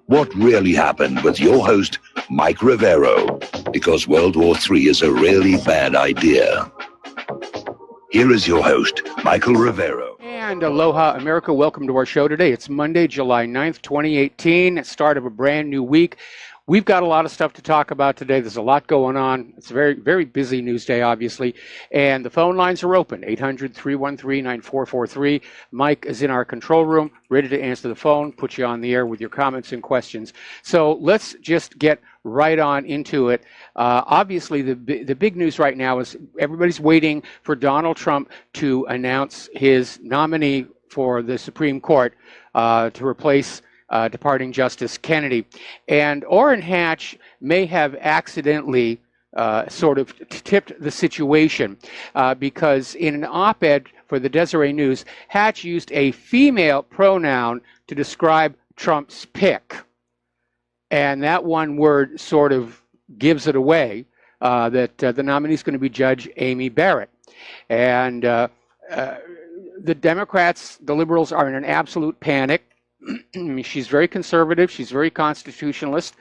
What really happened with your host, Mike Rivero, because World War III is a really bad idea. Here is your host, Michael Rivero. And aloha, America. Welcome to our show today. It's Monday, July 9th, 2018, start of a brand new week. We've got a lot of stuff to talk about today. There's a lot going on. It's a very, very busy news day, obviously. And the phone lines are open, 800-313-9443. Mike is in our control room, ready to answer the phone, put you on the air with your comments and questions. So let's just get right on into it. Obviously, the big news right now is everybody's waiting for Donald Trump to announce his nominee for the Supreme Court to replace departing Justice Kennedy. And Orrin Hatch may have accidentally sort of tipped the situation because in an op-ed for the Deseret News, Hatch used a female pronoun to describe Trump's pick. And that one word sort of gives it away that the nominee is going to be Judge Amy Barrett. And the Democrats, the liberals, are in an absolute panic. She's very conservative. She's very constitutionalist.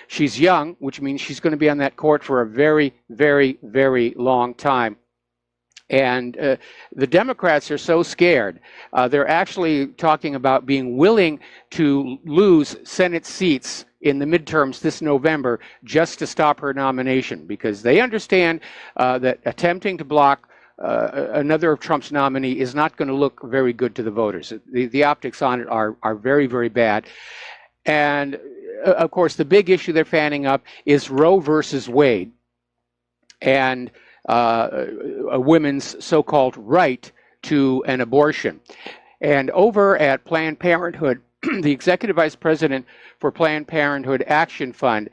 She's young, which means she's going to be on that court for a very, very, very long time. And the Democrats are so scared. They're actually talking about being willing to lose Senate seats in the midterms this November just to stop her nomination, because they understand that attempting to block another of Trump's nominee is not going to look very good to the voters. The optics on it are very, very bad. And of course, the big issue they're fanning up is Roe versus Wade and a woman's so-called right to an abortion. And over at Planned Parenthood, the executive vice president for Planned Parenthood Action Fund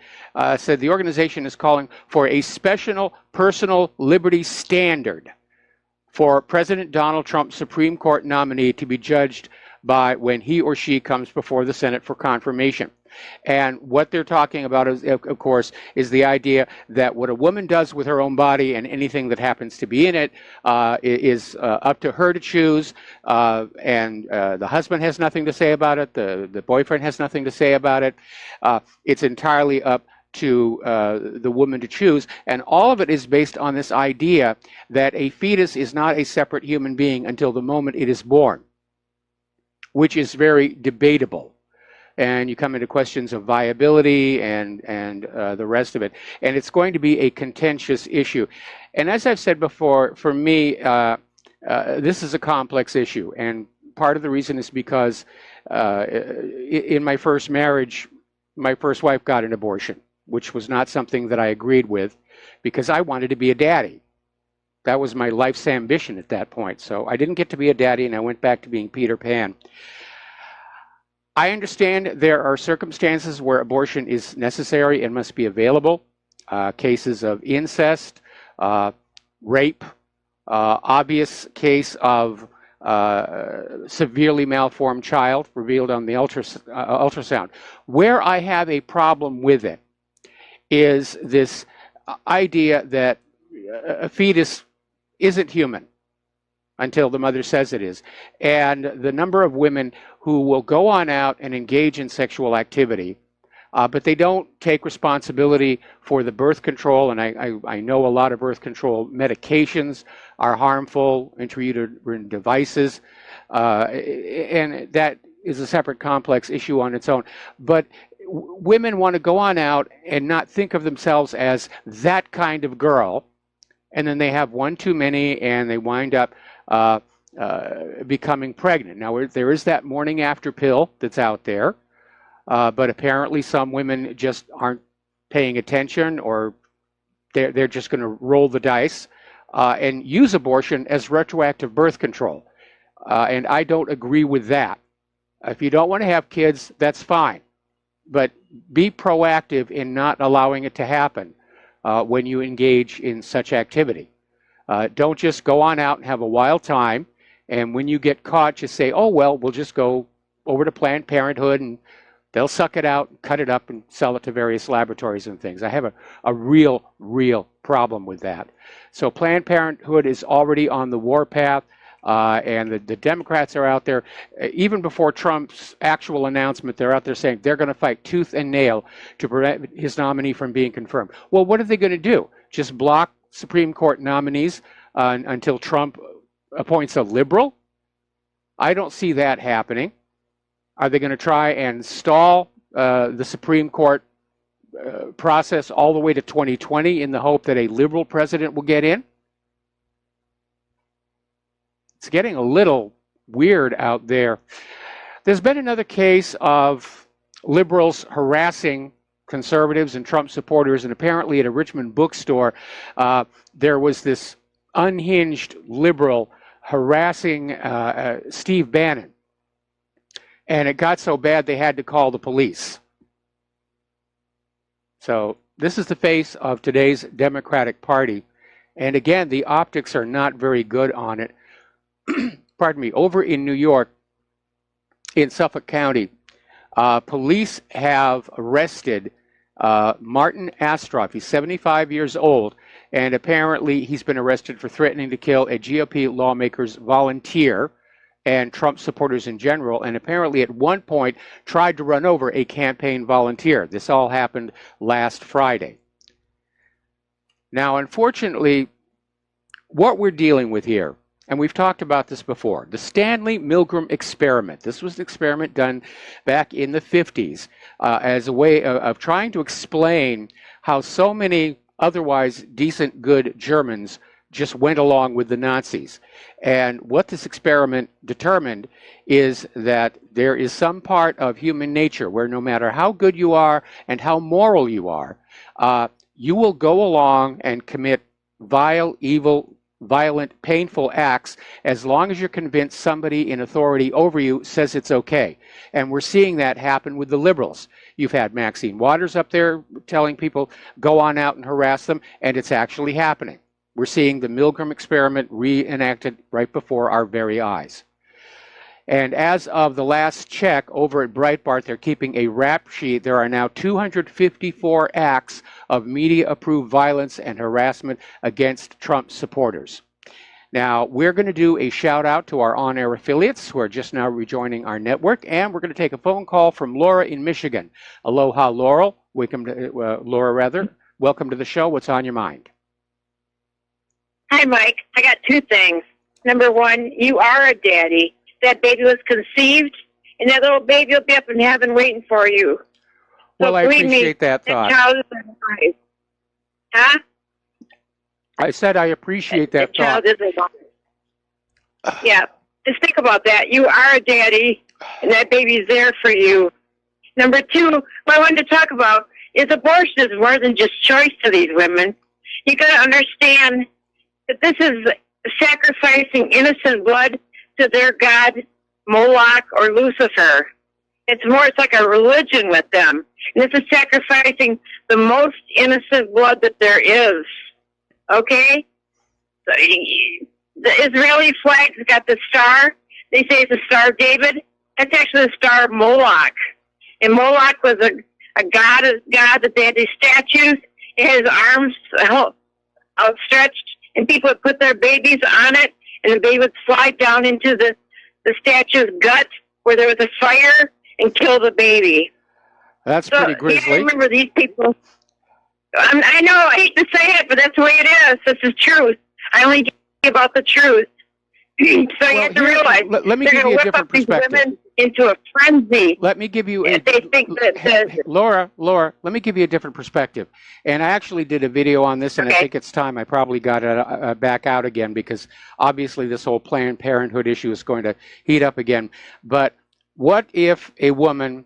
said the organization is calling for a special personal liberty standard for President Donald Trump's Supreme Court nominee to be judged by when he or she comes before the Senate for confirmation. And what they're talking about, is, of course, is the idea that what a woman does with her own body and anything that happens to be in it is up to her to choose, and the husband has nothing to say about it, the boyfriend has nothing to say about it. It's entirely up to the woman to choose, and all of it is based on this idea that a fetus is not a separate human being until the moment it is born, which is very debatable. And you come into questions of viability and the rest of it. And it's going to be a contentious issue. And as I've said before, for me, this is a complex issue. And part of the reason is because in my first marriage, my first wife got an abortion, which was not something that I agreed with because I wanted to be a daddy. That was my life's ambition at that point. So I didn't get to be a daddy, and I went back to being Peter Pan. I understand there are circumstances where abortion is necessary and must be available. Cases of incest, rape, obvious case of severely malformed child revealed on the ultrasound. Where I have a problem with it is this idea that a fetus isn't human until the mother says it is. And the number of women who will go on out and engage in sexual activity, but they don't take responsibility for the birth control. And I know a lot of birth control medications are harmful, intrauterine devices, and that is a separate complex issue on its own. But women want to go on out and not think of themselves as that kind of girl, and then they have one too many and they wind up becoming pregnant. Now, there is that morning after pill that's out there, but apparently some women just aren't paying attention, or they're just going to roll the dice and use abortion as retroactive birth control. And I don't agree with that. If you don't want to have kids, that's fine. But be proactive in not allowing it to happen when you engage in such activity. Don't just go on out and have a wild time, and when you get caught, just say, oh, well, we'll just go over to Planned Parenthood and they'll suck it out, cut it up, and sell it to various laboratories and things. I have a real problem with that. So Planned Parenthood is already on the warpath. And the Democrats are out there, even before Trump's actual announcement, they're out there saying they're going to fight tooth and nail to prevent his nominee from being confirmed. Well, what are they going to do? Just block Supreme Court nominees until Trump appoints a liberal? I don't see that happening. Are they going to try and stall the Supreme Court process all the way to 2020 in the hope that a liberal president will get in? It's getting a little weird out there. There's been another case of liberals harassing conservatives and Trump supporters, and apparently at a Richmond bookstore, there was this unhinged liberal harassing Steve Bannon. And it got so bad they had to call the police. So this is the face of today's Democratic Party. And again, the optics are not very good on it. Pardon me, over in New York, in Suffolk County, police have arrested Martin Astroff. He's 75 years old, and apparently he's been arrested for threatening to kill a GOP lawmaker's volunteer and Trump supporters in general, and apparently at one point tried to run over a campaign volunteer. This all happened last Friday. Now, unfortunately, what we're dealing with here, and we've talked about this before, the Stanley Milgram experiment. This was an experiment done back in the 50s as a way of trying to explain how so many otherwise decent, good Germans just went along with the Nazis. And what this experiment determined is that there is some part of human nature where no matter how good you are and how moral you are, you will go along and commit vile, evil, violent, painful acts as long as you're convinced somebody in authority over you says it's okay. And we're seeing that happen with the liberals. You've had Maxine Waters up there telling people, go on out and harass them, and it's actually happening. We're seeing the Milgram experiment reenacted right before our very eyes. And as of the last check over at Breitbart, they're keeping a rap sheet. There are now 254 acts of media-approved violence and harassment against Trump supporters. Now, we're going to do a shout-out to our on-air affiliates who are just now rejoining our network, and we're going to take a phone call from Laura in Michigan. Aloha, Laurel. Welcome to, Laura, rather. Welcome to the show. What's on your mind? Hi, Mike. I got two things. Number one, you are a daddy. That baby was conceived, and that little baby will be up in heaven waiting for you. So well, I appreciate that thought. That child is alive. Huh? I said I appreciate that thought. Child is alive. Yeah. Just think about that. You are a daddy, and that baby's there for you. Number two, what I wanted to talk about is abortion is more than just choice to these women. You got to understand that this is sacrificing innocent blood to their god, Moloch or Lucifer. It's like a religion with them. And this is sacrificing the most innocent blood that there is. Okay? So, the Israeli flag's got the star. They say it's the Star of David. That's actually the Star of Moloch. And Moloch was a god that they had these statues. It had his arms outstretched, and people would put their babies on it, and the baby would slide down into the statue's gut where there was a fire and kill the baby. That's pretty grisly. Yeah, I remember these people. I know, I hate to say it, but that's the way it is. This is truth. I only give out the truth. So you have to realize let me give you a different perspective. Women into a frenzy. Let me give you they think that Laura, let me give you a different perspective. And I actually did a video on this, and I think it's time I probably got it back out again, because obviously this whole Planned Parenthood issue is going to heat up again. But what if a woman,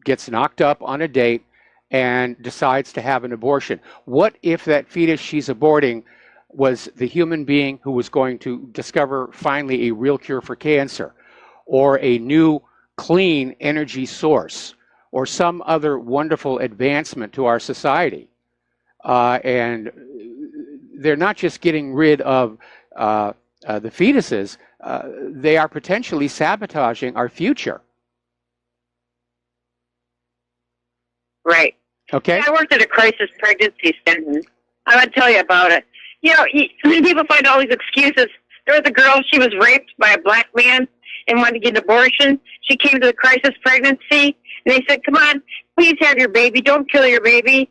gets knocked up on a date and decides to have an abortion? What if that fetus she's aborting was the human being who was going to discover finally a real cure for cancer, or a new clean energy source, or some other wonderful advancement to our society? And they're not just getting rid of the fetuses, they are potentially sabotaging our future. Right. Okay. I worked at a crisis pregnancy center. I want to tell you about it. People find all these excuses. There was a girl, she was raped by a black man and wanted to get an abortion. She came to the crisis pregnancy, and they said, come on, please have your baby. Don't kill your baby.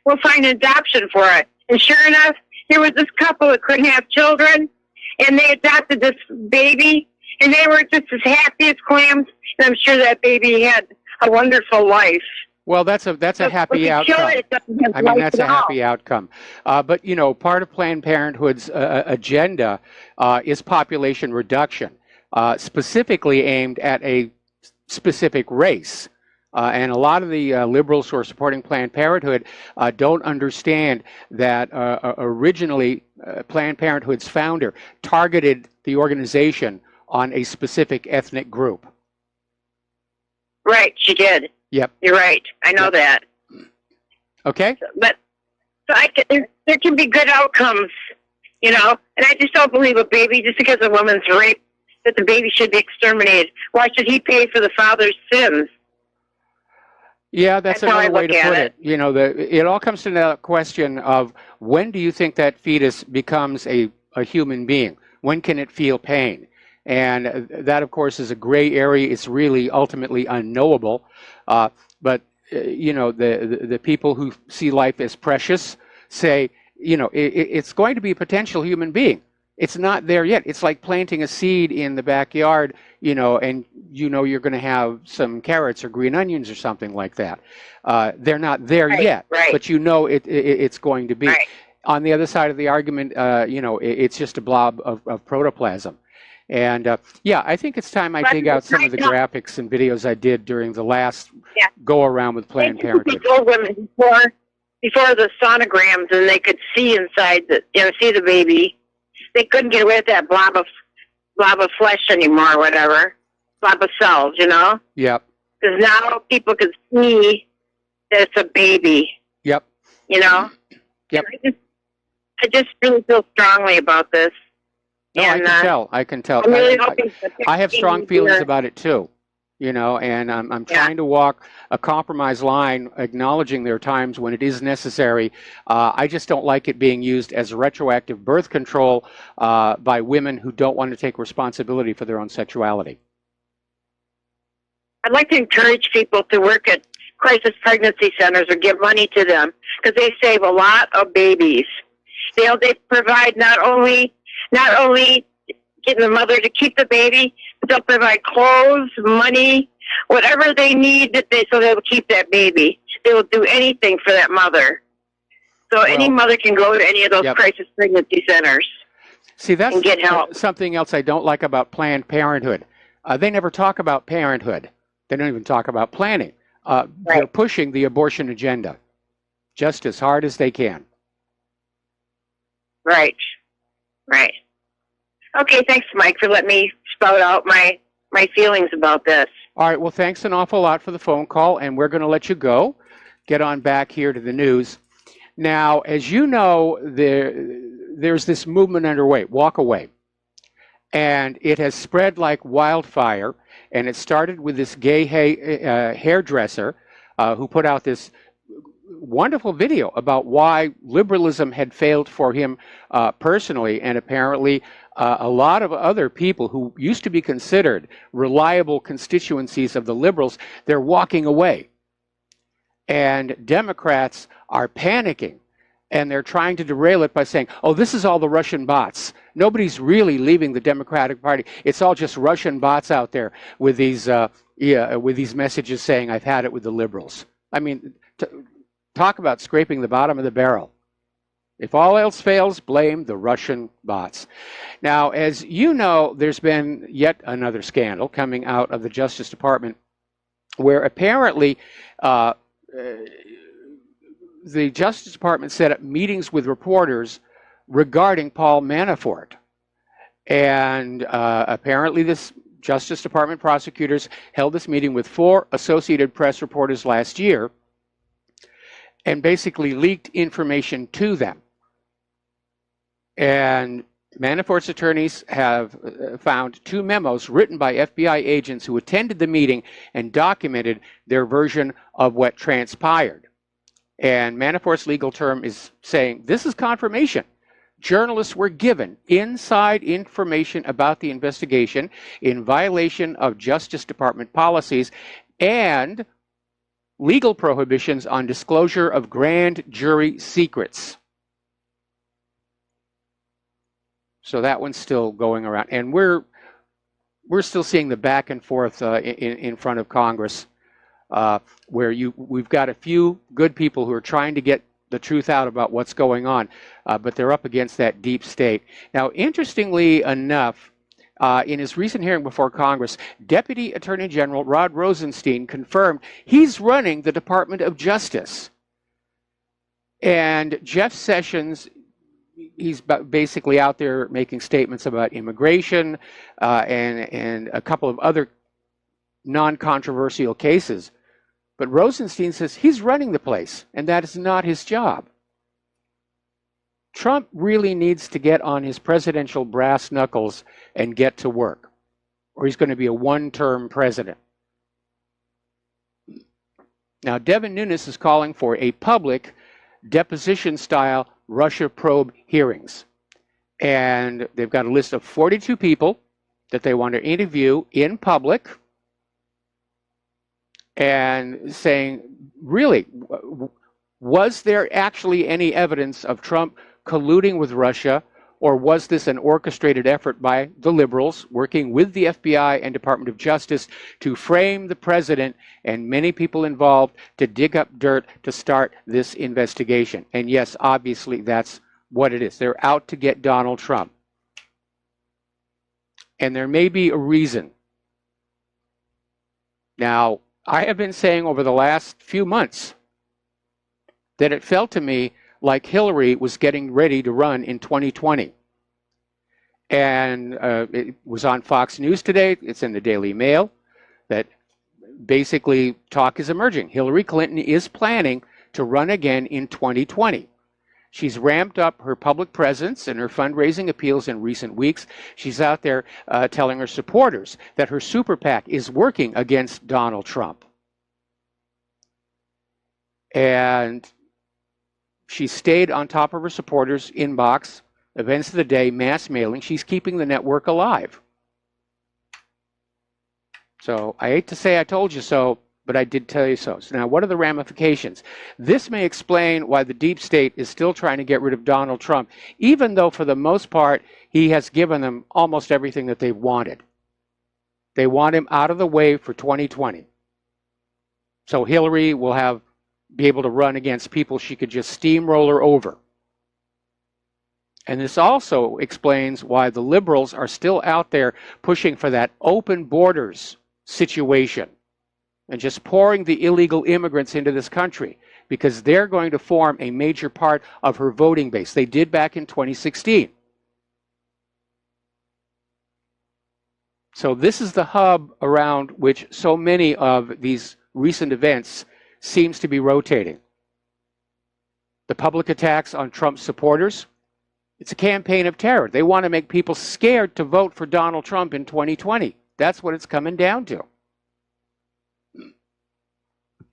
We'll find an adoption for it. And sure enough, there was this couple that couldn't have children, and they adopted this baby, and they were just as happy as clams, and I'm sure that baby had a wonderful life. Well, that's a happy outcome. I mean, that's a happy outcome. But, part of Planned Parenthood's agenda is population reduction, specifically aimed at a specific race. And a lot of the liberals who are supporting Planned Parenthood don't understand that originally Planned Parenthood's founder targeted the organization on a specific ethnic group. Right, she did. Yep. You're right. I know that. Okay. But there can be good outcomes, and I just don't believe a baby, just because a woman's raped, that the baby should be exterminated. Why should he pay for the father's sins? Yeah, that's another way to put it. It all comes to the question of, when do you think that fetus becomes a human being? When can it feel pain? And that, of course, is a gray area. It's really ultimately unknowable. But the people who see life as precious say, it's going to be a potential human being. It's not there yet. It's like planting a seed in the backyard, and you're going to have some carrots or green onions or something like that. They're not there yet, but it's going to be. Right. On the other side of the argument, it's just a blob of protoplasm. And I think it's time I dig out some of the graphics and videos I did during the last go around with Planned Parenthood. Old women before the sonograms, and they could see inside see the baby. They couldn't get away with that blob of flesh anymore, or whatever, blob of cells, Yep. Because now people can see that it's a baby. Yep. Yep. I just really feel strongly about this. No, And, I can tell. I'm really hoping I have strong feelings about it too, and I'm trying to walk a compromise line, acknowledging there are times when it is necessary. I just don't like it being used as retroactive birth control by women who don't want to take responsibility for their own sexuality. I'd like to encourage people to work at crisis pregnancy centers or give money to them, because they save a lot of babies. They provide not only getting the mother to keep the baby, but they'll provide clothes, money, whatever they need so they'll keep that baby. They will do anything for that mother. So any mother can go to any of those crisis pregnancy centers. See, that's and get help. Something else I don't like about Planned Parenthood. They never talk about parenthood. They don't even talk about planning. They're pushing the abortion agenda just as hard as they can. Right. Okay, thanks, Mike, for letting me spout out my feelings about this. All right, well, thanks an awful lot for the phone call, and we're going to let you go. Get on back here to the news. Now, as you know, there's this movement underway, Walk Away, and it has spread like wildfire, and it started with this gay hairdresser who put out this wonderful video about why liberalism had failed for him personally, and apparently a lot of other people who used to be considered reliable constituencies of the liberals, they're walking away. And Democrats are panicking, and they're trying to derail it by saying, oh, this is all the Russian bots. Nobody's really leaving the Democratic Party. It's all just Russian bots out there with these messages saying, I've had it with the liberals. I mean, talk about scraping the bottom of the barrel. If all else fails, blame the Russian bots. Now, as you know, there's been yet another scandal coming out of the Justice Department where apparently the Justice Department set up meetings with reporters regarding Paul Manafort. And apparently this Justice Department prosecutors held this meeting with 4 Associated Press reporters last year and basically leaked information to them. And Manafort's attorneys have found 2 memos written by FBI agents who attended the meeting and documented their version of what transpired. And Manafort's legal term is saying this is confirmation journalists were given inside information about the investigation in violation of Justice Department policies and legal prohibitions on disclosure of grand jury secrets. So that one's still going around, and we're still seeing the back and forth in front of Congress, where we've got a few good people who are trying to get the truth out about what's going on, but they're up against that deep state. Now, interestingly enough, in his recent hearing before Congress, Deputy Attorney General Rod Rosenstein confirmed he's running the Department of Justice. And Jeff Sessions, he's basically out there making statements about immigration and a couple of other non-controversial cases. But Rosenstein says he's running the place, and that is not his job. Trump really needs to get on his presidential brass knuckles and get to work, or he's going to be a one-term president. Now, Devin Nunes is calling for a public deposition-style Russia probe hearings. And they've got a list of 42 people that they want to interview in public, and saying, really, was there actually any evidence of Trump colluding with Russia, or was this an orchestrated effort by the liberals working with the FBI and Department of Justice to frame the president and many people involved to dig up dirt to start this investigation? And yes, obviously that's what it is. They're out to get Donald Trump. And there may be a reason. Now, I have been saying over the last few months that it felt to me like Hillary was getting ready to run in 2020. And it was on Fox News today. It's in the Daily Mail that basically talk is emerging. Hillary Clinton is planning to run again in 2020. She's ramped up her public presence and her fundraising appeals in recent weeks. She's out there telling her supporters that her super PAC is working against Donald Trump. And she stayed on top of her supporters' inbox, events of the day, mass mailing. She's keeping the network alive. So I hate to say I told you so, but I did tell you so. So now, what are the ramifications? This may explain why the deep state is still trying to get rid of Donald Trump, even though for the most part, he has given them almost everything that they've wanted. They want him out of the way for 2020. So Hillary will be able to run against people she could just steamroller over. And this also explains why the liberals are still out there pushing for that open borders situation and just pouring the illegal immigrants into this country, because they're going to form a major part of her voting base. They did back in 2016. So this is the hub around which so many of these recent events seems to be rotating. The public attacks on Trump's supporters, it's a campaign of terror. They want to make people scared to vote for Donald Trump in 2020. That's what it's coming down to.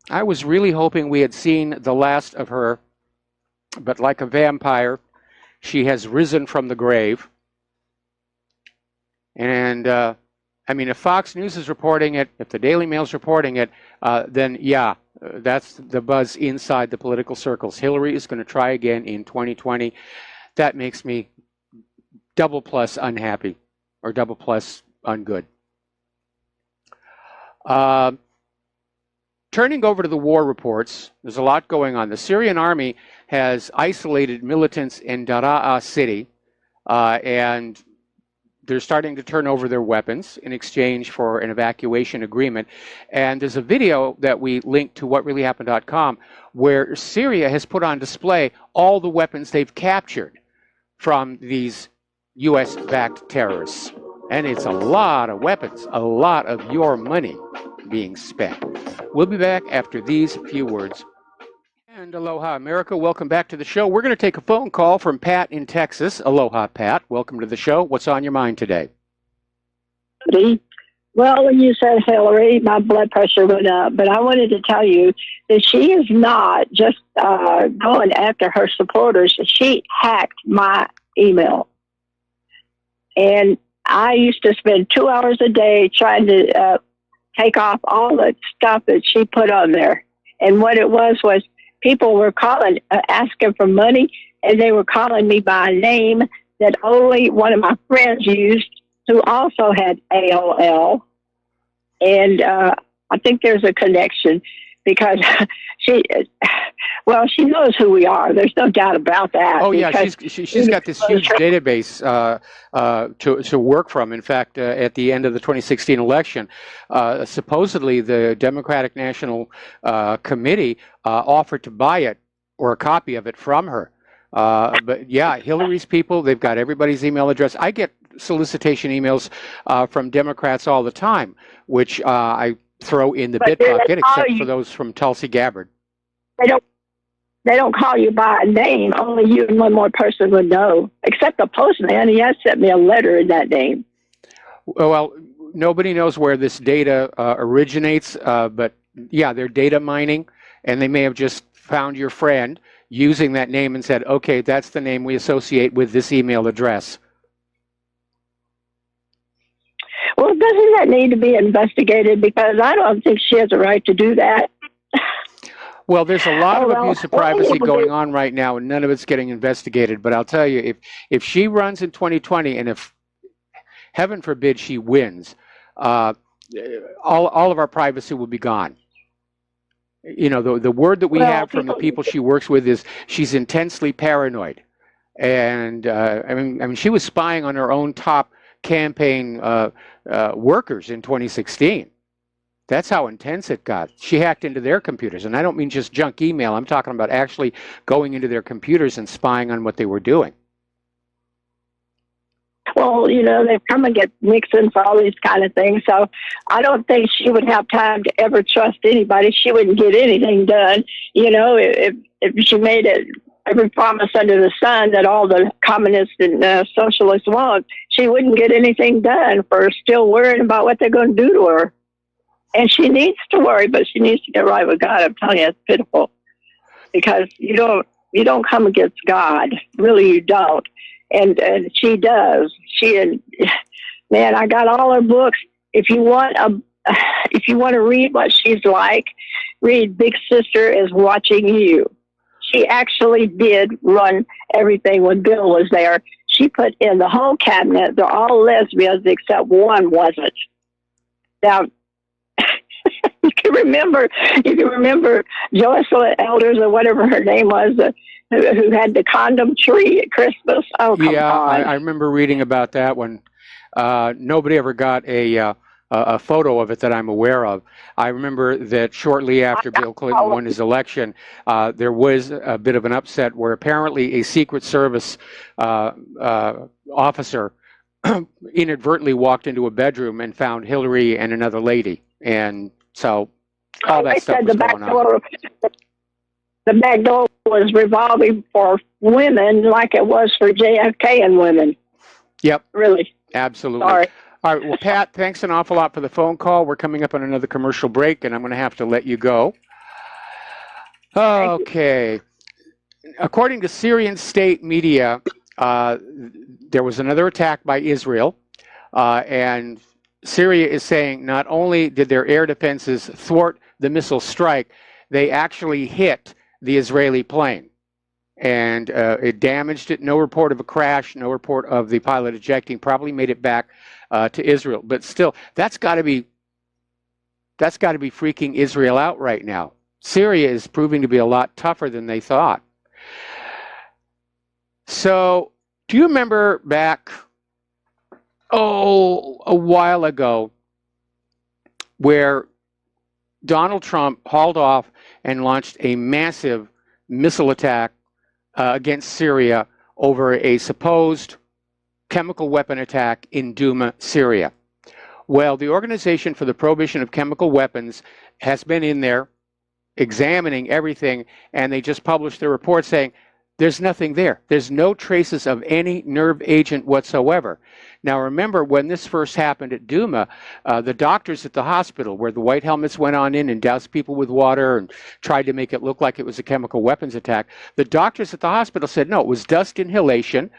I was really hoping we had seen the last of her, but like a vampire, she has risen from the grave. And I mean, if Fox News is reporting it, if the Daily Mail is reporting it, then yeah, that's the buzz inside the political circles. Hillary is going to try again in 2020. That makes me double plus unhappy, or double plus ungood. Turning over to the war reports, there's a lot going on. The Syrian army has isolated militants in Daraa city, and they're starting to turn over their weapons in exchange for an evacuation agreement. And there's a video that we linked to whatreallyhappened.com where Syria has put on display all the weapons they've captured from these U.S.-backed terrorists. And it's a lot of weapons, a lot of your money being spent. We'll be back after these few words. And aloha, America. Welcome back to the show. We're going to take a phone call from Pat in Texas. Aloha, Pat. Welcome to the show. What's on your mind today? Well, when you said Hillary, my blood pressure went up. But I wanted to tell you that she is not just going after her supporters. She hacked my email. And I used to spend 2 hours a day trying to take off all the stuff that she put on there. And what it was people were calling, asking for money, and they were calling me by a name that only one of my friends used, who also had AOL. And I think there's a connection because she knows who we are. There's no doubt about that. Oh yeah, she's got this huge database to work from. In fact, at the end of the 2016 election, supposedly the Democratic National Committee offered to buy it or a copy of it from her. But yeah, Hillary's people, they've got everybody's email address. I get solicitation emails from Democrats all the time, which I throw in the bit bucket, except for those from Tulsi Gabbard. They don't call you by a name. Only you and one more person would know, except the postman. He has sent me a letter in that name. Well, nobody knows where this data originates, but yeah, they're data mining, and they may have just found your friend using that name and said, okay, that's the name we associate with this email address. Well, doesn't that need to be investigated? Because I don't think she has a right to do that. Well, there's a lot of abuse of privacy going on right now, and none of it's getting investigated. But I'll tell you, if she runs in 2020, and if, heaven forbid, she wins, all of our privacy will be gone. You know, the word that we have from the people she works with is she's intensely paranoid. And I mean, she was spying on her own top campaign workers in 2016. That's how intense it got. She hacked into their computers, and I don't mean just junk email. I'm talking about actually going into their computers and spying on what they were doing. Well, you know, they've come and get Nixon for all these kind of things, so I don't think she would have time to ever trust anybody. She wouldn't get anything done. You know, if she made it every promise under the sun that all the communists and socialists want, she wouldn't get anything done for still worrying about what they're going to do to her. And she needs to worry, but she needs to get right with God. I'm telling you, it's pitiful. Because you don't come against God. Really, you don't. And she does. Man, I got all her books. If you want to read what she's like, read Big Sister is Watching You. She actually did run everything when Bill was there. She put in the whole cabinet. They're all lesbians except one wasn't. Now, you can remember Joycelyn Elders or whatever her name was, who had the condom tree at Christmas. Oh, come on. I remember reading about that one. Nobody ever got a photo of it that I'm aware of. I remember that shortly after Bill Clinton won his election, there was a bit of an upset where apparently a Secret Service officer inadvertently walked into a bedroom and found Hillary and another lady. And so all that stuff was going on. The back door was revolving for women like it was for JFK and women. Yep. Really. Absolutely. Sorry. All right. Well, Pat, thanks an awful lot for the phone call. We're coming up on another commercial break, and I'm going to have to let you go. Okay. According to Syrian state media, there was another attack by Israel, and Syria is saying not only did their air defenses thwart the missile strike, they actually hit the Israeli plane, and it damaged it. No report of a crash, no report of the pilot ejecting. Probably made it back to Israel, but still, that's got to be freaking Israel out right now. Syria is proving to be a lot tougher than they thought. So, do you remember back, a while ago, where Donald Trump hauled off and launched a massive missile attack against Syria over a supposed chemical weapon attack in Douma, Syria? Well, the Organization for the Prohibition of Chemical Weapons has been in there examining everything, and they just published a report saying there's nothing there. There's no traces of any nerve agent whatsoever. Now, remember, when this first happened at Duma, the doctors at the hospital, where the white helmets went on in and doused people with water and tried to make it look like it was a chemical weapons attack, the doctors at the hospital said, no, it was dust inhalation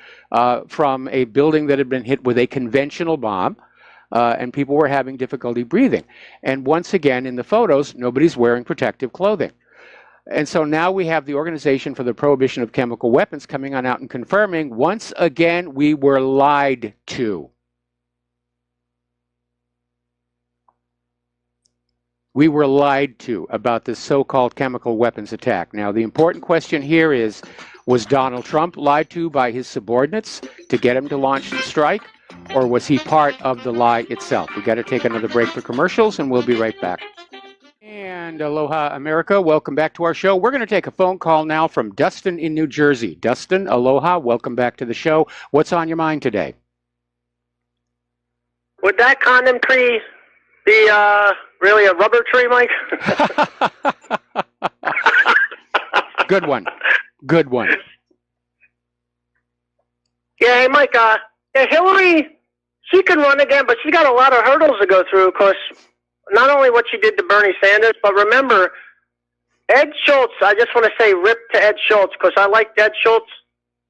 from a building that had been hit with a conventional bomb, and people were having difficulty breathing. And once again, in the photos, nobody's wearing protective clothing. And so now we have the Organization for the Prohibition of Chemical Weapons coming on out and confirming, once again, we were lied to. We were lied to about this so-called chemical weapons attack. Now, the important question here is, was Donald Trump lied to by his subordinates to get him to launch the strike, or was he part of the lie itself? We got to take another break for commercials, and we'll be right back. And aloha, America. Welcome back to our show. We're going to take a phone call now from Dustin in New Jersey. Dustin, aloha. Welcome back to the show. What's on your mind today? Would that condom tree be really a rubber tree, Mike? Good one. Good one. Yeah, hey, Mike, Hillary, she can run again, but she's got a lot of hurdles to go through, of course. Not only what she did to Bernie Sanders, but remember, Ed Schultz, I just want to say rip to Ed Schultz, because I liked Ed Schultz.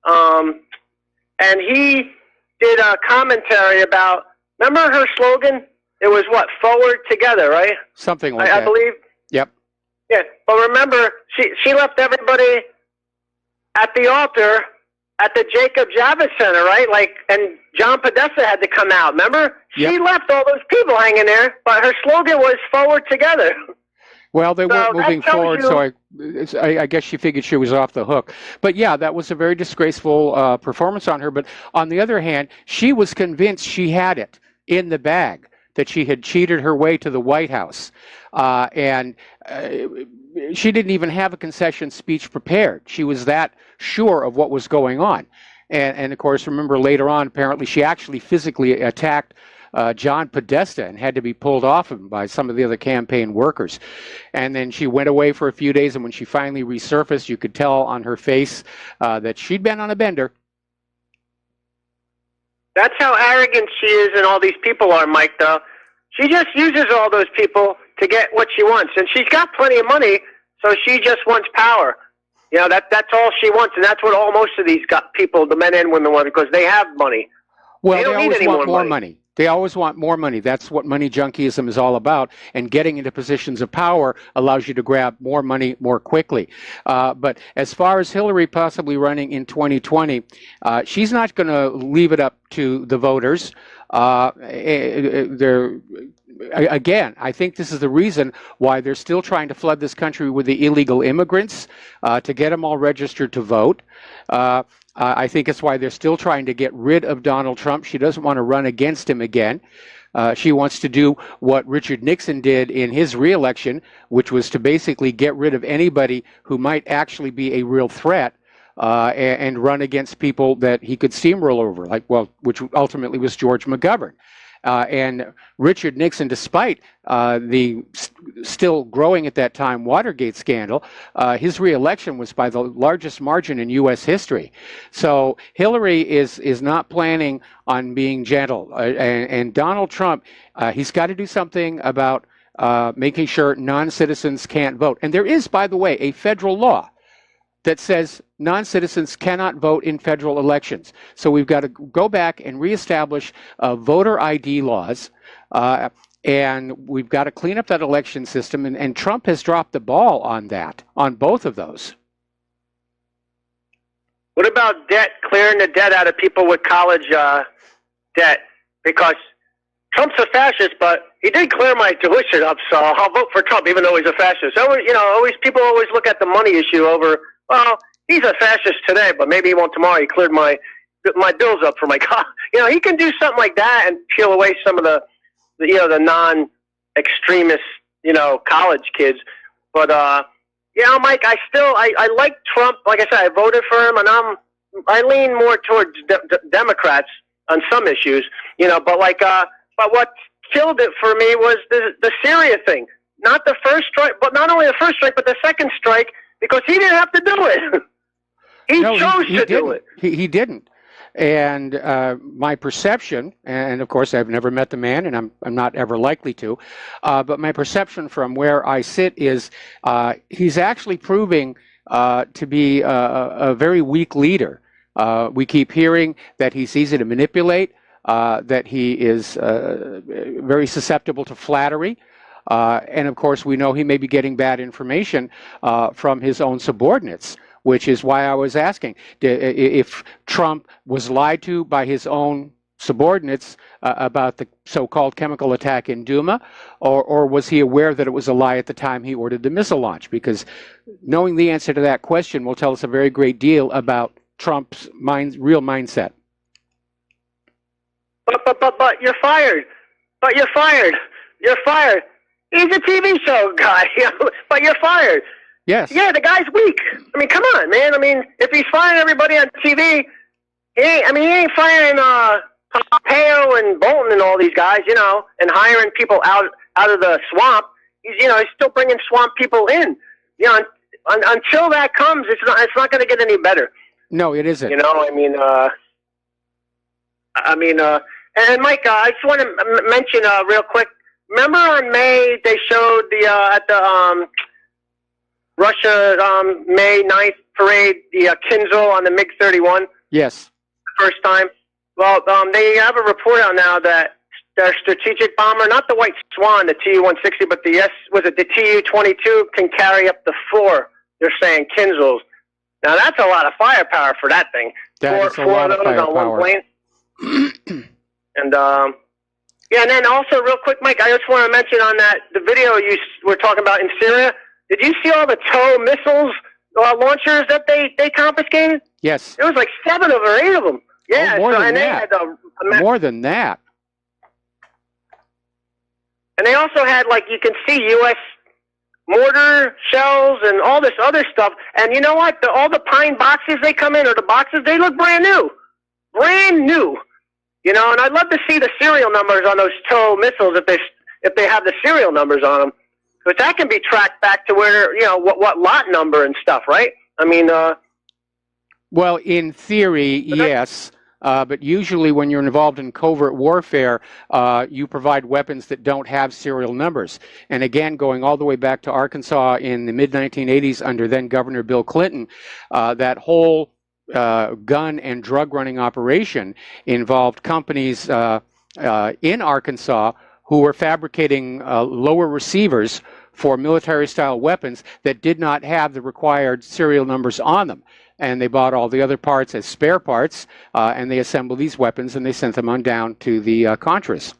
And he did a commentary about, remember her slogan? It was what? Forward together, right? Something like that. I believe. Yep. Yeah, but remember, she left everybody at the altar at the Jacob Javits Center, right? Like, and John Podesta had to come out. Remember? Yep. She left all those people hanging there, but her slogan was "Forward Together." Well, they weren't moving forward, so I guess she figured she was off the hook. But yeah, that was a very disgraceful performance on her. But on the other hand, she was convinced she had it in the bag, that she had cheated her way to the White House. And she didn't even have a concession speech prepared. She was that sure of what was going on. And of course, remember later on, apparently she actually physically attacked John Podesta and had to be pulled off him by some of the other campaign workers. And then she went away for a few days, and when she finally resurfaced, you could tell on her face that she'd been on a bender. That's how arrogant she is, and all these people are, Mike, though. She just uses all those people to get what she wants. And she's got plenty of money, so she just wants power. You know, that's all she wants, and that's what most of these people, the men and women, want, because they have money. Well, they always want more money. They always want more money. That's what money junkiism is all about. And getting into positions of power allows you to grab more money more quickly. But as far as Hillary possibly running in 2020, she's not going to leave it up to the voters. Again, I think this is the reason why they're still trying to flood this country with the illegal immigrants to get them all registered to vote. I think it's why they're still trying to get rid of Donald Trump. She doesn't want to run against him again. She wants to do what Richard Nixon did in his reelection, which was to basically get rid of anybody who might actually be a real threat and run against people that he could steamroll over, which ultimately was George McGovern. And Richard Nixon, despite the still growing at that time Watergate scandal, his reelection was by the largest margin in U.S. history. So Hillary is not planning on being gentle. And Donald Trump, he's got to do something about making sure non-citizens can't vote. And there is, by the way, a federal law that says non-citizens cannot vote in federal elections. So we've got to go back and reestablish voter ID laws, and we've got to clean up that election system, and Trump has dropped the ball on that, on both of those. What about debt, clearing the debt out of people with college debt? Because Trump's a fascist, but he did clear my tuition up, so I'll vote for Trump, even though he's a fascist. So, people always look at the money issue over, well, he's a fascist today, but maybe he won't tomorrow. He cleared my bills up for my college. He can do something like that and peel away some of the non-extremist, college kids. But, Mike, I like Trump. Like I said, I voted for him, and I lean more towards Democrats on some issues, but but what killed it for me was the Syria thing. Not the first strike, but not only the first strike, but the second strike, because he didn't have to do it. He chose to do it. He didn't. And my perception, and of course I've never met the man, and I'm not ever likely to, but my perception from where I sit is he's actually proving to be a very weak leader. We keep hearing that he's easy to manipulate, that he is very susceptible to flattery. And of course, we know he may be getting bad information from his own subordinates, which is why I was asking if Trump was lied to by his own subordinates about the so-called chemical attack in Duma, or was he aware that it was a lie at the time he ordered the missile launch? Because knowing the answer to that question will tell us a very great deal about Trump's real mindset. But you're fired. But you're fired. You're fired. He's a TV show guy, but you're fired. Yes. Yeah, the guy's weak. I mean, come on, man. I mean, if he's firing everybody on TV, he ain't firing Pompeo and Bolton and all these guys, and hiring people out of the swamp. He's still bringing swamp people in. Until that comes, it's not going to get any better. No, it isn't. And Mike, I just want to mention real quick. Remember on May they showed at the Russia May 9th parade the Kinzhal on the MiG-31. Yes. First time. Well, they have a report out now that their strategic bomber, not the White Swan, the Tu-160, but the Tu-22 can carry up to 4. They're saying Kinzhals. Now that's a lot of firepower for that thing. That is a lot of firepower. On one plane. And and then also real quick, Mike, I just want to mention on the video you were talking about in Syria. Did you see all the TOW missiles launchers that they confiscated? Yes. There was like 7 or 8 of them. Yeah, more than that. More than that. And they also had, you can see U.S. mortar shells and all this other stuff. And you know what? All the pine boxes they come in, or the boxes, they look brand new. Brand new. And I'd love to see the serial numbers on those TOW missiles if they have the serial numbers on them. But that can be tracked back to where, what lot number and stuff, right? Well, in theory, yes. But usually when you're involved in covert warfare, you provide weapons that don't have serial numbers. And again, going all the way back to Arkansas in the mid-1980s under then Governor Bill Clinton, that whole gun and drug running operation involved companies in Arkansas who were fabricating lower receivers for military-style weapons that did not have the required serial numbers on them. And they bought all the other parts as spare parts, and they assembled these weapons, and they sent them on down to the Contras.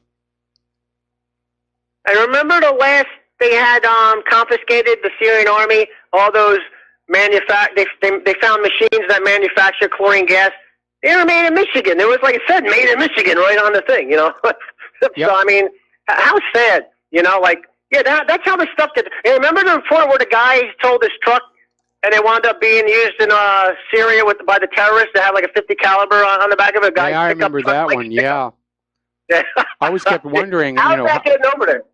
I remember they had confiscated the Syrian army, all those they found machines that manufacture chlorine gas. They were made in Michigan. There was, like it said, made in Michigan right on the thing, Yep. So, how sad, that's how the stuff gets. And remember the report where the guy told his truck and it wound up being used in Syria by the terrorists to have like a 50 caliber on the back of it? Yeah, I remember that one, yeah. I always kept wondering, how's that getting over there?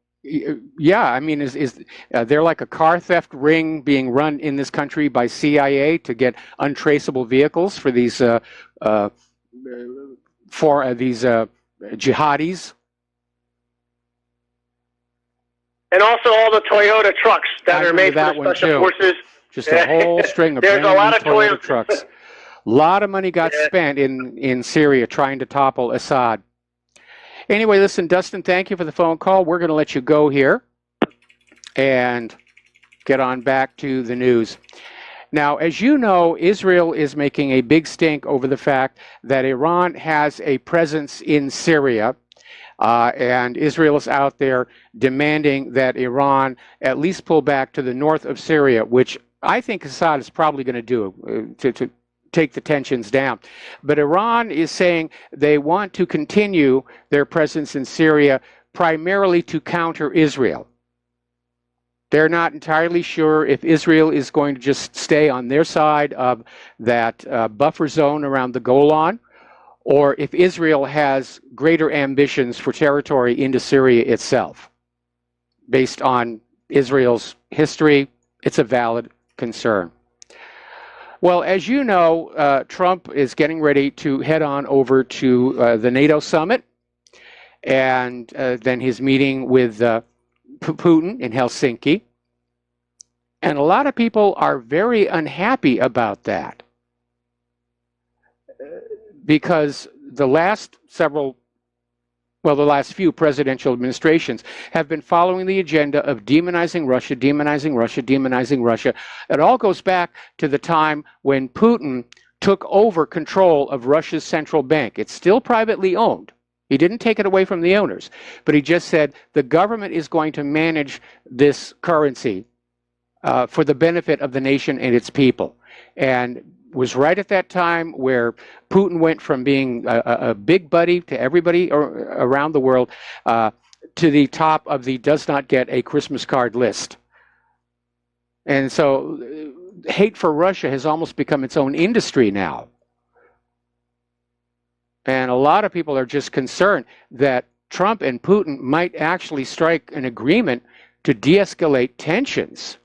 Yeah, is there like a car theft ring being run in this country by CIA to get untraceable vehicles for these jihadis? And also all the Toyota trucks that are made for the special forces. Just a whole string of brand new Toyota trucks. A lot of money got spent in Syria trying to topple Assad. Anyway, listen, Dustin, thank you for the phone call. We're going to let you go here and get on back to the news. Now, as you know, Israel is making a big stink over the fact that Iran has a presence in Syria, and Israel is out there demanding that Iran at least pull back to the north of Syria, which I think Assad is probably going to do to take the tensions down. But Iran is saying they want to continue their presence in Syria primarily to counter Israel. They're not entirely sure if Israel is going to just stay on their side of that buffer zone around the Golan, or if Israel has greater ambitions for territory into Syria itself. Based on Israel's history, it's a valid concern. Well, as you know, Trump is getting ready to head on over to the NATO summit, and then his meeting with Putin in Helsinki. And a lot of people are very unhappy about that because the last few presidential administrations have been following the agenda of demonizing Russia, demonizing Russia, demonizing Russia. It all goes back to the time when Putin took over control of Russia's central bank. It's still privately owned. He didn't take it away from the owners, but he just said the government is going to manage this currency for the benefit of the nation and its people. And was right at that time where Putin went from being a big buddy to everybody around the world to the top of the does not get a Christmas card list. And so hate for Russia has almost become its own industry now. And a lot of people are just concerned that Trump and Putin might actually strike an agreement to de-escalate tensions.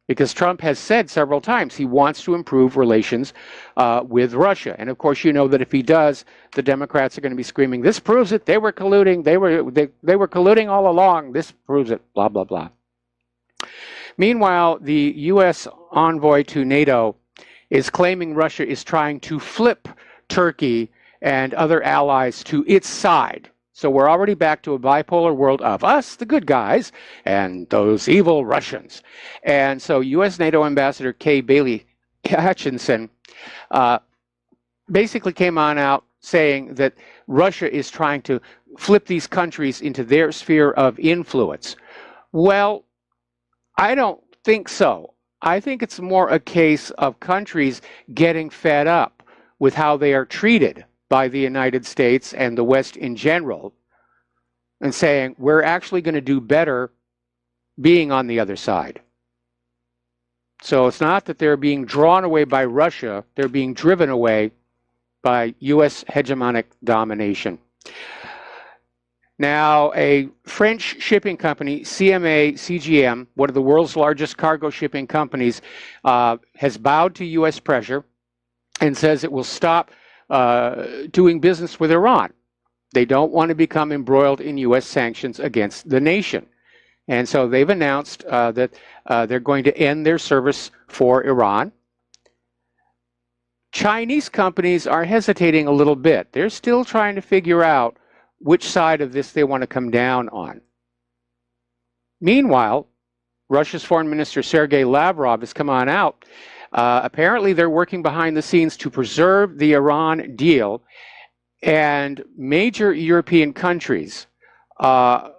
Because Trump has said several times he wants to improve relations with Russia. And of course, you know that if he does, the Democrats are going to be screaming, this proves it, they were colluding, they were colluding all along, this proves it, blah, blah, blah. Meanwhile, the U.S. envoy to NATO is claiming Russia is trying to flip Turkey and other allies to its side. So we're already back to a bipolar world of us, the good guys, and those evil Russians. And so U.S. NATO Ambassador Kay Bailey Hutchinson basically came on out saying that Russia is trying to flip these countries into their sphere of influence. Well, I don't think so. I think it's more a case of countries getting fed up with how they are treated by the United States and the West in general, and saying, we're actually going to do better being on the other side. So it's not that they're being drawn away by Russia, they're being driven away by U.S. hegemonic domination. Now, a French shipping company, CGM, one of the world's largest cargo shipping companies, has bowed to U.S. pressure and says it will stop doing business with Iran. They don't want to become embroiled in U.S. sanctions against the nation. And so they've announced that they're going to end their service for Iran. Chinese companies are hesitating a little bit. They're still trying to figure out which side of this they want to come down on. Meanwhile, Russia's Foreign Minister Sergei Lavrov has come on out. Apparently, they're working behind the scenes to preserve the Iran deal, and major European countries are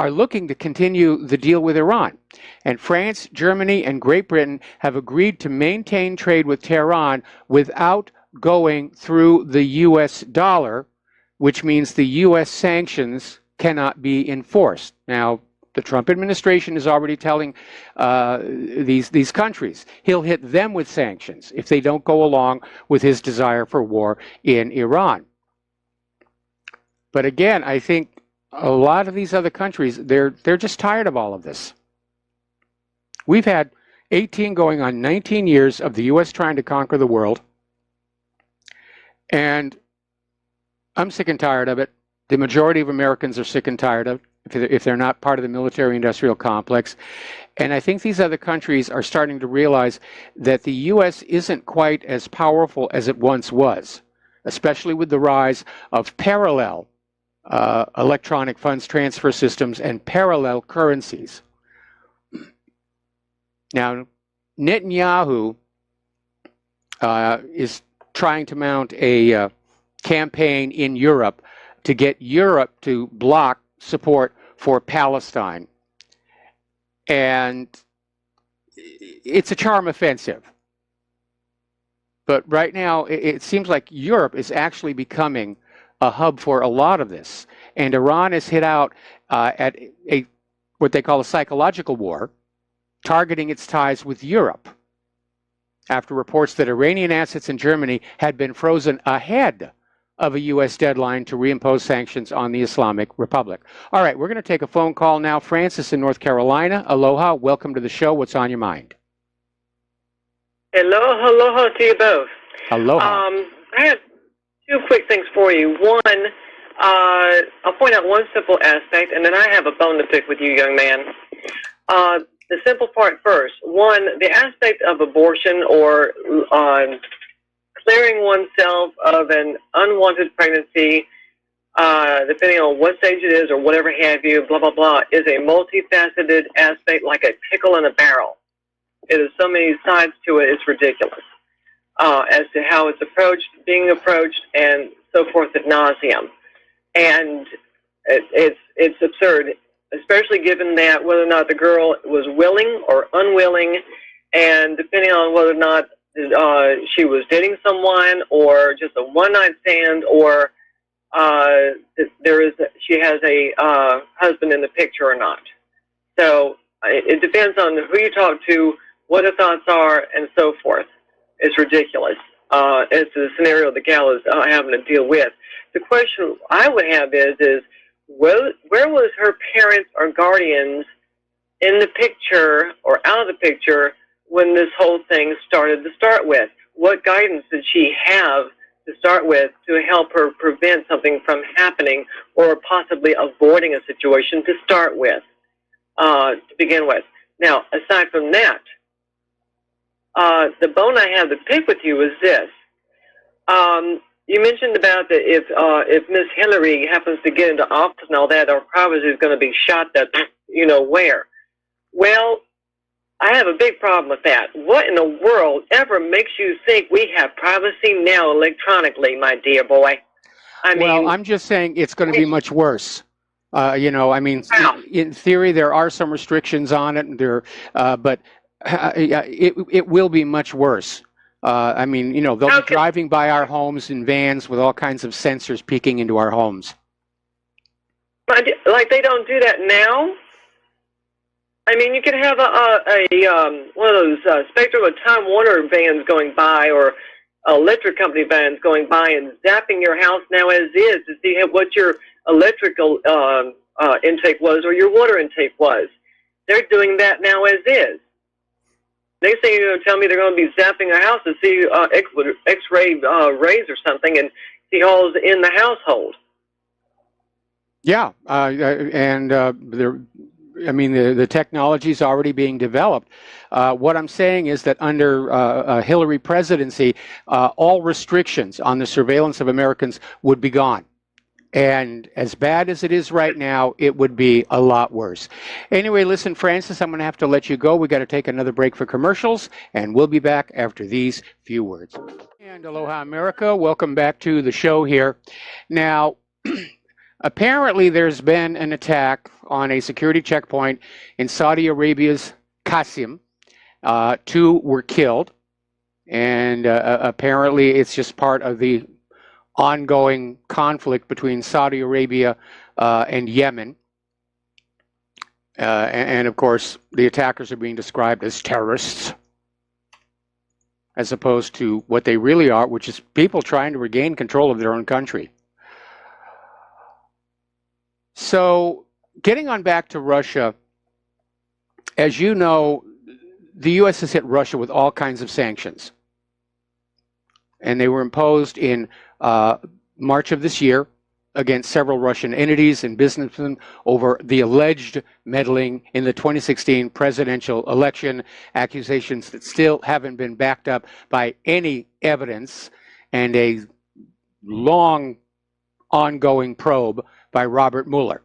looking to continue the deal with Iran. And France, Germany, and Great Britain have agreed to maintain trade with Tehran without going through the U.S. dollar, which means the U.S. sanctions cannot be enforced. Now, the Trump administration is already telling these countries he'll hit them with sanctions if they don't go along with his desire for war in Iran. But again, I think a lot of these other countries, they're just tired of all of this. We've had 18 going on 19 years of the U.S. trying to conquer the world. And I'm sick and tired of it. The majority of Americans are sick and tired of it, if they're not part of the military-industrial complex. And I think these other countries are starting to realize that the U.S. isn't quite as powerful as it once was, especially with the rise of parallel electronic funds transfer systems and parallel currencies. Now, Netanyahu is trying to mount a campaign in Europe to get Europe to block support for Palestine. And it's a charm offensive. But right now, it seems like Europe is actually becoming a hub for a lot of this. And Iran has hit out at what they call a psychological war, targeting its ties with Europe, after reports that Iranian assets in Germany had been frozen ahead of a U.S. deadline to reimpose sanctions on the Islamic Republic. All right, we're going to take a phone call now. Francis in North Carolina. Aloha. Welcome to the show. What's on your mind? Aloha to you both. Aloha. I have two quick things for you. One, I'll point out one simple aspect, and then I have a bone to pick with you, young man. The simple part first. One, the aspect of abortion or clearing oneself of an unwanted pregnancy, depending on what stage it is or whatever have you, blah, blah, blah, is a multifaceted aspect like a pickle in a barrel. It has so many sides to it, it's ridiculous. As to how it's approached, being approached, and so forth ad nauseum. And it's absurd, especially given that whether or not the girl was willing or unwilling, and depending on whether or not she was dating someone or just a one-night stand, or she has a husband in the picture or not. So it depends on who you talk to, what the thoughts are, and so forth. It's ridiculous as to the scenario the gal is having to deal with. The question I would have is where was her parents or guardians in the picture or out of the picture when this whole thing started to start with? What guidance did she have to start with to help her prevent something from happening or possibly avoiding a situation to start with, to begin with? Now, aside from that, the bone I have to pick with you is this. You mentioned about that if Miss Hillary happens to get into office and all that, our privacy is going to be shot that, where. Well, I have a big problem with that. What in the world ever makes you think we have privacy now electronically, my dear boy? Well, I'm just saying it's going to be much worse. In theory, there are some restrictions on it, but it will be much worse. They'll be driving by our homes in vans with all kinds of sensors peeking into our homes. Like they don't do that now? I mean, you could have one of those Spectrum or Time Warner vans going by, or electric company vans going by and zapping your house now as is to see what your electrical intake was or your water intake was. They're doing that now as is. They say, tell me they're going to be zapping a house to see X-ray rays or something and see all's in the household. Yeah, the technology is already being developed. What I'm saying is that under a Hillary presidency, all restrictions on the surveillance of Americans would be gone. And as bad as it is right now, it would be a lot worse. Anyway, listen, Francis, I'm going to have to let you go. We got to take another break for commercials, and we'll be back after these few words. And aloha, America. Welcome back to the show here. Now, apparently there's been an attack on a security checkpoint in Saudi Arabia's Qasim. 2 were killed, and apparently it's just part of the ongoing conflict between Saudi Arabia and Yemen. And of course, the attackers are being described as terrorists, as opposed to what they really are, which is people trying to regain control of their own country. So, getting on back to Russia, as you know, the U.S. has hit Russia with all kinds of sanctions. And they were imposed in March of this year against several Russian entities and businessmen over the alleged meddling in the 2016 presidential election, accusations that still haven't been backed up by any evidence, and a long ongoing probe by Robert Mueller.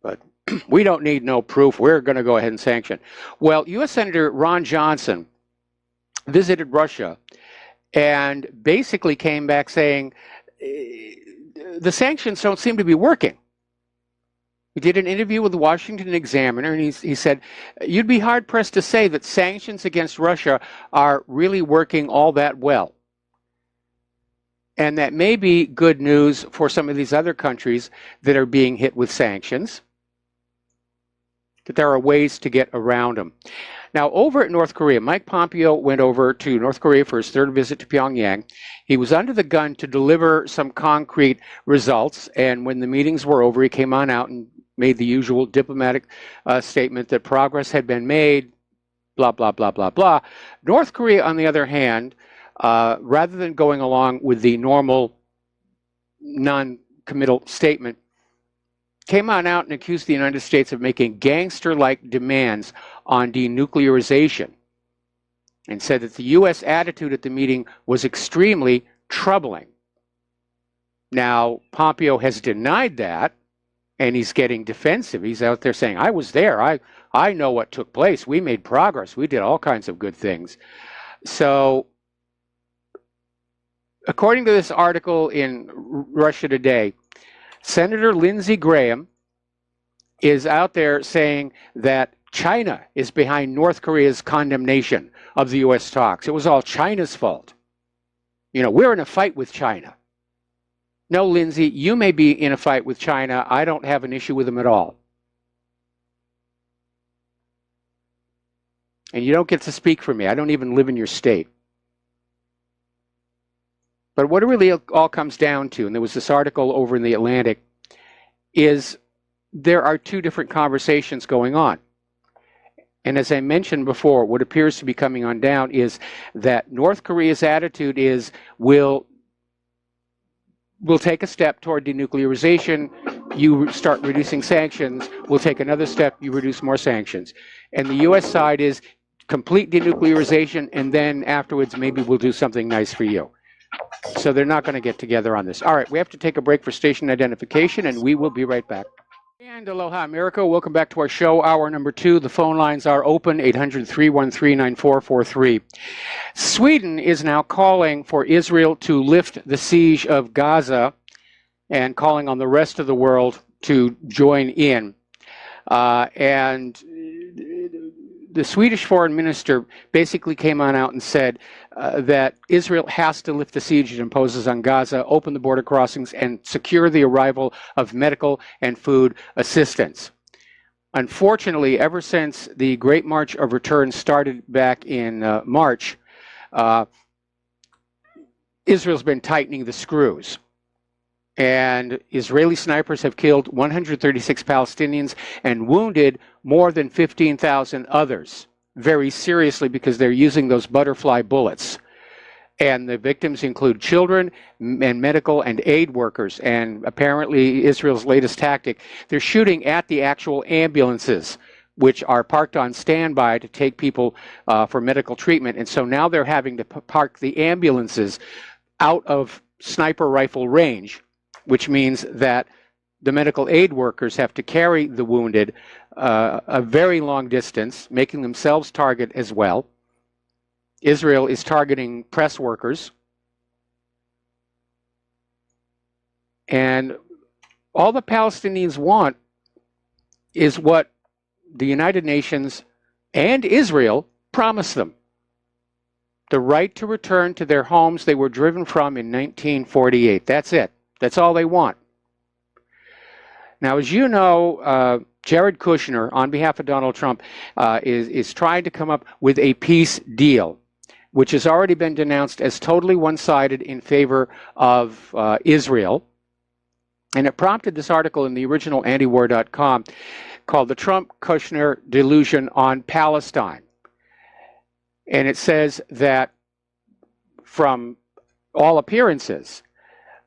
But we don't need no proof. We're going to go ahead and sanction. Well, U.S. Senator Ron Johnson visited Russia and basically came back saying the sanctions don't seem to be working. He did an interview with the Washington Examiner, and he said, you'd be hard-pressed to say that sanctions against Russia are really working all that well. And that may be good news for some of these other countries that are being hit with sanctions, that there are ways to get around them. Now, over at North Korea, Mike Pompeo went over to North Korea for his 3rd visit to Pyongyang. He was under the gun to deliver some concrete results, and when the meetings were over, he came on out and made the usual diplomatic statement that progress had been made, blah, blah, blah, blah, blah. North Korea, on the other hand, rather than going along with the normal non-committal statement, came on out and accused the United States of making gangster-like demands on denuclearization, and said that the U.S. attitude at the meeting was extremely troubling. Now, Pompeo has denied that, and he's getting defensive. He's out there saying, I was there. I know what took place. We made progress. We did all kinds of good things. So, according to this article in Russia Today, Senator Lindsey Graham is out there saying that China is behind North Korea's condemnation of the U.S. talks. It was all China's fault. You know, we're in a fight with China. No, Lindsey, you may be in a fight with China. I don't have an issue with them at all. And you don't get to speak for me. I don't even live in your state. But what it really all comes down to, and there was this article over in the Atlantic, is there are two different conversations going on. And as I mentioned before, what appears to be coming on down is that North Korea's attitude is, we'll take a step toward denuclearization, you start reducing sanctions, we'll take another step, you reduce more sanctions. And the U.S. side is complete denuclearization, and then afterwards maybe we'll do something nice for you. So they're not going to get together on this. All right, we have to take a break for station identification, and we will be right back. And aloha, America. Welcome back to our show, hour number 2. The phone lines are open, 800-313-9443. Sweden is now calling for Israel to lift the siege of Gaza and calling on the rest of the world to join in. And the Swedish foreign minister basically came on out and said that Israel has to lift the siege it imposes on Gaza, open the border crossings, and secure the arrival of medical and food assistance. Unfortunately, ever since the Great March of Return started back in March, Israel's been tightening the screws. And Israeli snipers have killed 136 Palestinians and wounded more than 15,000 others, very seriously, because they're using those butterfly bullets. And the victims include children and medical and aid workers. And apparently Israel's latest tactic, they're shooting at the actual ambulances, which are parked on standby to take people for medical treatment. And so now they're having to park the ambulances out of sniper rifle range, which means that the medical aid workers have to carry the wounded a very long distance, making themselves target as well. Israel is targeting press workers. And all the Palestinians want is what the United Nations and Israel promised them: the right to return to their homes they were driven from in 1948. That's it. That's all they want. Now, as you know, Jared Kushner, on behalf of Donald Trump, is trying to come up with a peace deal, which has already been denounced as totally one-sided in favor of Israel. And it prompted this article in the original antiwar.com called The Trump-Kushner Delusion on Palestine. And it says that from all appearances,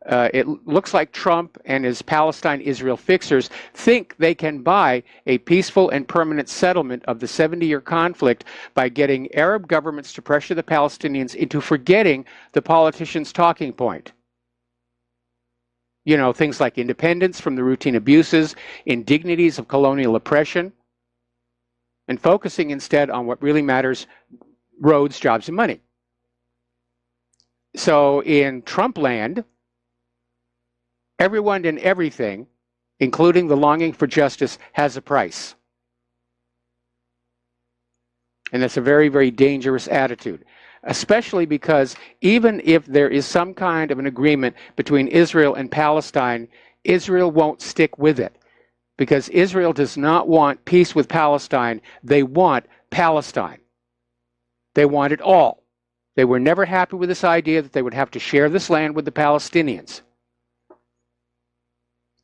it looks like Trump and his Palestine-Israel fixers think they can buy a peaceful and permanent settlement of the 70-year conflict by getting Arab governments to pressure the Palestinians into forgetting the politicians' talking point. You know, things like independence from the routine abuses, indignities of colonial oppression, and focusing instead on what really matters: roads, jobs, and money. So in Trump land, everyone and everything, including the longing for justice, has a price. And that's a very, very dangerous attitude, especially because even if there is some kind of an agreement between Israel and Palestine, Israel won't stick with it, because Israel does not want peace with Palestine. They want Palestine. They want it all. They were never happy with this idea that they would have to share this land with the Palestinians.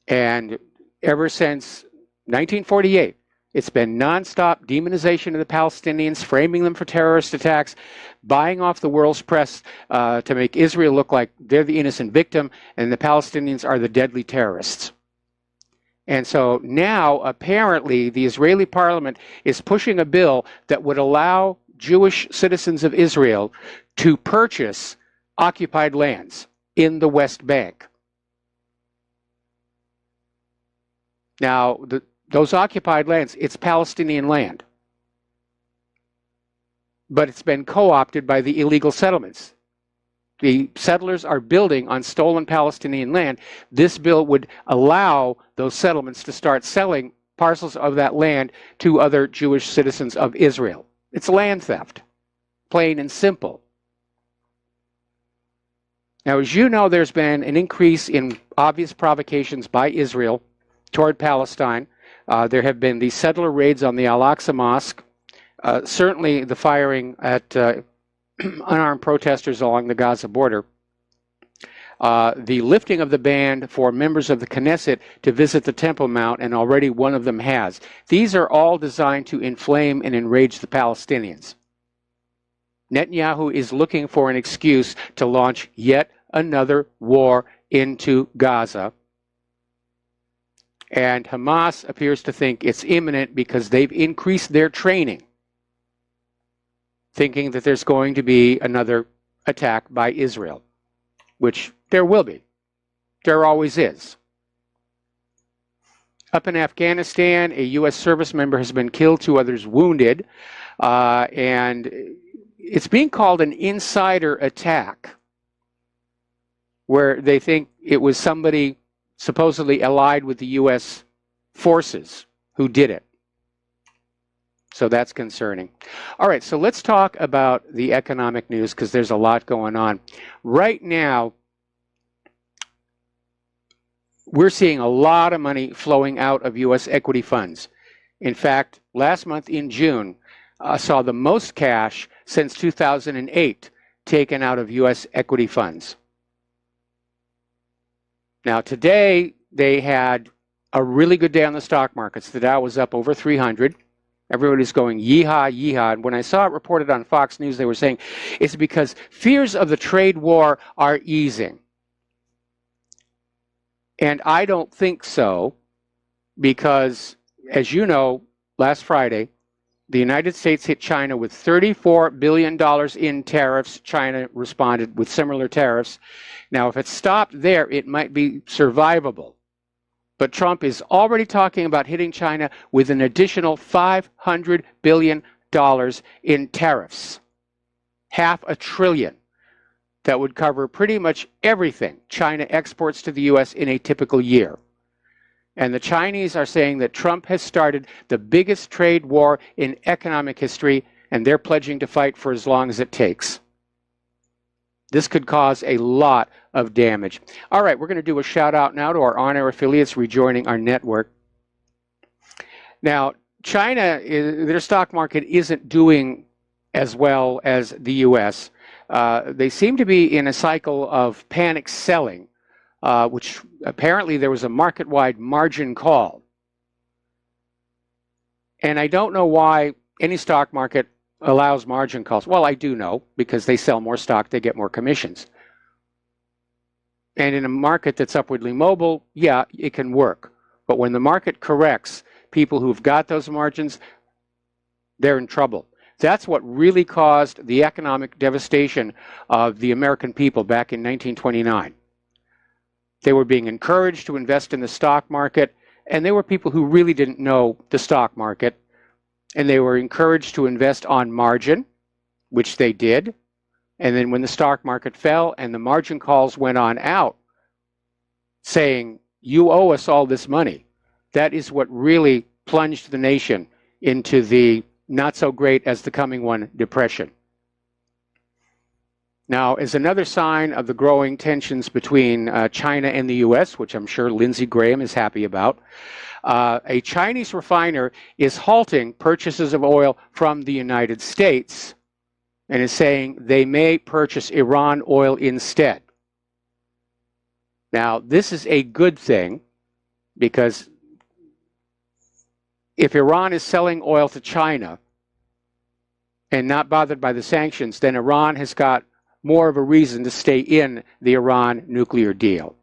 And ever since 1948, It's been nonstop demonization of the Palestinians, framing them for terrorist attacks, buying off the world's press to make Israel look like they're the innocent victim and the Palestinians are the deadly terrorists. And so now, apparently, the Israeli parliament is pushing a bill that would allow Jewish citizens of Israel to purchase occupied lands in the West Bank. Now, those occupied lands, it's Palestinian land. But it's been co-opted by the illegal settlements. The settlers are building on stolen Palestinian land. This bill would allow those settlements to start selling parcels of that land to other Jewish citizens of Israel. It's land theft, plain and simple. Now, as you know, there's been an increase in obvious provocations by Israel toward Palestine. There have been these settler raids on the Al-Aqsa Mosque, certainly the firing at unarmed protesters along the Gaza border, the lifting of the ban for members of the Knesset to visit the Temple Mount, and already one of them has. These are all designed to inflame and enrage the Palestinians. Netanyahu is looking for an excuse to launch yet another war into Gaza. And Hamas appears to think it's imminent because they've increased their training, thinking that there's going to be another attack by Israel, which there will be. There always is. Up in Afghanistan, a U.S. service member has been killed, 2 others wounded, and it's being called an insider attack, where they think it was somebody supposedly allied with the U.S. forces who did it. So that's concerning. All right, so let's talk about the economic news because there's a lot going on. Right now, we're seeing a lot of money flowing out of U.S. equity funds. In fact, last month in June, saw the most cash since 2008 taken out of U.S. equity funds. Now, today, they had a really good day on the stock markets. The Dow was up over 300. Everybody's going, yeehaw, yeehaw. And when I saw it reported on Fox News, they were saying it's because fears of the trade war are easing. And I don't think so, because, as you know, last Friday, the United States hit China with $34 billion in tariffs. China responded with similar tariffs. Now, if it stopped there, it might be survivable. But Trump is already talking about hitting China with an additional $500 billion in tariffs. $500 billion. That would cover pretty much everything China exports to the U.S. in a typical year. And the Chinese are saying that Trump has started the biggest trade war in economic history, and they're pledging to fight for as long as it takes. This could cause a lot of damage. All right, we're going to do a shout out now to our on-air affiliates rejoining our network. Now, China, their stock market isn't doing as well as the U.S. They seem to be in a cycle of panic selling, which apparently there was a market-wide margin call. And I don't know why any stock market allows margin calls. Well, I do know, because they sell more stock, they get more commissions. And in a market that's upwardly mobile, yeah, it can work. But when the market corrects, people who've got those margins, they're in trouble. That's what really caused the economic devastation of the American people back in 1929. They were being encouraged to invest in the stock market, and they were people who really didn't know the stock market, and they were encouraged to invest on margin, which they did. And then when the stock market fell and the margin calls went on out saying, you owe us all this money, that is what really plunged the nation into the not so great as the coming one depression. Now, as another sign of the growing tensions between China and the U.S., which I'm sure Lindsey Graham is happy about, a Chinese refiner is halting purchases of oil from the United States and is saying they may purchase Iran oil instead. Now, this is a good thing because if Iran is selling oil to China and not bothered by the sanctions, then Iran has got more of a reason to stay in the Iran nuclear deal.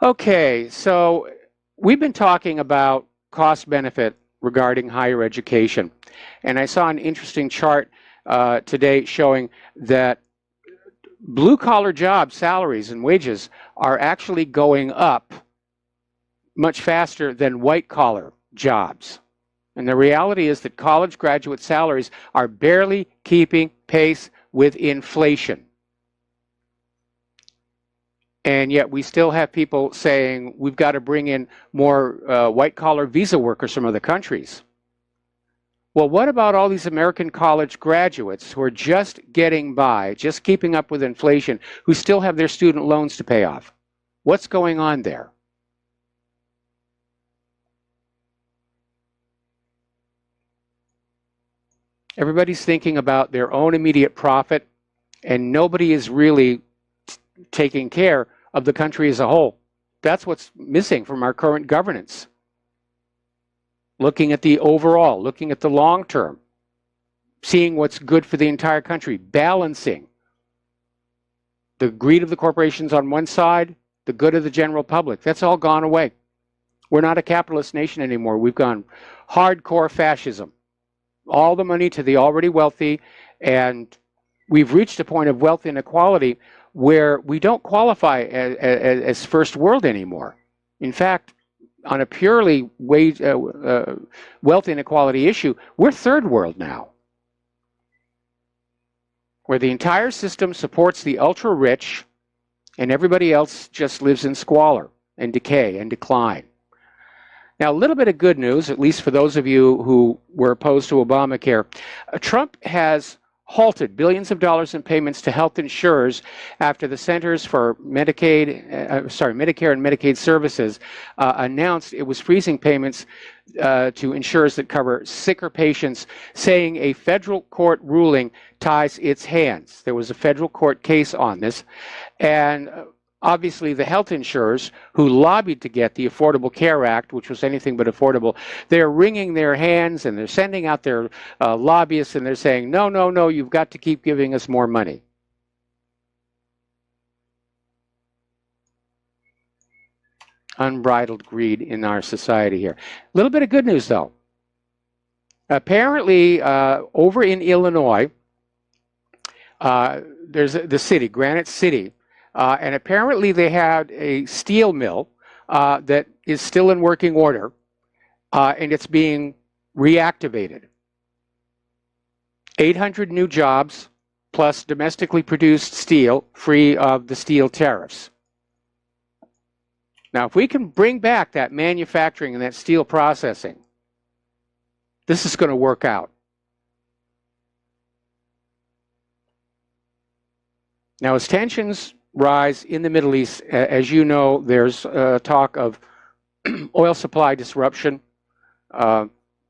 Okay, so we've been talking about cost benefit regarding higher education. And I saw an interesting chart today showing that blue-collar job salaries and wages are actually going up much faster than white-collar jobs. And the reality is that college graduate salaries are barely keeping pace with inflation. And yet we still have people saying we've got to bring in more white-collar visa workers from other countries. Well, what about all these American college graduates who are just getting by, just keeping up with inflation, who still have their student loans to pay off? What's going on there? Everybody's thinking about their own immediate profit, and nobody is really taking care of the country as a whole. That's what's missing from our current governance. Looking at the overall, looking at the long term, seeing what's good for the entire country, balancing the greed of the corporations on one side, the good of the general public. That's all gone away. We're not a capitalist nation anymore. We've gone hardcore fascism. All the money to the already wealthy, and we've reached a point of wealth inequality where we don't qualify as first world anymore. In fact, on a purely wealth inequality issue, we're third world now, where the entire system supports the ultra-rich and everybody else just lives in squalor and decay and decline. Now, a little bit of good news, at least for those of you who were opposed to Obamacare. Trump has halted billions of dollars in payments to health insurers after the Centers for Medicare and Medicaid Services announced it was freezing payments to insurers that cover sicker patients, saying a federal court ruling ties its hands. There was a federal court case on this, and obviously the health insurers who lobbied to get the Affordable Care Act, which was anything but affordable, they're wringing their hands and they're sending out their lobbyists and they're saying, no, no, no, you've got to keep giving us more money. Unbridled greed in our society here. A little bit of good news, though. Apparently, over in Illinois, there's the city, Granite City, and apparently they had a steel mill that is still in working order, and it's being reactivated. 800 new jobs, plus domestically produced steel, free of the steel tariffs. Now, if we can bring back that manufacturing and that steel processing, this is going to work out. Now, as tensions rise in the Middle East, as you know, there's talk of oil supply disruption.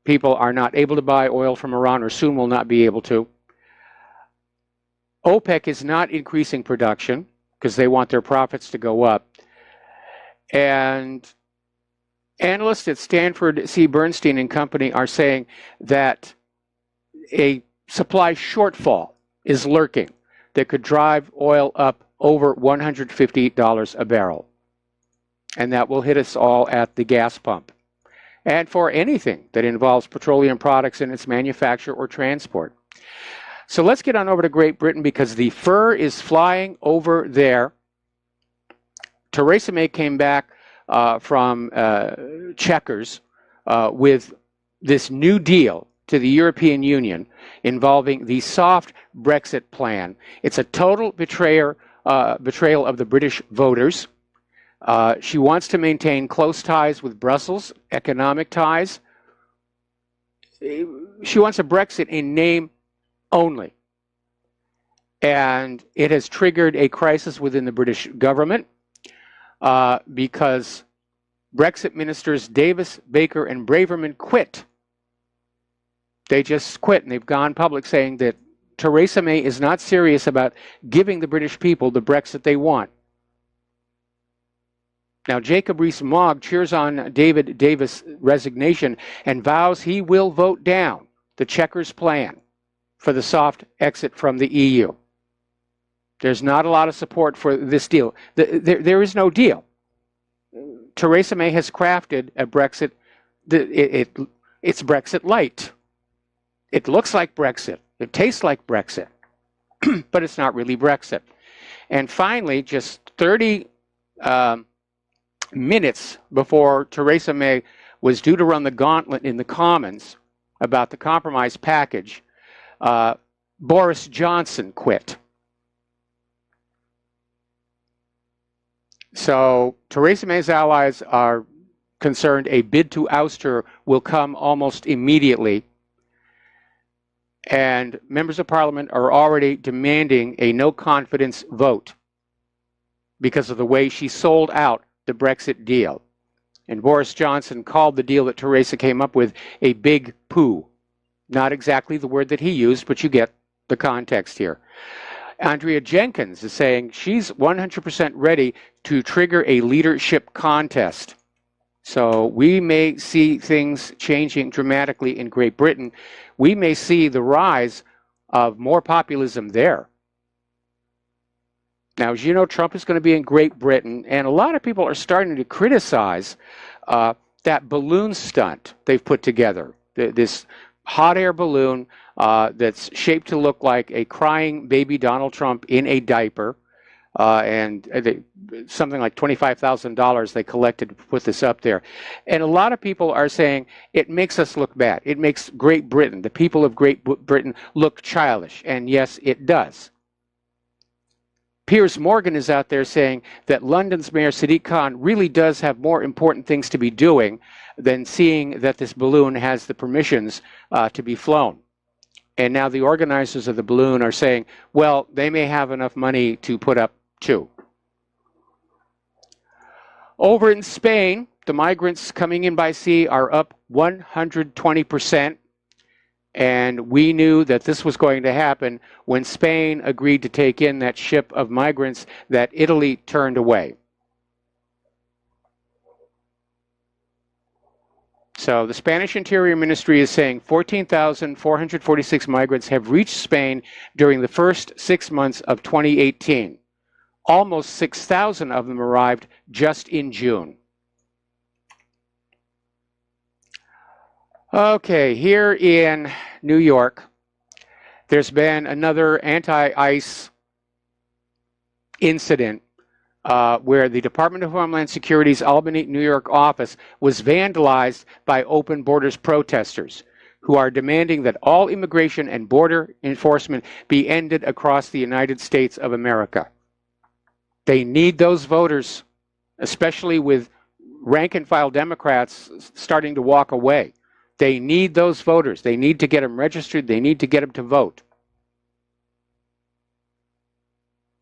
People are not able to buy oil from Iran, or soon will not be able to. OPEC is not increasing production because they want their profits to go up. And analysts at Stanford C. Bernstein and Company are saying that a supply shortfall is lurking that could drive oil up over $150 a barrel. And that will hit us all at the gas pump. And for anything that involves petroleum products in its manufacture or transport. So let's get on over to Great Britain, because the fur is flying over there. Theresa May came back from Chequers with this new deal to the European Union involving the soft Brexit plan. It's a total betrayal of the British voters. She wants to maintain close ties with Brussels, economic ties. She wants a Brexit in name only. And it has triggered a crisis within the British government because Brexit ministers Davis, Baker, and Braverman quit. They just quit, and they've gone public saying that Theresa May is not serious about giving the British people the Brexit they want. Now, Jacob Rees-Mogg cheers on David Davis' resignation and vows he will vote down the Chequers plan for the soft exit from the EU. There's not a lot of support for this deal. There is no deal. Theresa May has crafted a Brexit. It's Brexit light. It looks like Brexit. It tastes like Brexit, but it's not really Brexit. And finally, just 30 minutes before Theresa May was due to run the gauntlet in the Commons about the compromise package, Boris Johnson quit. So Theresa May's allies are concerned a bid to oust her will come almost immediately. And members of parliament are already demanding a no confidence vote because of the way she sold out the Brexit deal. And Boris Johnson called the deal that Theresa came up with a big poo. Not exactly the word that he used, but you get the context here. Andrea Jenkins is saying she's 100% ready to trigger a leadership contest. So we may see things changing dramatically in Great Britain. We may see the rise of more populism there. Now, as you know, Trump is going to be in Great Britain, and a lot of people are starting to criticize that balloon stunt they've put together, this hot air balloon that's shaped to look like a crying baby Donald Trump in a diaper, and something like $25,000 they collected to put this up there. And a lot of people are saying it makes us look bad. It makes Great Britain, the people of Great Britain, look childish, and yes, it does. Piers Morgan is out there saying that London's Mayor Sadiq Khan really does have more important things to be doing than seeing that this balloon has the permissions to be flown. And now the organizers of the balloon are saying, well, they may have enough money to put up too. Over in Spain, the migrants coming in by sea are up 120%. And we knew that this was going to happen when Spain agreed to take in that ship of migrants that Italy turned away. So the Spanish Interior Ministry is saying 14,446 migrants have reached Spain during the first 6 months of 2018. Almost 6,000 of them arrived just in June. Okay, here in New York, there's been another anti-ICE incident where the Department of Homeland Security's Albany, New York office was vandalized by Open Borders protesters who are demanding that all immigration and border enforcement be ended across the United States of America. They need those voters, especially with rank-and-file Democrats starting to walk away. They need those voters. They need to get them registered. They need to get them to vote.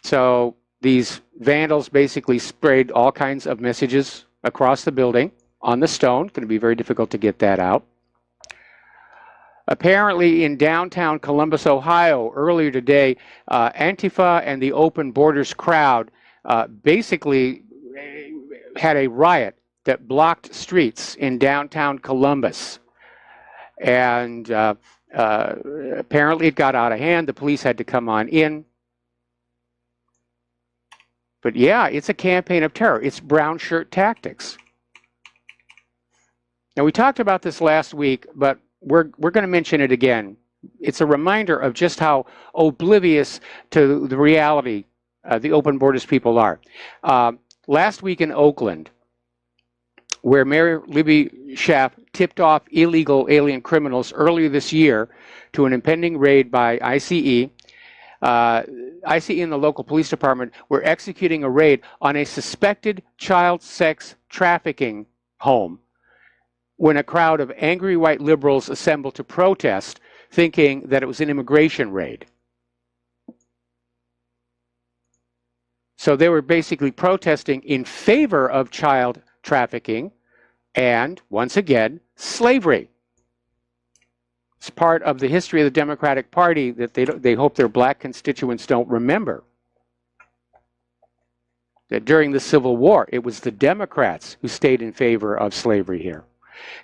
So these vandals basically sprayed all kinds of messages across the building on the stone. It's going to be very difficult to get that out. Apparently in downtown Columbus, Ohio, earlier today, Antifa and the Open Borders crowd basically had a riot that blocked streets in downtown Columbus. And apparently it got out of hand. The police had to come on in. But yeah, it's a campaign of terror. It's brown shirt tactics. Now, we talked about this last week, but we're going to mention it again. It's a reminder of just how oblivious to the reality the Open Borders people are. Last week in Oakland, where Mayor Libby Schaaf tipped off illegal alien criminals earlier this year to an impending raid by ICE. ICE and the local police department were executing a raid on a suspected child sex trafficking home when a crowd of angry white liberals assembled to protest, thinking that it was an immigration raid. So they were basically protesting in favor of child trafficking and, once again, slavery. It's part of the history of the Democratic Party that they hope their black constituents don't remember. that during the Civil War, it was the Democrats who stayed in favor of slavery here.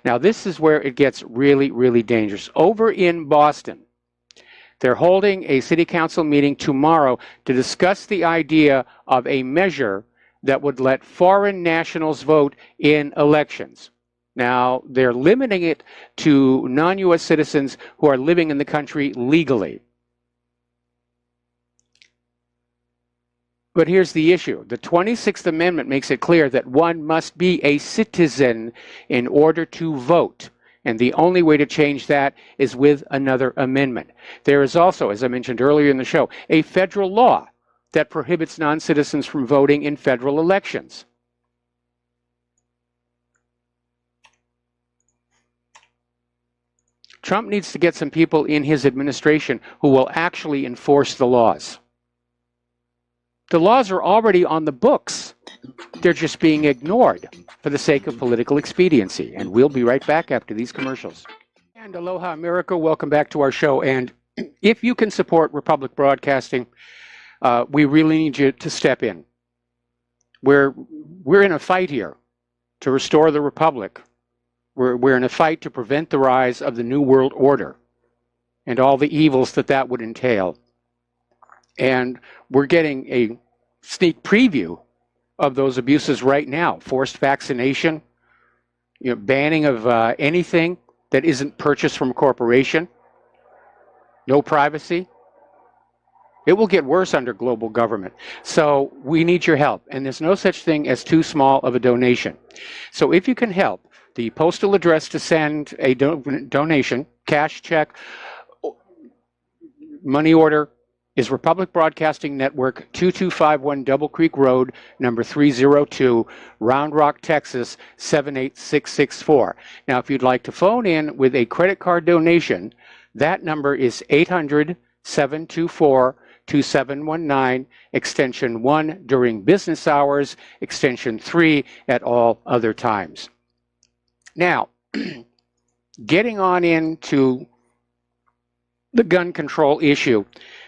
Now, this is where it gets really, really dangerous. Over in Boston, they're holding a city council meeting tomorrow to discuss the idea of a measure that would let foreign nationals vote in elections. Now, they're limiting it to non-U.S. citizens who are living in the country legally. But here's the issue. The 26th Amendment makes it clear that one must be a citizen in order to vote. And the only way to change that is with another amendment. There is also, as I mentioned earlier in the show, a federal law that prohibits non-citizens from voting in federal elections. Trump needs to get some people in his administration who will actually enforce the laws. The laws are already on the books. They're just being ignored for the sake of political expediency. And we'll be right back after these commercials. And aloha, America. Welcome back to our show. And if you can support Republic Broadcasting, we really need you to step in. We're in a fight here to restore the Republic. We're in a fight to prevent the rise of the New World Order and all the evils that that would entail. And we're getting a sneak preview of those abuses right now. Forced vaccination, banning of anything that isn't purchased from a corporation, no privacy. It will get worse under global government. So we need your help. And there's no such thing as too small of a donation. So if you can help, the postal address to send a donation, cash, check, money order, is Republic Broadcasting Network, 2251 Double Creek Road, number 302, Round Rock, Texas, 78664. Now, if you'd like to phone in with a credit card donation, that number is 800-724-2719, extension 1 during business hours, extension 3 at all other times. Now, getting on into the gun control issue,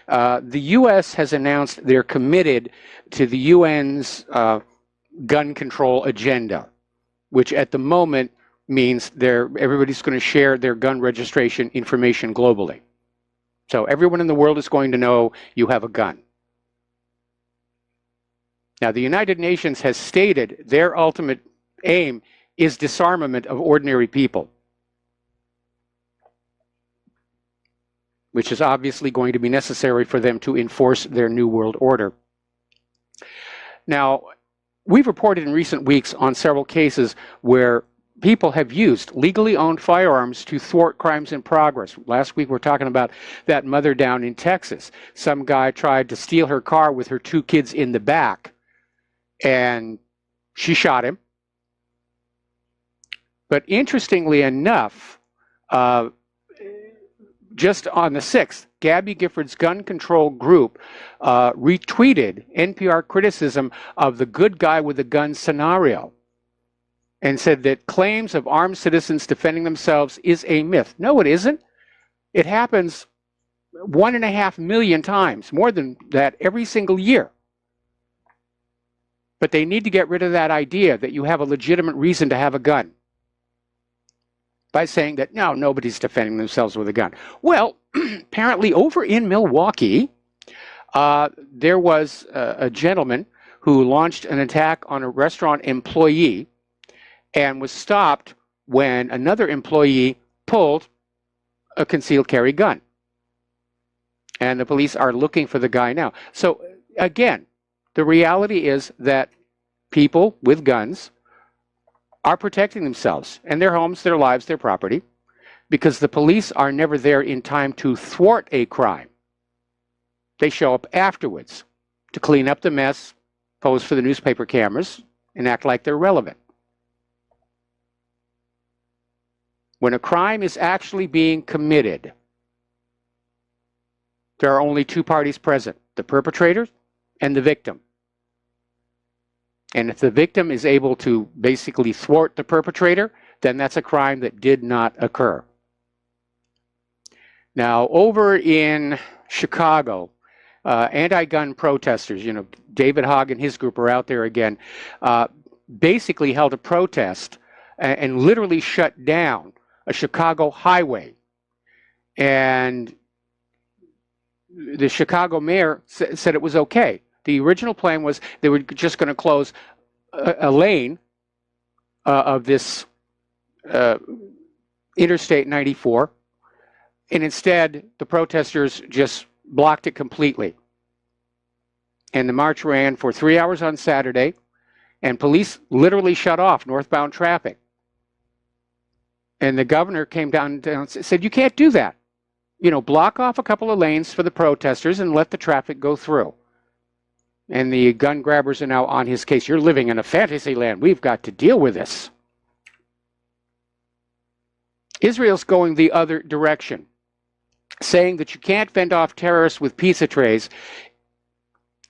the U.S. has announced they're committed to the UN's gun control agenda, which at the moment means everybody's going to share their gun registration information globally. So everyone in the world is going to know you have a gun. Now, the United Nations has stated their ultimate aim is disarmament of ordinary people, which is obviously going to be necessary for them to enforce their New World Order. Now, we've reported in recent weeks on several cases where people have used legally owned firearms to thwart crimes in progress. Last week we were talking about that mother down in Texas. Some guy tried to steal her car with her 2 kids in the back, and she shot him. But interestingly enough, just on the 6th, Gabby Gifford's gun control group retweeted NPR criticism of the good guy with a gun scenario and said that claims of armed citizens defending themselves is a myth. No, it isn't. It happens 1.5 million times, more than that every single year. But they need to get rid of that idea that you have a legitimate reason to have a gun by saying that, no, nobody's defending themselves with a gun. Well, apparently over in Milwaukee, there was a gentleman who launched an attack on a restaurant employee and was stopped when another employee pulled a concealed carry gun. And the police are looking for the guy now. So again, the reality is that people with guns are protecting themselves and their homes, their lives, their property, because the police are never there in time to thwart a crime. They show up afterwards to clean up the mess, pose for the newspaper cameras, and act like they're relevant. When a crime is actually being committed, there are only 2 parties present, the perpetrator and the victim. And if the victim is able to basically thwart the perpetrator, then that's a crime that did not occur. Now, over in Chicago, anti-gun protesters, David Hogg and his group are out there again, basically held a protest and literally shut down a Chicago highway. And the Chicago mayor said it was okay. The original plan was they were just going to close a lane of this Interstate 94, and instead the protesters just blocked it completely. And the march ran for 3 hours on Saturday, and police literally shut off northbound traffic. And the governor came down and said, you can't do that. Block off a couple of lanes for the protesters and let the traffic go through. And the gun grabbers are now on his case. You're living in a fantasy land. We've got to deal with this. Israel's going the other direction, saying that you can't fend off terrorists with pizza trays.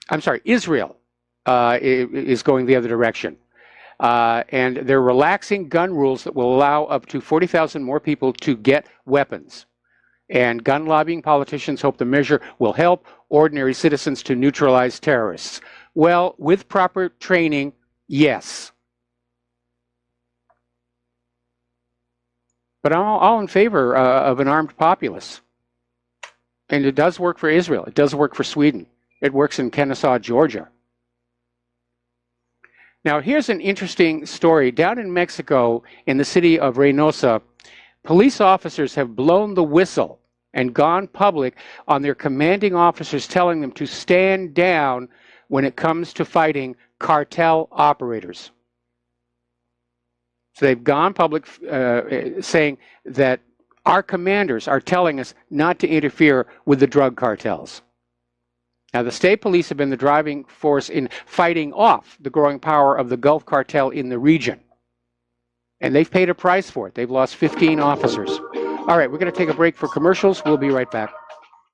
I'm sorry, Israel is going the other direction. And they're relaxing gun rules that will allow up to 40,000 more people to get weapons. And gun lobbying politicians hope the measure will help ordinary citizens to neutralize terrorists. Well, with proper training, yes. But I'm all in favor of an armed populace. And it does work for Israel. It does work for Sweden. It works in Kennesaw, Georgia. Now, here's an interesting story. Down in Mexico, in the city of Reynosa, police officers have blown the whistle and gone public on their commanding officers telling them to stand down when it comes to fighting cartel operators. So they've gone public saying that our commanders are telling us not to interfere with the drug cartels. Now, the state police have been the driving force in fighting off the growing power of the Gulf cartel in the region. And they've paid a price for it. They've lost 15 officers. All right, we're going to take a break for commercials. We'll be right back.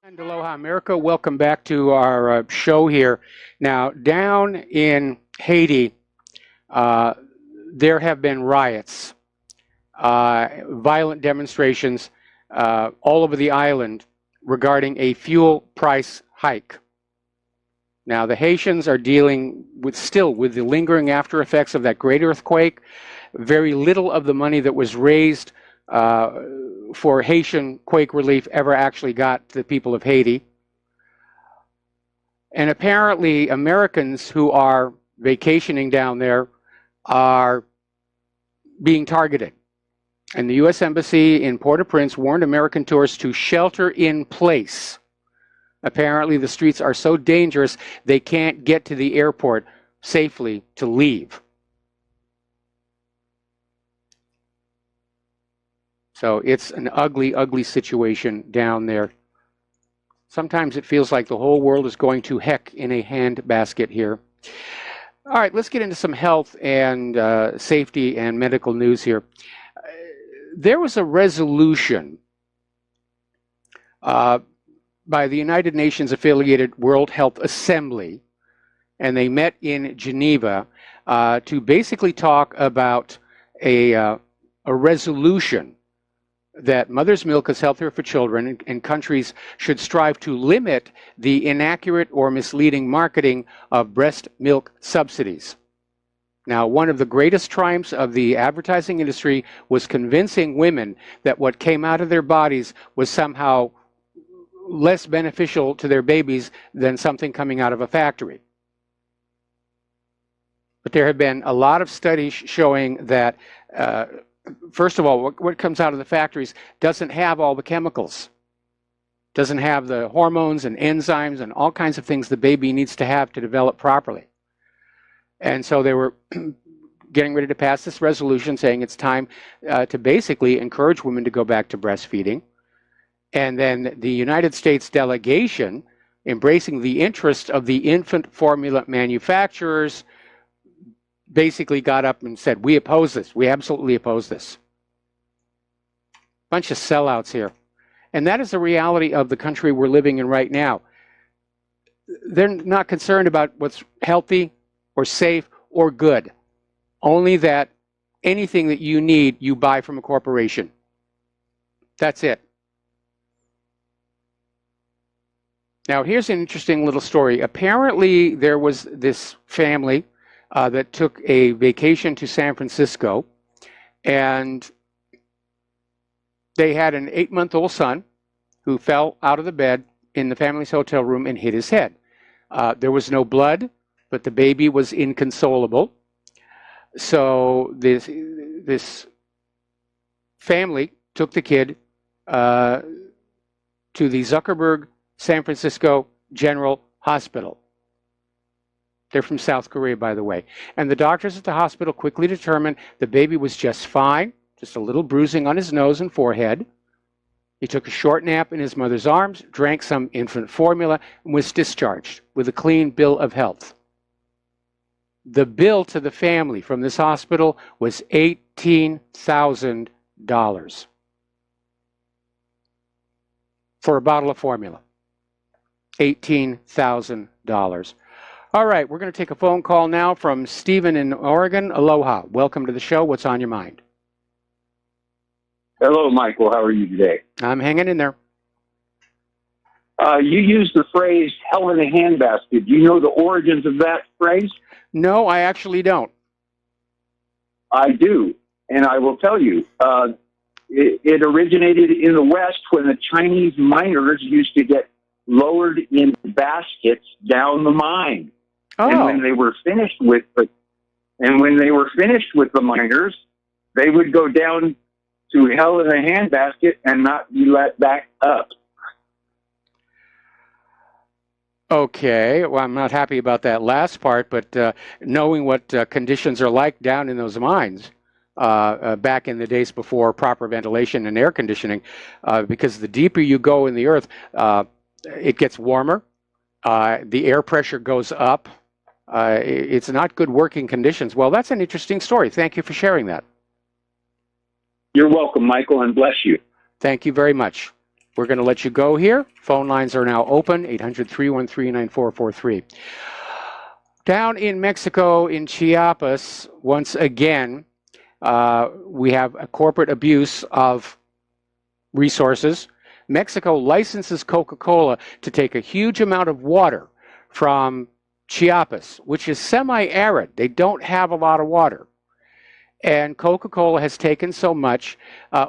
And aloha, America. Welcome back to our show here. Now, down in Haiti, there have been riots, violent demonstrations all over the island regarding a fuel price hike. Now, the Haitians are dealing still with the lingering after effects of that great earthquake. Very little of the money that was raised for Haitian quake relief ever actually got to the people of Haiti. And apparently, Americans who are vacationing down there are being targeted. And the U.S. Embassy in Port-au-Prince warned American tourists to shelter in place. Apparently, the streets are so dangerous they can't get to the airport safely to leave. So it's an ugly, ugly situation down there. Sometimes it feels like the whole world is going to heck in a handbasket here. All right, let's get into some health and safety and medical news here. There was a resolution by the United Nations affiliated World Health Assembly, and they met in Geneva to basically talk about a resolution that mother's milk is healthier for children, and countries should strive to limit the inaccurate or misleading marketing of breast milk subsidies. Now, one of the greatest triumphs of the advertising industry was convincing women that what came out of their bodies was somehow less beneficial to their babies than something coming out of a factory. But there have been a lot of studies showing that first of all, what comes out of the factories doesn't have all the chemicals, doesn't have the hormones and enzymes and all kinds of things the baby needs to have to develop properly. And so they were getting ready to pass this resolution saying it's time to basically encourage women to go back to breastfeeding. And then the United States delegation, embracing the interest of the infant formula manufacturers, basically got up and said, we oppose this. We absolutely oppose this. Bunch of sellouts here. And that is the reality of the country we're living in right now. They're not concerned about what's healthy or safe or good. Only that anything that you need, you buy from a corporation. That's it. Now, here's an interesting little story. Apparently, there was this family that took a vacation to San Francisco, and they had an 8-month-old son who fell out of the bed in the family's hotel room and hit his head. There was no blood, but the baby was inconsolable. So this family took the kid to the Zuckerberg San Francisco General Hospital. They're from South Korea, by the way. And the doctors at the hospital quickly determined the baby was just fine, just a little bruising on his nose and forehead. He took a short nap in his mother's arms, drank some infant formula, and was discharged with a clean bill of health. The bill to the family from this hospital was $18,000 for a bottle of formula. $18,000. All right, we're going to take a phone call now from Stephen in Oregon. Aloha. Welcome to the show. What's on your mind? Hello, Michael. How are you today? I'm hanging in there. You used the phrase hell in a handbasket. Do you know the origins of that phrase? No, I actually don't. I do, and I will tell you. It originated in the West when the Chinese miners used to get lowered in baskets down the mine. Oh. And when they were finished with the miners, they would go down to hell in a handbasket and not be let back up. Okay, well, I'm not happy about that last part, but knowing what conditions are like down in those mines back in the days before proper ventilation and air conditioning, because the deeper you go in the earth, it gets warmer, the air pressure goes up. It's not good working conditions. Well, that's an interesting story. Thank you for sharing that. You're welcome, Michael, and bless you. Thank you very much. We're going to let you go here. Phone lines are now open, 800-313-9443. Down in Mexico, in Chiapas, once again, we have a corporate abuse of resources. Mexico licenses Coca-Cola to take a huge amount of water from Chiapas, which is semi-arid. They don't have a lot of water. And Coca-Cola has taken so much,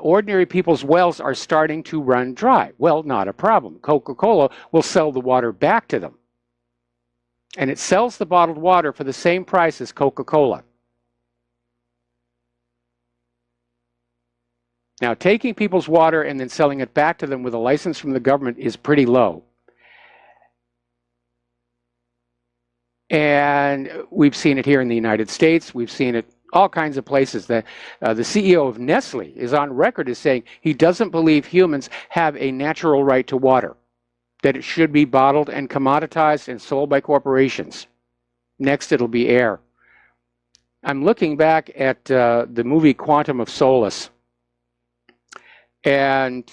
ordinary people's wells are starting to run dry. Well, not a problem. Coca-Cola will sell the water back to them. And it sells the bottled water for the same price as Coca-Cola. Now, taking people's water and then selling it back to them with a license from the government is pretty low. And we've seen it here in the United States. We've seen it all kinds of places. The CEO of Nestle is on record as saying he doesn't believe humans have a natural right to water, that it should be bottled and commoditized and sold by corporations. Next, it'll be air. I'm looking back at the movie Quantum of Solace, and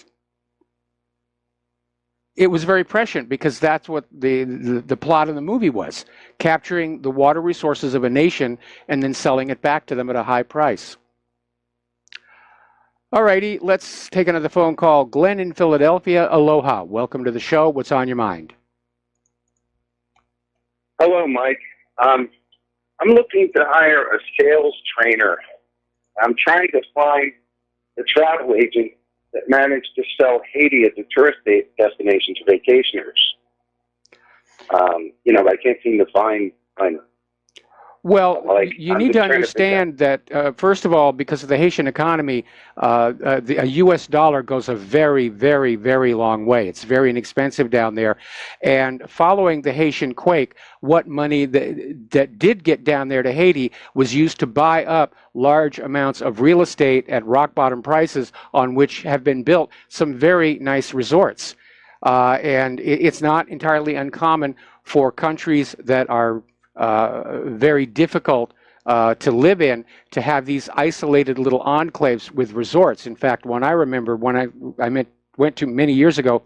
it was very prescient because that's what the plot of the movie was, capturing the water resources of a nation and then selling it back to them at a high price. All righty, let's take another phone call. Glenn in Philadelphia, aloha. Welcome to the show. What's on your mind? Hello, Mike. I'm looking to hire a sales trainer. I'm trying to find a travel agent that managed to sell Haiti as a tourist destination to vacationers. I can't seem to find. Well, you need to understand that, first of all, because of the Haitian economy, a U.S. dollar goes a very, very, very long way. It's very inexpensive down there. And following the Haitian quake, what money that did get down there to Haiti was used to buy up large amounts of real estate at rock-bottom prices on which have been built some very nice resorts. And it's not entirely uncommon for countries that are very difficult to live in to have these isolated little enclaves with resorts. In fact, one I remember when I went to many years ago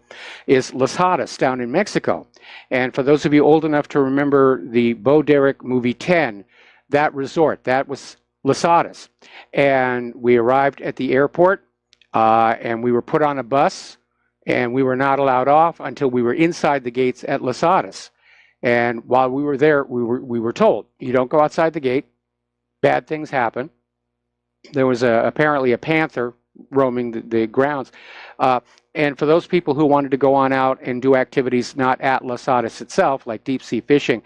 is Los Hadas down in Mexico. And for those of you old enough to remember the Bo Derek movie 10, that resort, that was Los Hadas. And we arrived at the airport and we were put on a bus And we were not allowed off until we were inside the gates at Losadas. And while we were there, we were told, you don't go outside the gate, bad things happen. There was apparently a panther roaming the grounds. And for those people who wanted to go on out and do activities not at Losadas itself, like deep sea fishing,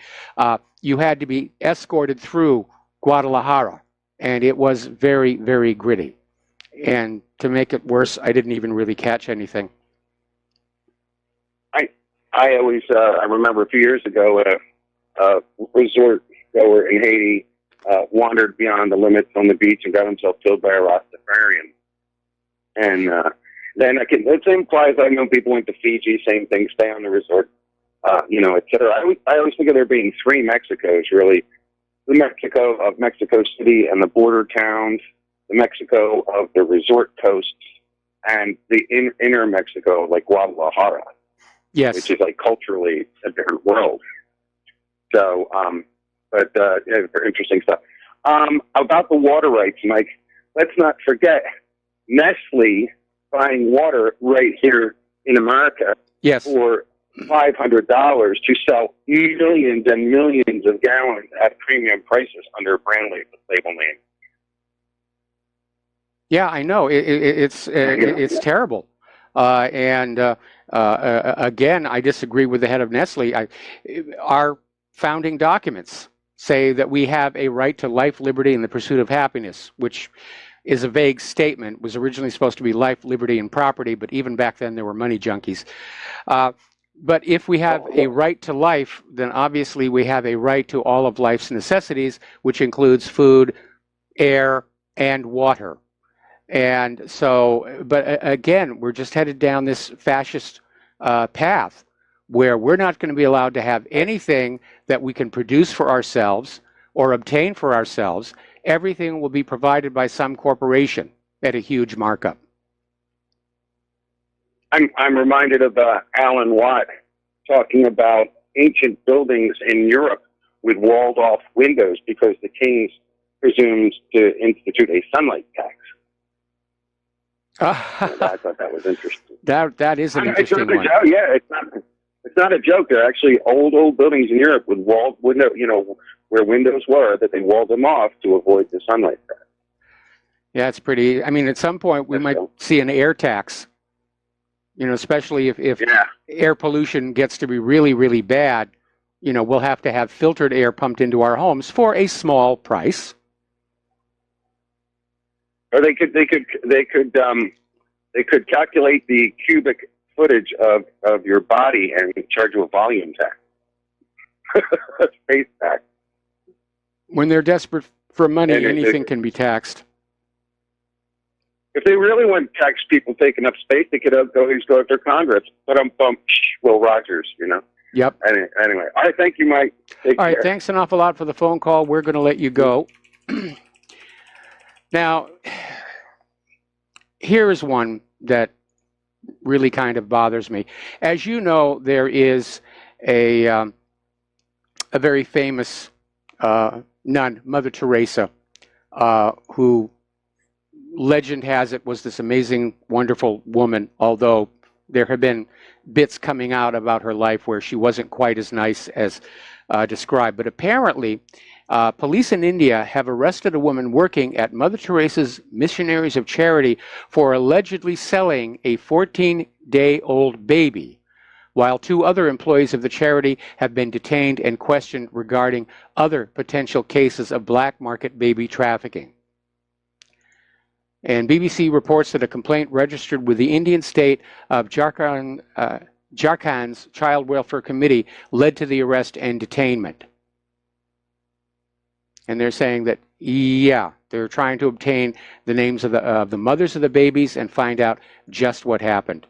you had to be escorted through Guadalajara. And it was very, very gritty. And to make it worse, I didn't even really catch anything. I always, I remember a few years ago, a resort goer in Haiti wandered beyond the limits on the beach and got himself killed by a Rastafarian. And then the same applies. I know people went to Fiji, same thing, stay on the resort, et cetera. I always think of there being three Mexicos, really. The Mexico of Mexico City and the border towns, the Mexico of the resort coasts, and the inner Mexico, like Guadalajara. Yes. Which is like culturally a different world. So, very interesting stuff. About the water rights, Mike, let's not forget Nestle buying water right here in America Yes. for $500 to sell millions and millions of gallons at premium prices under a brand label name. Yeah, I know. It's terrible. Again, I disagree with the head of Nestle. Our founding documents say that we have a right to life, liberty, and the pursuit of happiness, which is a vague statement. It was originally supposed to be life, liberty, and property, but even back then there were money junkies. But if we have a right to life, then obviously we have a right to all of life's necessities, which includes food, air, and water. And so, but again, we're just headed down this fascist path where we're not going to be allowed to have anything that we can produce for ourselves or obtain for ourselves. Everything will be provided by some corporation at a huge markup. I'm reminded of Alan Watt talking about ancient buildings in Europe with walled-off windows because the kings presumed to institute a sunlight tax. I thought that was interesting. That is an interesting one. Yeah, it's not a joke. They're actually old buildings in Europe with walled window, where windows were, that they walled them off to avoid the sunlight tax. Yeah, it's pretty. I mean, at some point we might see an air tax. Especially if air pollution gets to be really, really bad, we'll have to have filtered air pumped into our homes for a small price. Or they could calculate the cubic footage of your body and charge you a volume tax, a space tax. When they're desperate for money, anything can be taxed. If they really want to tax people taking up space, they could always go after Congress. But Will Rogers, Yep. Anyway, all right. Thank you, Mike. Take care. All right. Thanks an awful lot for the phone call. We're going to let you go. Now, here is one that really kind of bothers me. As you know, there is a very famous nun, Mother Teresa, who legend has it was this amazing, wonderful woman, although there have been bits coming out about her life where she wasn't quite as nice as described. But apparently, police in India have arrested a woman working at Mother Teresa's Missionaries of Charity for allegedly selling a 14-day-old baby, while 2 other employees of the charity have been detained and questioned regarding other potential cases of black market baby trafficking. And BBC reports that a complaint registered with the Indian state of Jharkhand's Child Welfare Committee led to the arrest and detainment. And they're saying that, they're trying to obtain the names of the mothers of the babies and find out just what happened.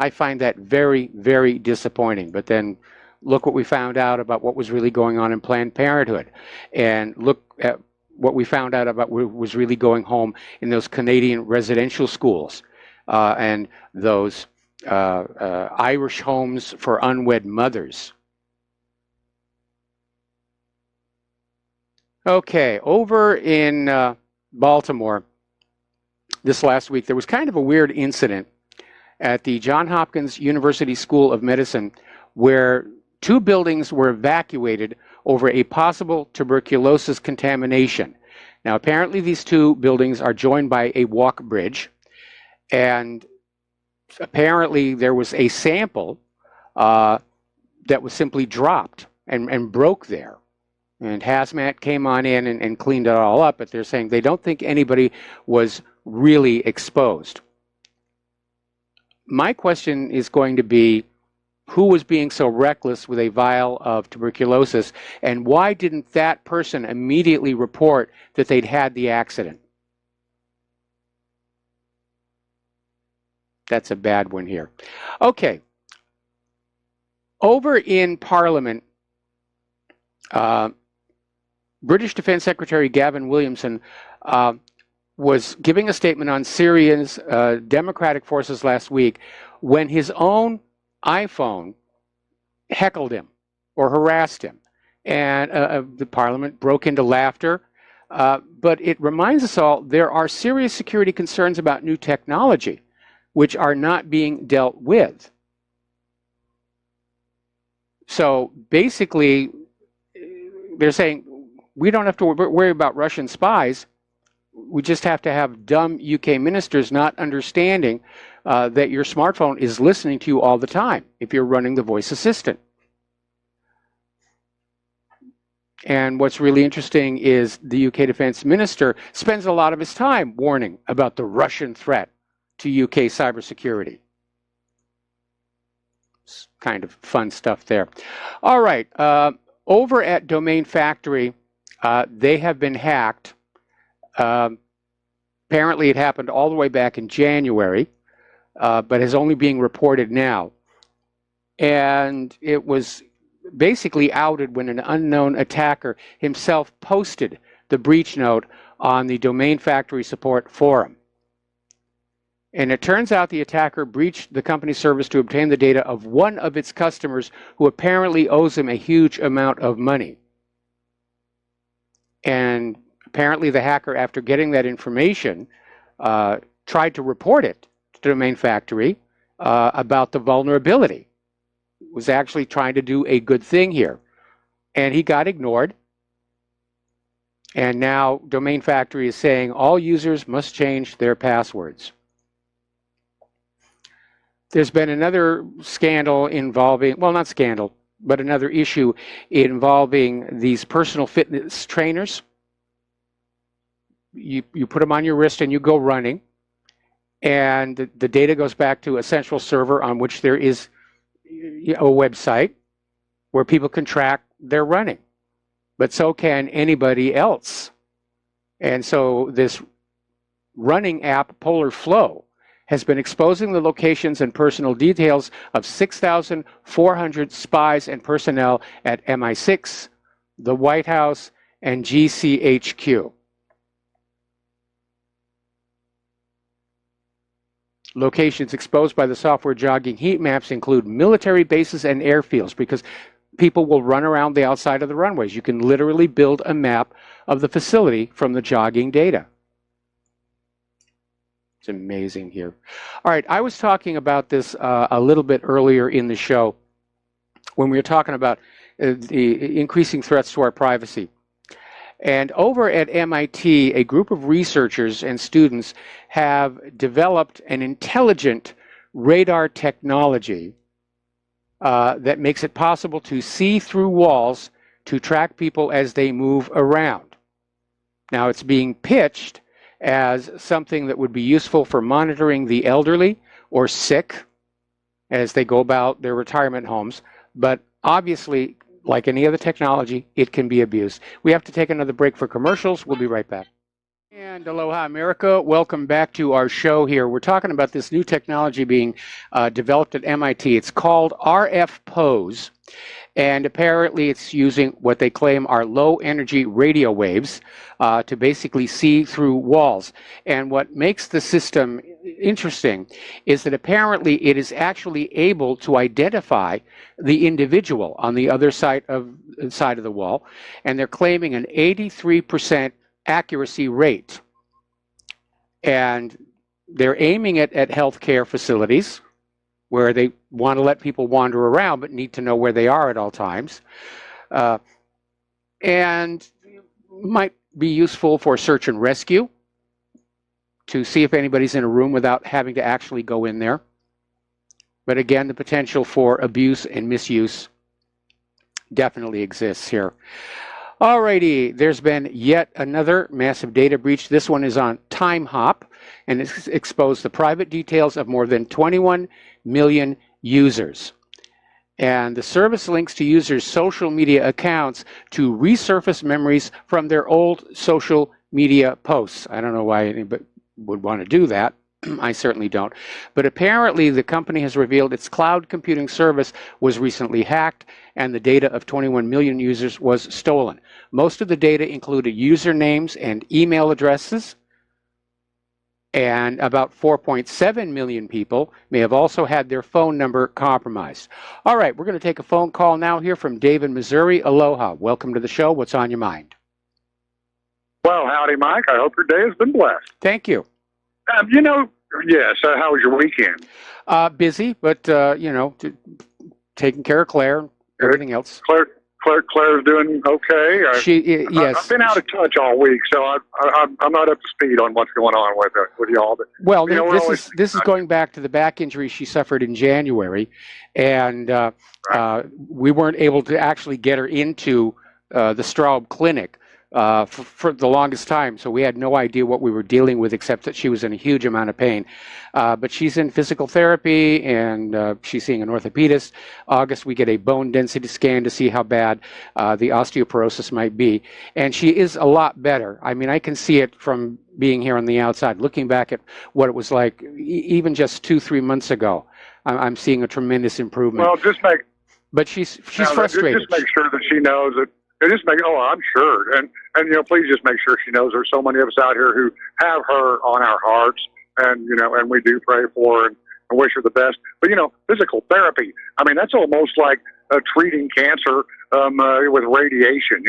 I find that very, very disappointing. But then look what we found out about what was really going on in Planned Parenthood. And look at what we found out about what was really going home in those Canadian residential schools and those Irish homes for unwed mothers. Okay, over in Baltimore, this last week, there was kind of a weird incident at the Johns Hopkins University School of Medicine where 2 buildings were evacuated over a possible tuberculosis contamination. Now, apparently these 2 buildings are joined by a walk bridge, and apparently there was a sample that was simply dropped and broke there. And hazmat came on in and cleaned it all up, but they're saying they don't think anybody was really exposed. My question is going to be, who was being so reckless with a vial of tuberculosis, and why didn't that person immediately report that they'd had the accident? That's a bad one here. Okay. Over in Parliament, British Defense Secretary Gavin Williamson was giving a statement on Syria's democratic forces last week when his own iPhone heckled him or harassed him. And the Parliament broke into laughter. But it reminds us all there are serious security concerns about new technology which are not being dealt with. So basically, they're saying we don't have to worry about Russian spies. We just have to have dumb UK ministers not understanding that your smartphone is listening to you all the time if you're running the voice assistant. And what's really interesting is the UK defense minister spends a lot of his time warning about the Russian threat to UK cybersecurity. It's kind of fun stuff there. All right, over at Domain Factory, they have been hacked. Apparently it happened all the way back in January, but is only being reported now. And it was basically outed when an unknown attacker himself posted the breach note on the Domain Factory support forum. And it turns out the attacker breached the company's service to obtain the data of one of its customers who apparently owes him a huge amount of money. And apparently the hacker, after getting that information, tried to report it to Domain Factory about the vulnerability. Was actually trying to do a good thing here. And he got ignored. And now Domain Factory is saying all users must change their passwords. There's been another scandal involving, well, not scandal, but another issue involving these personal fitness trainers. You put them on your wrist and you go running. And the data goes back to a central server on which there is a website where people can track their running. But so can anybody else. And so this running app, Polar Flow, has been exposing the locations and personal details of 6,400 spies and personnel at MI6, the White House, and GCHQ. Locations exposed by the software jogging heat maps include military bases and airfields, because people will run around the outside of the runways. You can literally build a map of the facility from the jogging data. It's amazing here. All right, I was talking about this a little bit earlier in the show when we were talking about the increasing threats to our privacy. And over at MIT, a group of researchers and students have developed an intelligent radar technology that makes it possible to see through walls to track people as they move around. Now, it's being pitched as something that would be useful for monitoring the elderly or sick as they go about their retirement homes. But obviously, like any other technology, it can be abused. We have to take another break for commercials. We'll be right back. And aloha, America. Welcome back to our show here. We're talking about this new technology being developed at MIT. It's called RF Pose. And apparently it's using what they claim are low energy radio waves to basically see through walls. And what makes the system interesting is that apparently it is actually able to identify the individual on the other side of the wall. And they're claiming an 83% accuracy rate. And they're aiming it at healthcare facilities where they want to let people wander around but need to know where they are at all times. And might be useful for search and rescue to see if anybody's in a room without having to actually go in there. But again, the potential for abuse and misuse definitely exists here. Alrighty, there's been yet another massive data breach. This one is on TimeHop, and it's exposed the private details of more than 21 million users. And the service links to users' social media accounts to resurface memories from their old social media posts. I don't know why anybody would want to do that. I certainly don't. But apparently the company has revealed its cloud computing service was recently hacked and the data of 21 million users was stolen. Most of the data included usernames and email addresses, and about 4.7 million people may have also had their phone number compromised. All right, we're going to take a phone call now here from Dave in Missouri. Aloha. Welcome to the show. What's on your mind? Well, howdy, Mike. I hope your day has been blessed. Thank you. Yes, how was your weekend? Busy, but, taking care of Claire and everything else. Claire's doing okay. Yes. I've been out of touch all week, so I'm not up to speed on what's going on with y'all. But, well, this is going back to the back injury she suffered in January, and we weren't able to actually get her into the Straub Clinic for the longest time, so we had no idea what we were dealing with, except that she was in a huge amount of pain. But she's in physical therapy, and she's seeing an orthopedist. August, we get a bone density scan to see how bad the osteoporosis might be. And she is a lot better. I mean, I can see it from being here on the outside, looking back at what it was like even just 2-3 months ago. I'm seeing a tremendous improvement. Well, but she's frustrated. Just make sure that she knows that. I'm sure, and please just make sure she knows there's so many of us out here who have her on our hearts, and and we do pray for her and wish her the best. But physical therapy, I mean, that's almost like treating cancer with radiation.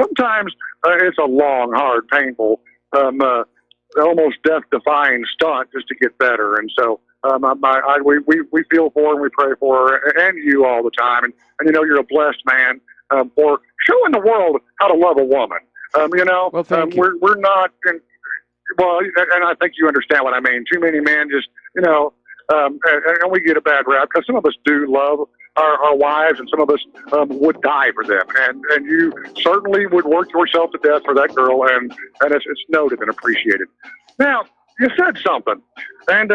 Sometimes it's a long, hard, painful, almost death-defying stunt just to get better, and so. We feel for her and we pray for her and you all the time, and you're a blessed man. For showing the world how to love a woman. Well, thank you. We're not, and I think you understand what I mean. Too many men just, and we get a bad rap because some of us do love our wives, and some of us would die for them. And you certainly would work yourself to death for that girl, and it's noted and appreciated. Now, you said something, and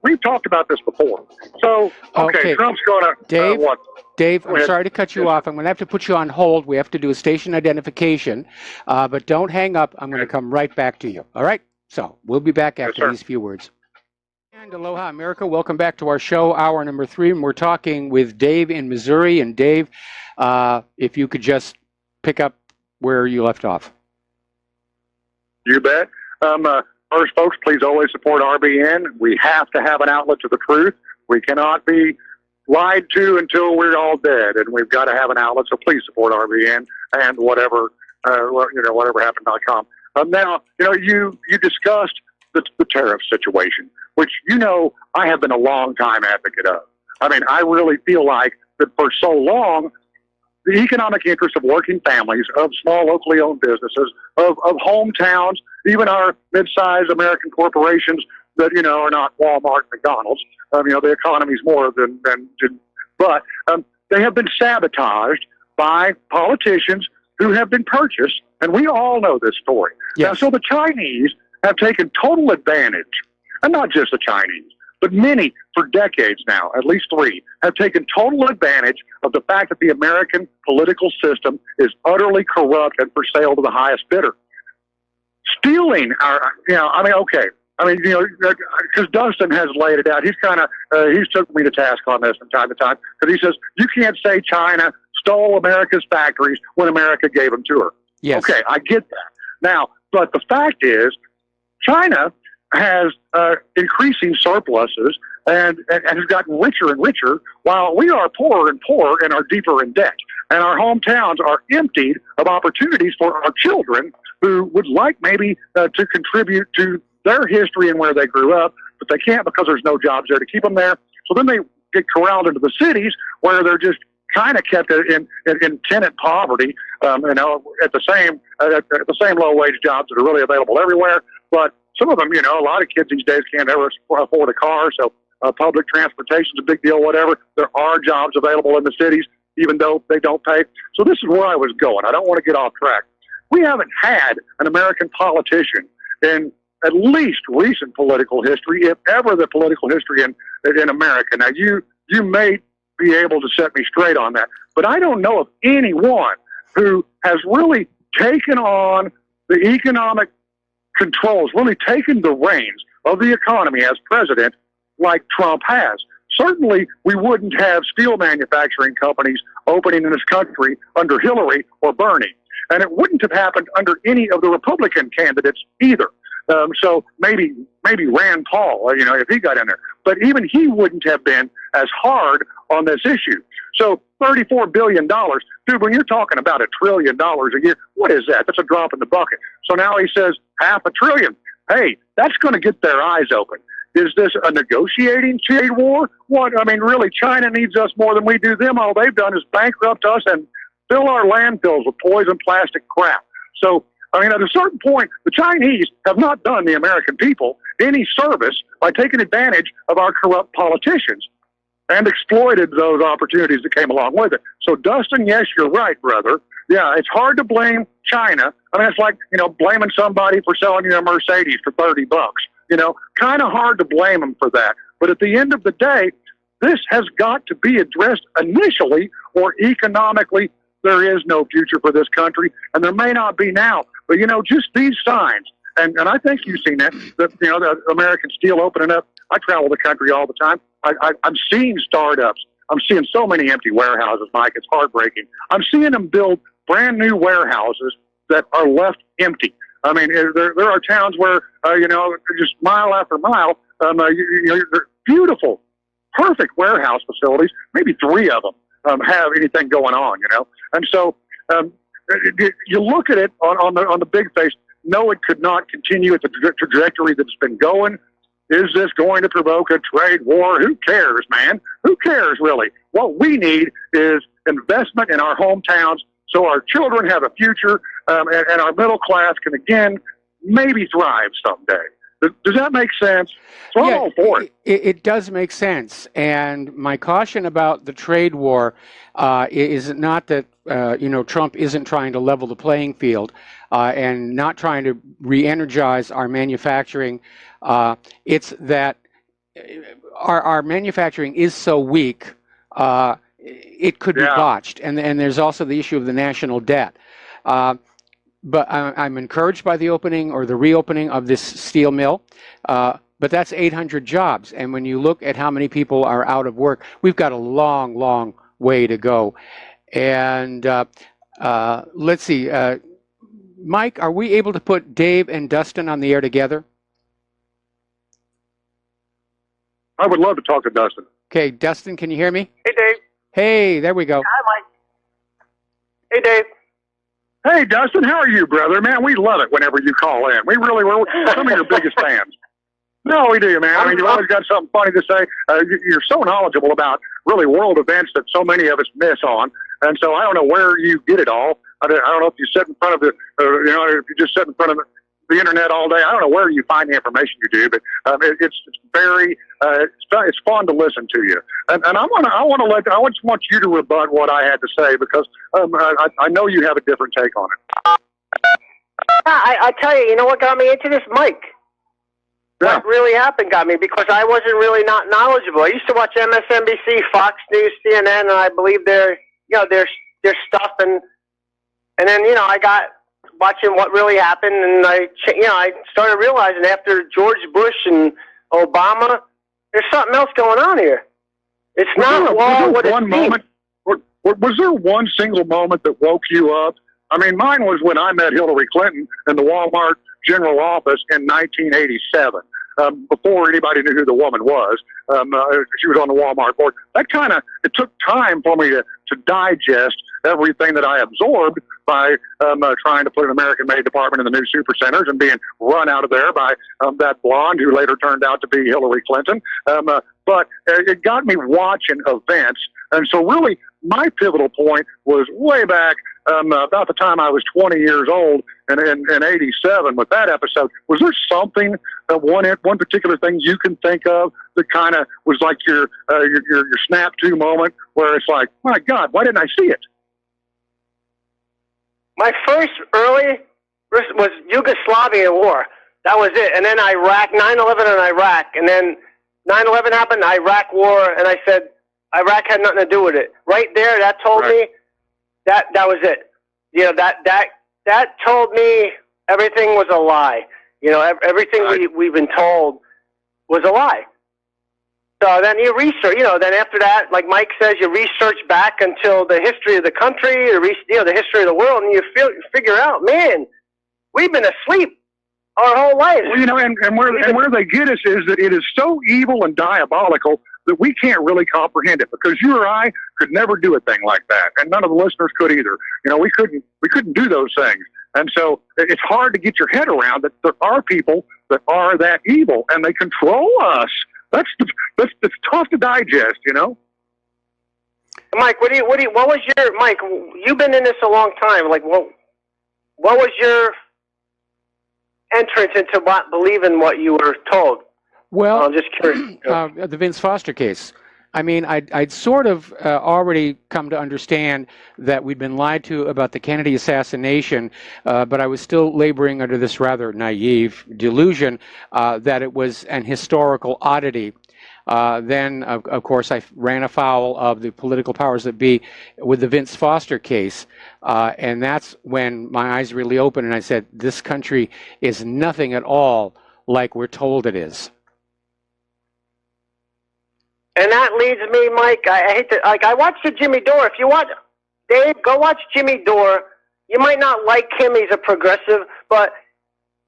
we've talked about this before. So, okay. Trump's going to, Dave, I'm sorry to cut you off. I'm going to have to put you on hold. We have to do a station identification, but don't hang up. I'm going to come right back to you. All right? So we'll be back after these few words. And aloha, America. Welcome back to our show, hour number 3. And we're talking with Dave in Missouri. And Dave, if you could just pick up where you left off. You bet. First, folks, please always support RBN. We have to have an outlet to the truth. We cannot be lied to until we're all dead, and we've got to have an outlet. So please support RBN and whatever happened.com. Now, you discussed the tariff situation, which I have been a long time advocate of. I mean, I really feel like that for so long, the economic interests of working families, of small locally owned businesses, of hometowns, even our mid-sized American corporations that are not Walmart, McDonald's. The economy's more than but they have been sabotaged by politicians who have been purchased, and we all know this story. Yes. Now, so the Chinese have taken total advantage, and not just the Chinese, but many for decades now, at least 3, have taken total advantage of the fact that the American political system is utterly corrupt and for sale to the highest bidder. Stealing our, because Dustin has laid it out. He's took me to task on this from time to time, because he says, you can't say China stole America's factories when America gave them to her. Yes. Okay, I get that. Now, but the fact is, China has increasing surpluses and has gotten richer and richer, while we are poorer and poorer and are deeper in debt. And our hometowns are emptied of opportunities for our children who would like maybe to contribute to their history and where they grew up, but they can't because there's no jobs there to keep them there. So then they get corralled into the cities where they're just kind of kept in tenant poverty, at the same low wage jobs that are really available everywhere. But some of them, a lot of kids these days can't ever afford a car, so public transportation is a big deal. Whatever, there are jobs available in the cities, even though they don't pay. So this is where I was going. I don't want to get off track. We haven't had an American politician in at least recent political history, if ever the political history in America. Now, you may be able to set me straight on that, but I don't know of anyone who has really taken on the economic controls, really taken the reins of the economy as president like Trump has. Certainly, we wouldn't have steel manufacturing companies opening in this country under Hillary or Bernie. And it wouldn't have happened under any of the Republican candidates either. So maybe Rand Paul, if he got in there. But even he wouldn't have been as hard on this issue. So $34 billion. Dude, when you're talking about $1 trillion a year, what is that? That's a drop in the bucket. So now he says $500 billion. Hey, that's going to get their eyes open. Is this a negotiating trade war? What? I mean, really, China needs us more than we do them. All they've done is bankrupt us and fill our landfills with poison plastic crap. So, I mean, at a certain point, the Chinese have not done the American people any service by taking advantage of our corrupt politicians and exploited those opportunities that came along with it. So, Dustin, yes, you're right, brother. Yeah, it's hard to blame China. I mean, it's like, blaming somebody for selling you a Mercedes for $30. Kind of hard to blame them for that. But at the end of the day, this has got to be addressed initially, or economically there is no future for this country, and there may not be now. But, just these signs, and I think you've seen that, the American steel opening up. I travel the country all the time. I'm seeing startups. I'm seeing so many empty warehouses, Mike. It's heartbreaking. I'm seeing them build brand new warehouses that are left empty. I mean, there are towns where, just mile after mile, they're beautiful, perfect warehouse facilities. Maybe 3 of them have anything going on, And so you look at it on the big face. No, it could not continue at the trajectory that it's been going. Is this going to provoke a trade war? Who cares, man? Who cares, really? What we need is investment in our hometowns so our children have a future, and our middle class can, again, maybe thrive someday. Does that make sense? So I'm all for it. It does make sense. And my caution about the trade war is not that, Trump isn't trying to level the playing field and not trying to re-energize our manufacturing. It's that our manufacturing is so weak, it could be botched. And there's also the issue of the national debt. But I'm encouraged by the opening or the reopening of this steel mill. But that's 800 jobs. And when you look at how many people are out of work, we've got a long, long way to go. And let's see. Mike, are we able to put Dave and Dustin on the air together? I would love to talk to Dustin. Okay, Dustin, can you hear me? Hey, Dave. Hey, there we go. Hi, Mike. Hey, Dave. Hey, Dustin, how are you, brother? Man, we love it whenever you call in. We're some of your biggest fans. No, we do, man. I mean, you've always got something funny to say. You're so knowledgeable about really world events that so many of us miss on. And so I don't know where you get it all. I don't know if you sit in front of if you just sit in front of the internet all day. I don't know where you find the information you do, but it's very it's fun to listen to you. And I just want you to rebut what I had to say because I know you have a different take on it. I tell you, you know what got me into this, Mike? Yeah. What really happened got me because I wasn't really not knowledgeable. I used to watch MSNBC, Fox News, CNN, and I believe their stuff, and then I got watching what really happened, and I started realizing after George Bush and Obama, there's something else going on here. It's not all what it seems. Was there one single moment that woke you up? I mean, mine was when I met Hillary Clinton in the Walmart general office in 1987. before anybody knew who the woman was. She was on the Walmart board. That it took time for me to digest everything that I absorbed by trying to put an American-made department in the new super centers and being run out of there by that blonde who later turned out to be Hillary Clinton. But it got me watching events. And so really my pivotal point was way back about the time I was 20 years old in 87 with that episode. Was there something, one particular thing you can think of that kind of was like your snap to moment where it's like, my God, why didn't I see it? My first early was Yugoslavia war. That was it. And then Iraq, 9/11 in Iraq. And then 9/11 happened, Iraq war, and I said, Iraq had nothing to do with it. Right there, that told me that was it. You know, that told me everything was a lie. You know, everything we've been told was a lie. So then you research, you know, then after that, like Mike says, you research back until the history of the country, the history of the world, and you figure out, man, we've been asleep our whole life. Well, you know, and where they get us is that it is so evil and diabolical that we can't really comprehend it, because you or I could never do a thing like that, and none of the listeners could either. You know, we couldn't do those things, and so it's hard to get your head around that there are people that are that evil and they control us. That's tough to digest, you know. Mike, what was your Mike? You've been in this a long time. Like, what was your entrance into believing what you were told? Well, I'm just curious. The Vince Foster case. I mean, I'd sort of already come to understand that we'd been lied to about the Kennedy assassination, but I was still laboring under this rather naive delusion that it was an historical oddity. Then, of course, I ran afoul of the political powers that be with the Vince Foster case, and that's when my eyes really opened, and I said, this country is nothing at all like we're told it is. And that leads me, Mike, I hate to, I watched the Jimmy Dore. If you want, Dave, go watch Jimmy Dore. You might not like him, he's a progressive, but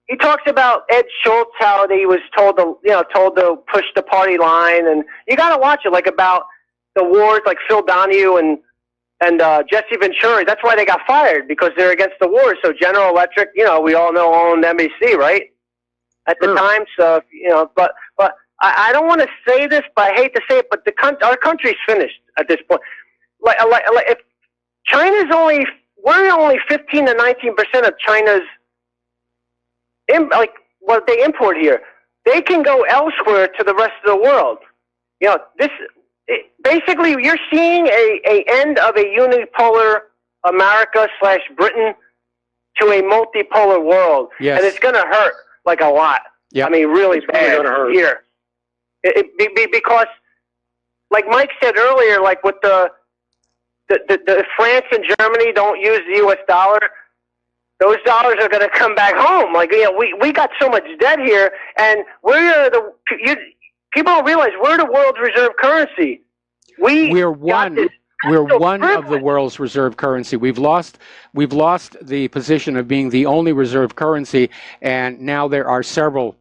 he talks about Ed Schultz, how he was told to push the party line, and you got to watch it, like about the wars, like Phil Donahue and Jesse Venturi. That's why they got fired, because they're against the wars. So General Electric, you know, we all know owned NBC, right? At the time, so you know, but I don't want to say this, but I hate to say it, but our country's finished at this point. Like if China's we're only 15 to 19% of China's what they import here. They can go elsewhere to the rest of the world. You know, basically you're seeing a end of a unipolar America / Britain to a multipolar world, and it's going to hurt like a lot. I mean, really bad here. Because, like Mike said earlier, like with the France and Germany don't use the U.S. dollar, those dollars are going to come back home. Like, you know, we got so much debt here, and people don't realize we're the world's reserve currency. We're one of the world's reserve currency. We've lost the position of being the only reserve currency, and now there are several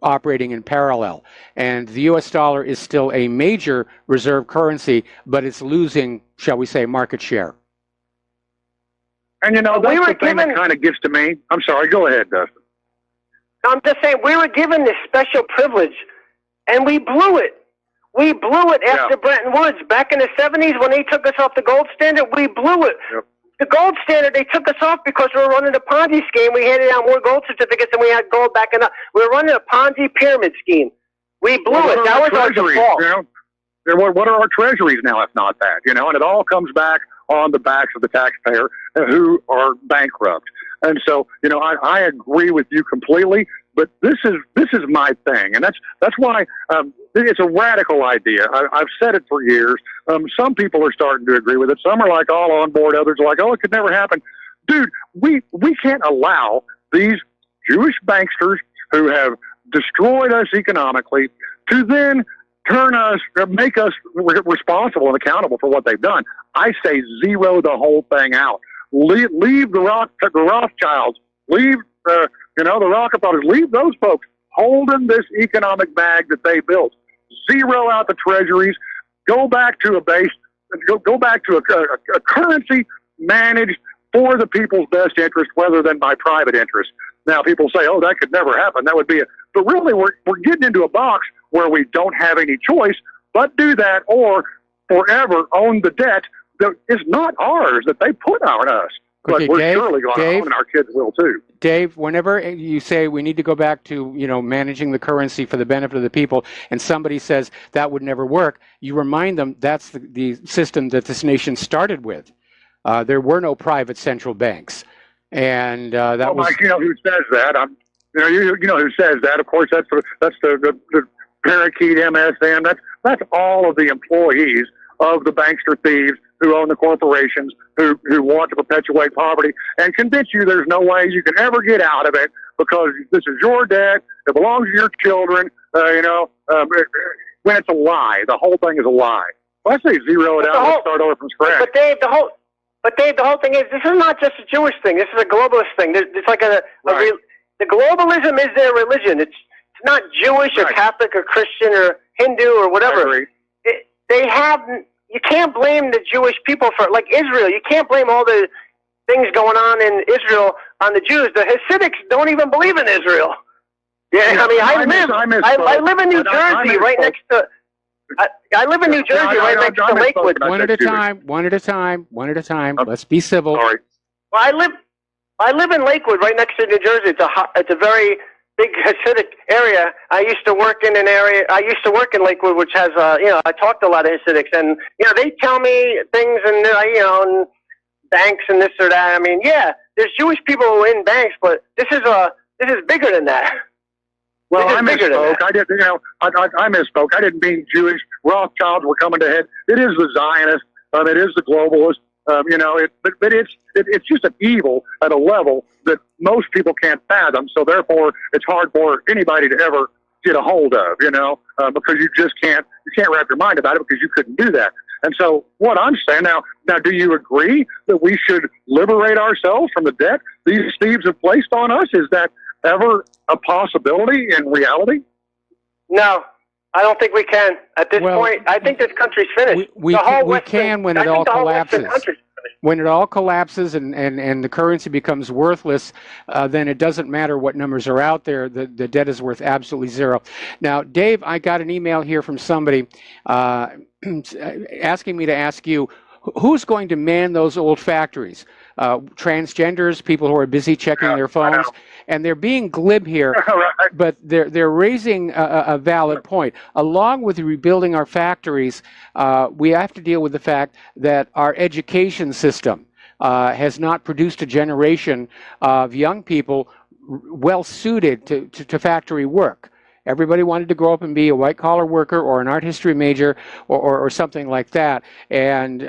operating in parallel. And the U.S. dollar is still a major reserve currency, but it's losing, shall we say, market share. And, you know, that's the thing that kind of gets to me. I'm sorry, go ahead, Dustin. I'm just saying, we were given this special privilege, and we blew it. We blew it after Bretton Woods. Back in the 70s, when they took us off the gold standard, we blew it. The gold standard, they took us off because we were running a Ponzi scheme. We handed out more gold certificates than we had gold backing up. We were running a Ponzi pyramid scheme. We blew it. That was our default. You know? What are our treasuries now, if not that? You know, and it all comes back on the backs of the taxpayer who are bankrupt. And so, you know, I agree with you completely. But this is my thing, and that's why it's a radical idea. I've said it for years. Some people are starting to agree with it. Some are like all on board. Others are like, oh, it could never happen. Dude, we can't allow these Jewish banksters who have destroyed us economically to then make us responsible and accountable for what they've done. I say zero the whole thing out. Leave the Rothschilds. Leave the Rockefellers, leave those folks holding this economic bag that they built. Zero out the treasuries. Go back to a base. Go back to a currency managed for the people's best interest rather than by private interest. Now, people say, oh, that could never happen. That would be it. But really, we're getting into a box where we don't have any choice but do that or forever own the debt that is not ours, that they put on us. Okay, But we're Dave, surely going to own, and our kids will too. Dave, whenever you say we need to go back to, managing the currency for the benefit of the people, and somebody says that would never work, you remind them that's the system that this nation started with. There were no private central banks. And that was... Mike, you know who says that? You know who says that? Of course, that's the parakeet MSM. That's all of the employees of the bankster thieves who own the corporations who want to perpetuate poverty and convince you there's no way you can ever get out of it because this is your debt. It belongs to your children. When it's a lie, the whole thing is a lie. Well, I say zero it out and start over from scratch. But Dave, the whole thing is this is not just a Jewish thing. This is a globalist thing. It's like the globalism is their religion. It's not Jewish or Catholic or Christian or Hindu or whatever. You can't blame the Jewish people for, like Israel. You can't blame all the things going on in Israel on the Jews. The Hasidics don't even believe in Israel. Yeah, I mean, I live in New Jersey, right next to. I live in New Jersey, right next to Lakewood. One at a time. Let's be civil. Sorry. Well, I live in Lakewood, right next to New Jersey. It's a very big Hasidic area. I used to work in Lakewood, which has I talked to a lot of Hasidics, and they tell me things, and and banks and this or that. I mean, yeah, there's Jewish people in banks, but this is bigger than that. Well, I misspoke. I misspoke. I didn't mean Jewish. Rothschilds were coming to head. It is the Zionists. It is the globalists. But it's just an evil at a level that most people can't fathom. So therefore, it's hard for anybody to ever get a hold of. Because you just can't wrap your mind about it because you couldn't do that. And so what I'm saying now, do you agree that we should liberate ourselves from the debt these thieves have placed on us? Is that ever a possibility in reality? No, I don't think we can. At this point, I think this country's finished. We can when it all collapses. When it all collapses and the currency becomes worthless, then it doesn't matter what numbers are out there. The debt is worth absolutely zero. Now, Dave, I got an email here from somebody asking me to ask you, who's going to man those old factories? Transgenders, people who are busy checking their phones, and they're being glib here, but they're raising a valid point. Along with rebuilding our factories, we have to deal with the fact that our education system has not produced a generation of young people well suited to factory work. Everybody wanted to grow up and be a white-collar worker or an art history major or something like that. And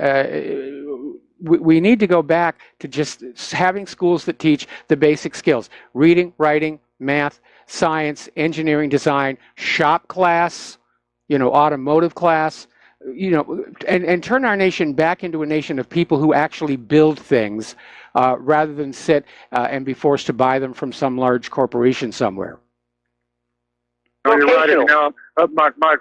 we need to go back to just having schools that teach the basic skills: reading, writing, math, science, engineering, design, shop class, automotive class, and turn our nation back into a nation of people who actually build things rather than sit and be forced to buy them from some large corporation somewhere. You're right.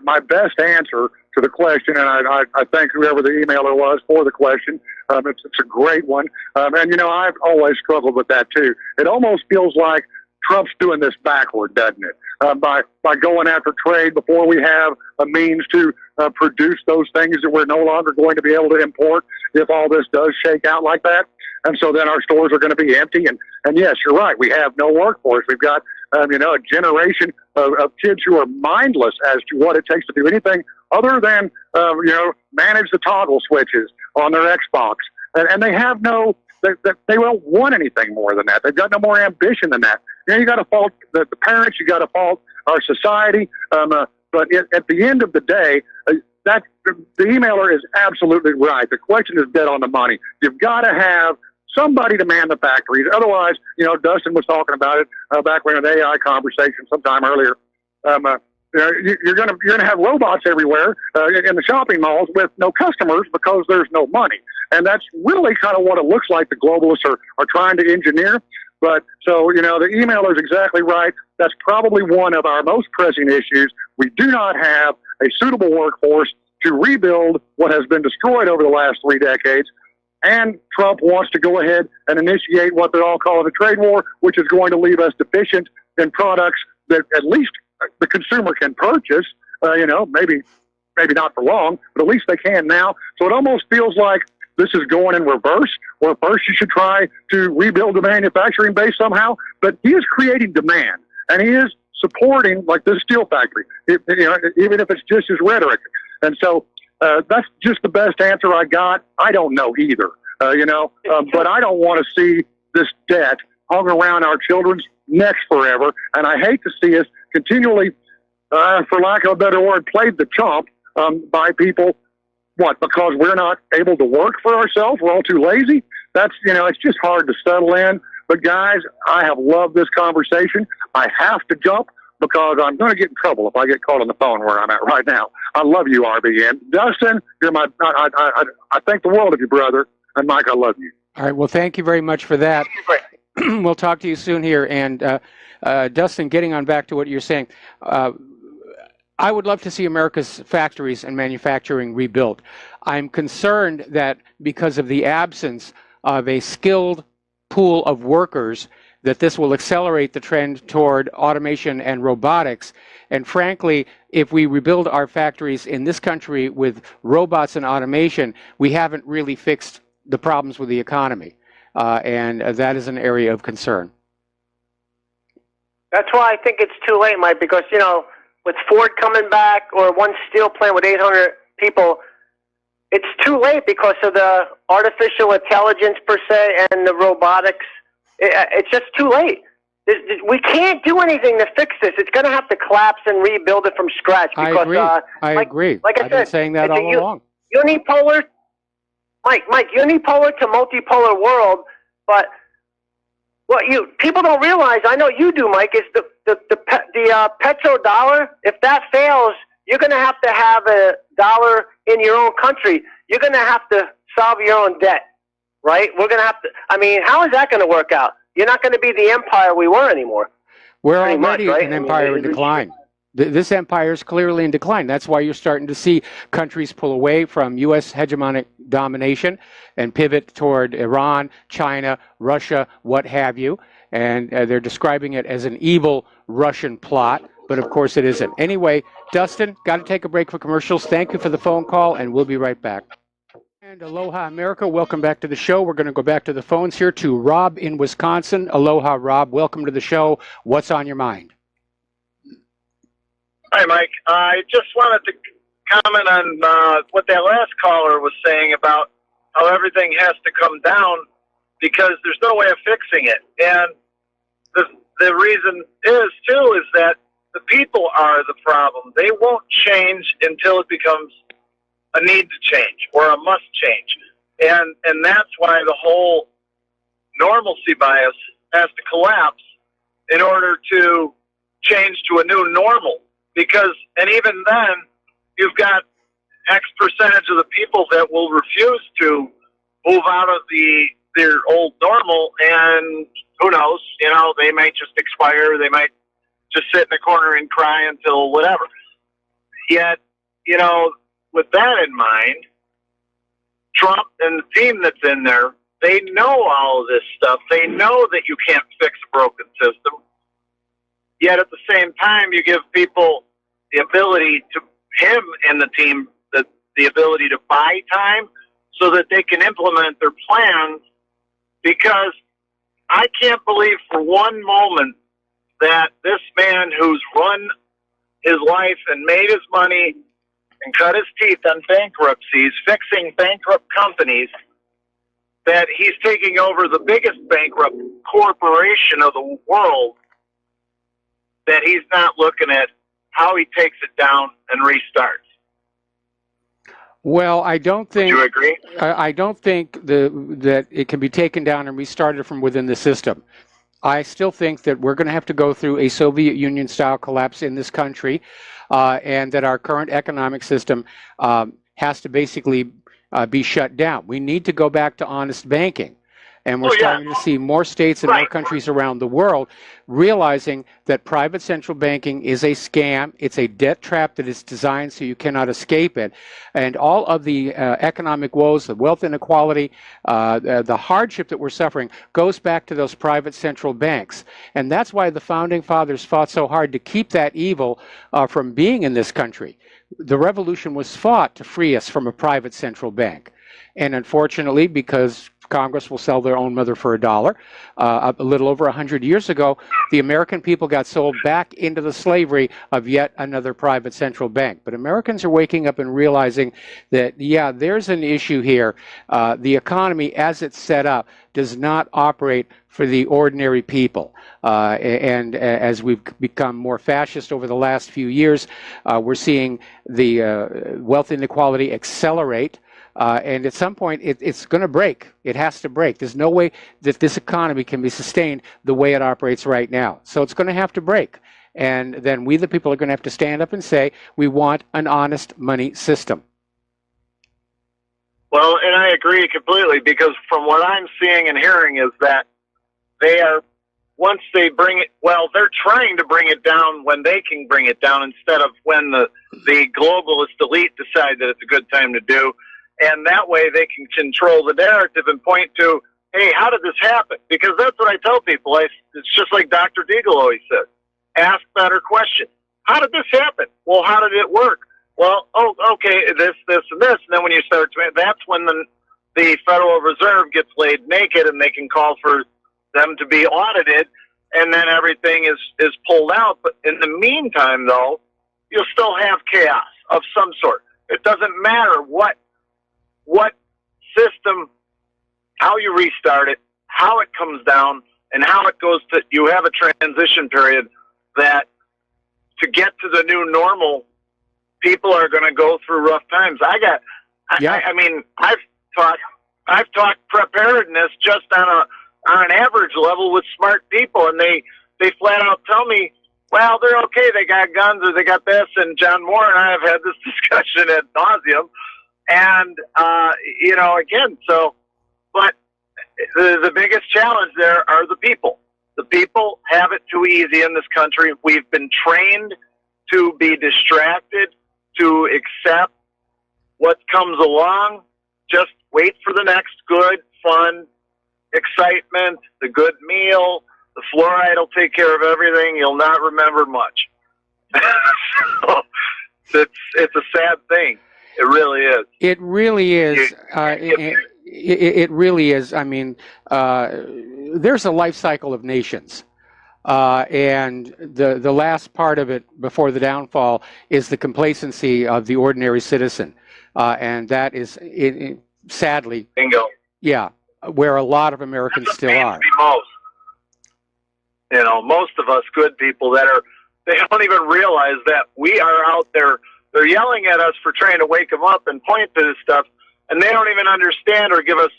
My best answer to the question, and I thank whoever the emailer was for the question. It's a great one. And I've always struggled with that too. It almost feels like Trump's doing this backward, doesn't it? By going after trade before we have a means to produce those things that we're no longer going to be able to import if all this does shake out like that. And so then our stores are going to be empty. And yes, you're right. We have no workforce. We've got, a generation of kids who are mindless as to what it takes to do anything other than, manage the toggle switches on their Xbox. And they have they don't want anything more than that. They've got no more ambition than that. You got to fault the parents. You got to fault our society. But at the end of the day, the emailer is absolutely right. The question is dead on the money. You've got to have somebody to man the factories. Otherwise, Dustin was talking about it back when an AI conversation sometime earlier. You're gonna have robots everywhere in the shopping malls with no customers because there's no money, and that's really kind of what it looks like the globalists are trying to engineer. But so the emailer is exactly right. that's probably one of our most pressing issues. We do not have a suitable workforce to rebuild what has been destroyed over the last 3 decades. And Trump wants to go ahead and initiate what they're all calling a trade war, which is going to leave us deficient in products that at least the consumer can purchase, maybe not for long, but at least they can now. So it almost feels like this is going in reverse, where first you should try to rebuild the manufacturing base somehow. But he is creating demand, and he is supporting, like this steel factory, even if it's just his rhetoric. And so that's just the best answer I got. I don't know either, but I don't want to see this debt hung around our children's necks forever. And I hate to see us continually, for lack of a better word, played the chump by people. What? Because we're not able to work for ourselves? We're all too lazy? That's, it's just hard to settle in. But guys, I have loved this conversation. I have to jump because I'm going to get in trouble if I get caught on the phone where I'm at right now. I love you, RBN. Dustin, you're I think the world of you, brother. And Mike, I love you. All right. Well, thank you very much for that. We'll talk to you soon here. And Dustin, getting on back to what you're saying, I would love to see America's factories and manufacturing rebuilt. I'm concerned that because of the absence of a skilled pool of workers, that this will accelerate the trend toward automation and robotics. And frankly, if we rebuild our factories in this country with robots and automation, we haven't really fixed the problems with the economy. And that is an area of concern. That's why I think it's too late, Mike, because, with Ford coming back or one steel plant with 800 people, it's too late because of the artificial intelligence per se and the robotics. It's just too late. We can't do anything to fix this. It's going to have to collapse and rebuild it from scratch. Because, I agree. Like I I've said, been saying that all along. Unipolar, Mike, unipolar to multipolar world. But what people don't realize, I know you do, Mike, is the petrodollar. If that fails, you're going to have a dollar in your own country. You're going to have to solve your own debt. Right? We're going to have to, how is that going to work out? You're not going to be the empire we were anymore. We're already an empire in decline. This empire is clearly in decline. That's why you're starting to see countries pull away from U.S. hegemonic domination and pivot toward Iran, China, Russia, what have you. And they're describing it as an evil Russian plot. But of course it isn't. Anyway, Dustin, got to take a break for commercials. Thank you for the phone call, and we'll be right back. And aloha, America. Welcome back to the show. We're going to go back to the phones here to Rob in Wisconsin. Aloha, Rob. Welcome to the show. What's on your mind? Hi, Mike. I just wanted to comment on what that last caller was saying about how everything has to come down because there's no way of fixing it. And the reason is that the people are the problem. They won't change until it becomes a need to change or a must change. And that's why the whole normalcy bias has to collapse in order to change to a new normal. And even then, you've got X percentage of the people that will refuse to move out of their old normal, and who knows, they might just expire, they might just sit in the corner and cry until whatever. Yet, with that in mind, Trump and the team that's in there, they know all of this stuff. They know that you can't fix a broken system. Yet at the same time, you give people the ability him and the team, the ability to buy time so that they can implement their plans, because I can't believe for one moment that this man who's run his life and made his money and cut his teeth on bankruptcies, fixing bankrupt companies, that he's taking over the biggest bankrupt corporation of the world, that he's not looking at how he takes it down and restarts. Well, I don't think. Would you agree? I don't think that it can be taken down and restarted from within the system. I still think that we're going to have to go through a Soviet Union style collapse in this country, and that our current economic system has to basically be shut down. We need to go back to honest banking. And we're starting to see more states and more countries around the world realizing that private central banking is a scam. It's a debt trap that is designed so you cannot escape it. And all of the economic woes, the wealth inequality, the hardship that we're suffering goes back to those private central banks. And that's why the Founding Fathers fought so hard to keep that evil from being in this country. The revolution was fought to free us from a private central bank. And unfortunately, because Congress will sell their own mother for $1, a little over 100 years ago, the American people got sold back into the slavery of yet another private central bank. But Americans are waking up and realizing that, yeah, there's an issue here. The economy, as it's set up, does not operate for the ordinary people. And as we've become more fascist over the last few years, we're seeing the wealth inequality accelerate. And at some point, it's going to break. It has to break. There's no way that this economy can be sustained the way it operates right now. So it's going to have to break. And then we, the people, are going to have to stand up and say, we want an honest money system. Well, and I agree completely, because from what I'm seeing and hearing is that they are, once they bring it, well, they're trying to bring it down when they can bring it down instead of when the globalist elite decide that it's a good time to do. And that way they can control the narrative and point to, hey, how did this happen? Because that's what I tell people. It's just like Dr. Deagle always says. Ask better questions. How did this happen? Well, how did it work? Well, oh, okay, this, and this. And then when you start to, that's when the Federal Reserve gets laid naked and they can call for them to be audited, and then everything is pulled out. But in the meantime, though, you'll still have chaos of some sort. It doesn't matter what system, how you restart it, how it comes down, and how it goes to, you have a transition period that to get to the new normal, people are going to go through rough times. I mean, I've taught preparedness just on an average level with smart people, and they flat out tell me, well, they're okay, they got guns or they got this, and John Moore and I have had this discussion ad nauseum. And, again, but the biggest challenge there are the people. The people have it too easy in this country. We've been trained to be distracted, to accept what comes along. Just wait for the next good, fun, excitement, the good meal. The fluoride will take care of everything. You'll not remember much. So it's a sad thing. It really is. It really is. It really is. I mean, there's a life cycle of nations. And the last part of it before the downfall is the complacency of the ordinary citizen. And that is, sadly, bingo. Yeah, where a lot of Americans still are. Most of us good people they don't even realize that we are out there. They're yelling at us for trying to wake them up and point to this stuff, and they don't even understand or give us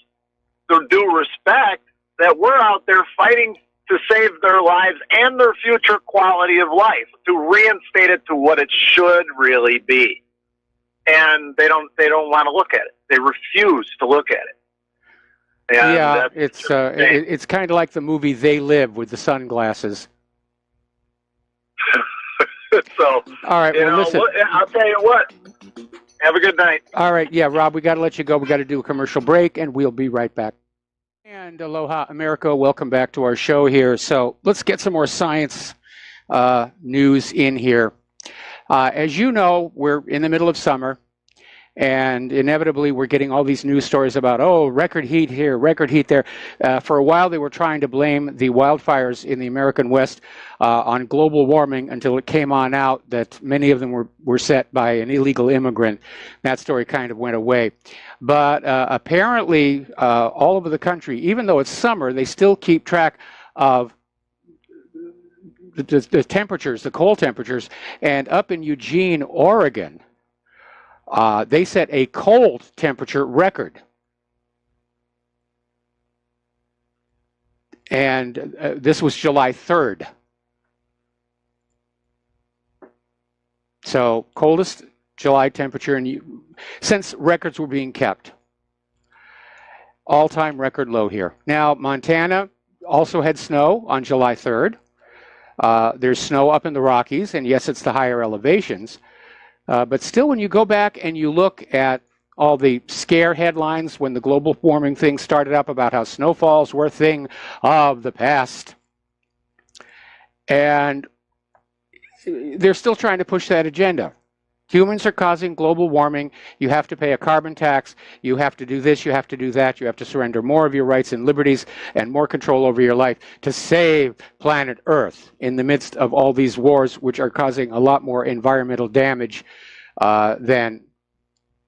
the due respect that we're out there fighting to save their lives and their future quality of life, to reinstate it to what it should really be. And they don't want to look at it. They refuse to look at it. And yeah, it's kind of like the movie They Live with the sunglasses. So, all right, well, listen. I'll tell you what. Have a good night. All right, yeah, Rob, we got to let you go. We got to do a commercial break, and we'll be right back. And aloha, America. Welcome back to our show here. So let's get some more science news in here. As you know, we're in the middle of summer, and inevitably we're getting all these news stories about, record heat here, record heat there. For a while, they were trying to blame the wildfires in the American West on global warming until it came on out that many of them were set by an illegal immigrant. That story kind of went away. But apparently, all over the country, even though it's summer, they still keep track of the temperatures, the cold temperatures. And up in Eugene, Oregon, they set a cold temperature record. And this was July 3rd. So coldest July temperature since records were being kept. all-time record low here. Now, Montana also had snow on July 3rd. There's snow up in the Rockies, and yes, it's the higher elevations. But still, when you go back and you look at all the scare headlines when the global warming thing started up about how snowfalls were a thing of the past, and they're still trying to push that agenda. Humans are causing global warming. You have to pay a carbon tax. You have to do this. You have to do that. You have to surrender more of your rights and liberties and more control over your life to save planet Earth in the midst of all these wars, which are causing a lot more environmental damage than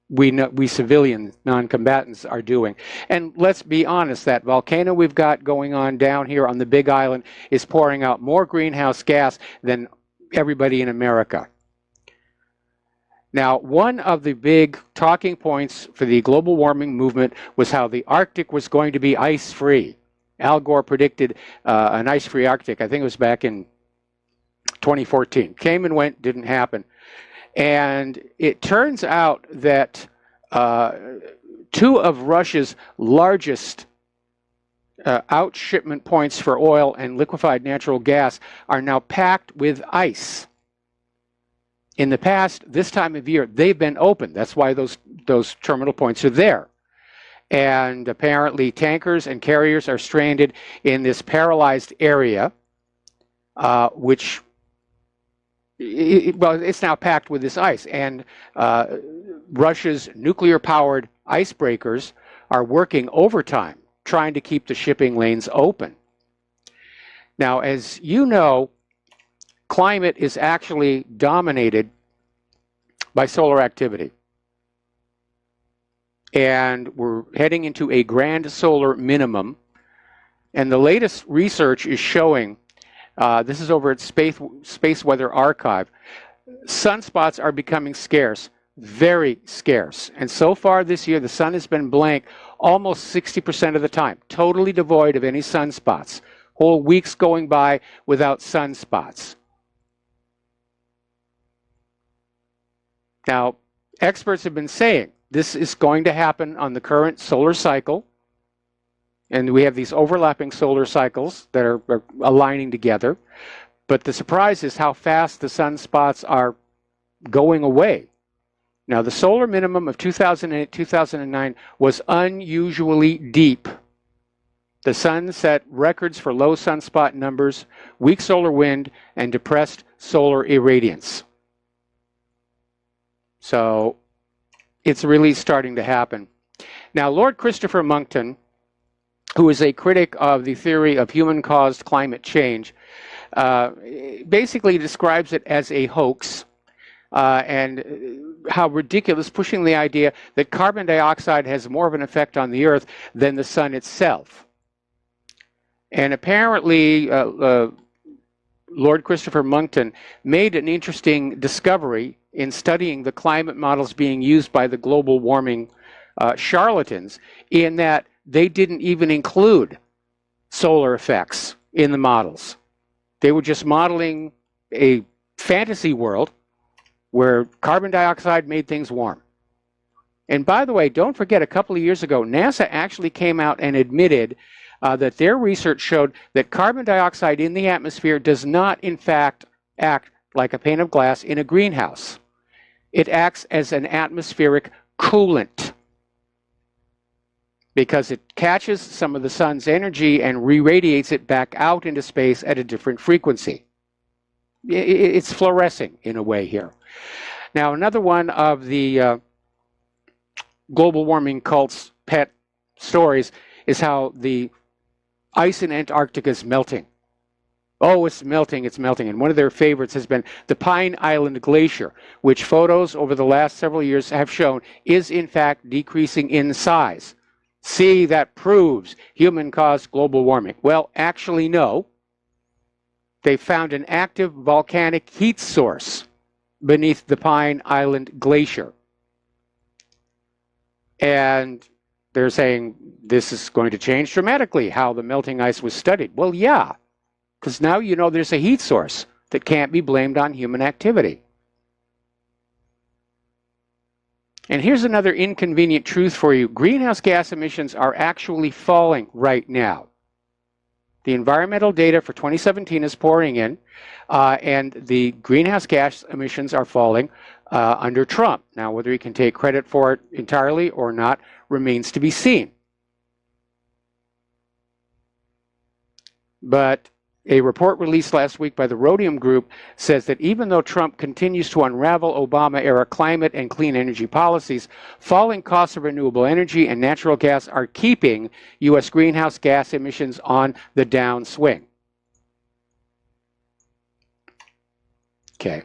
we civilian non-combatants are doing. And let's be honest, that volcano we've got going on down here on the Big Island is pouring out more greenhouse gas than everybody in America. Now, one of the big talking points for the global warming movement was how the Arctic was going to be ice-free. Al Gore predicted an ice-free Arctic. I think it was back in 2014. Came and went, didn't happen. And it turns out that two of Russia's largest outshipment points for oil and liquefied natural gas are now packed with ice. In the past, this time of year, they've been open. That's why those terminal points are there. And apparently tankers and carriers are stranded in this paralyzed area, which, it's now packed with this ice. And Russia's nuclear-powered icebreakers are working overtime, trying to keep the shipping lanes open. Now, as you know, climate is actually dominated by solar activity. And we're heading into a grand solar minimum. And the latest research is showing, this is over at Space Weather Archive, sunspots are becoming scarce, very scarce. And so far this year, the sun has been blank almost 60% of the time, totally devoid of any sunspots. Whole weeks going by without sunspots. Now, experts have been saying this is going to happen on the current solar cycle, and we have these overlapping solar cycles that are aligning together. But the surprise is how fast the sunspots are going away. Now, the solar minimum of 2008-2009 was unusually deep. The sun set records for low sunspot numbers, weak solar wind, and depressed solar irradiance. So it's really starting to happen. Now, Lord Christopher Monckton, who is a critic of the theory of human-caused climate change, basically describes it as a hoax, and how ridiculous, pushing the idea that carbon dioxide has more of an effect on the Earth than the sun itself. And apparently, Lord Christopher Monckton made an interesting discovery in studying the climate models being used by the global warming charlatans, in that they didn't even include solar effects in the models. They were just modeling a fantasy world where carbon dioxide made things warm. And by the way, don't forget, a couple of years ago, NASA actually came out and admitted that their research showed that carbon dioxide in the atmosphere does not, in fact, act like a pane of glass in a greenhouse. It acts as an atmospheric coolant because it catches some of the sun's energy and re-radiates it back out into space at a different frequency. It's fluorescing in a way here. Now, another one of the global warming cult's pet stories is how the ice in Antarctica is melting. Oh, it's melting, it's melting. And one of their favorites has been the Pine Island Glacier, which photos over the last several years have shown is in fact decreasing in size. See, that proves human-caused global warming. Well, actually, no. They found an active volcanic heat source beneath the Pine Island Glacier. And they're saying this is going to change dramatically how the melting ice was studied. Well, yeah, because now you know there's a heat source that can't be blamed on human activity. And here's another inconvenient truth for you. Greenhouse gas emissions are actually falling right now. The environmental data for 2017 is pouring in, and the greenhouse gas emissions are falling under Trump. Now, whether he can take credit for it entirely or not remains to be seen. But a report released last week by the Rhodium Group says that even though Trump continues to unravel Obama-era climate and clean energy policies, falling costs of renewable energy and natural gas are keeping U.S. greenhouse gas emissions on the downswing. Okay.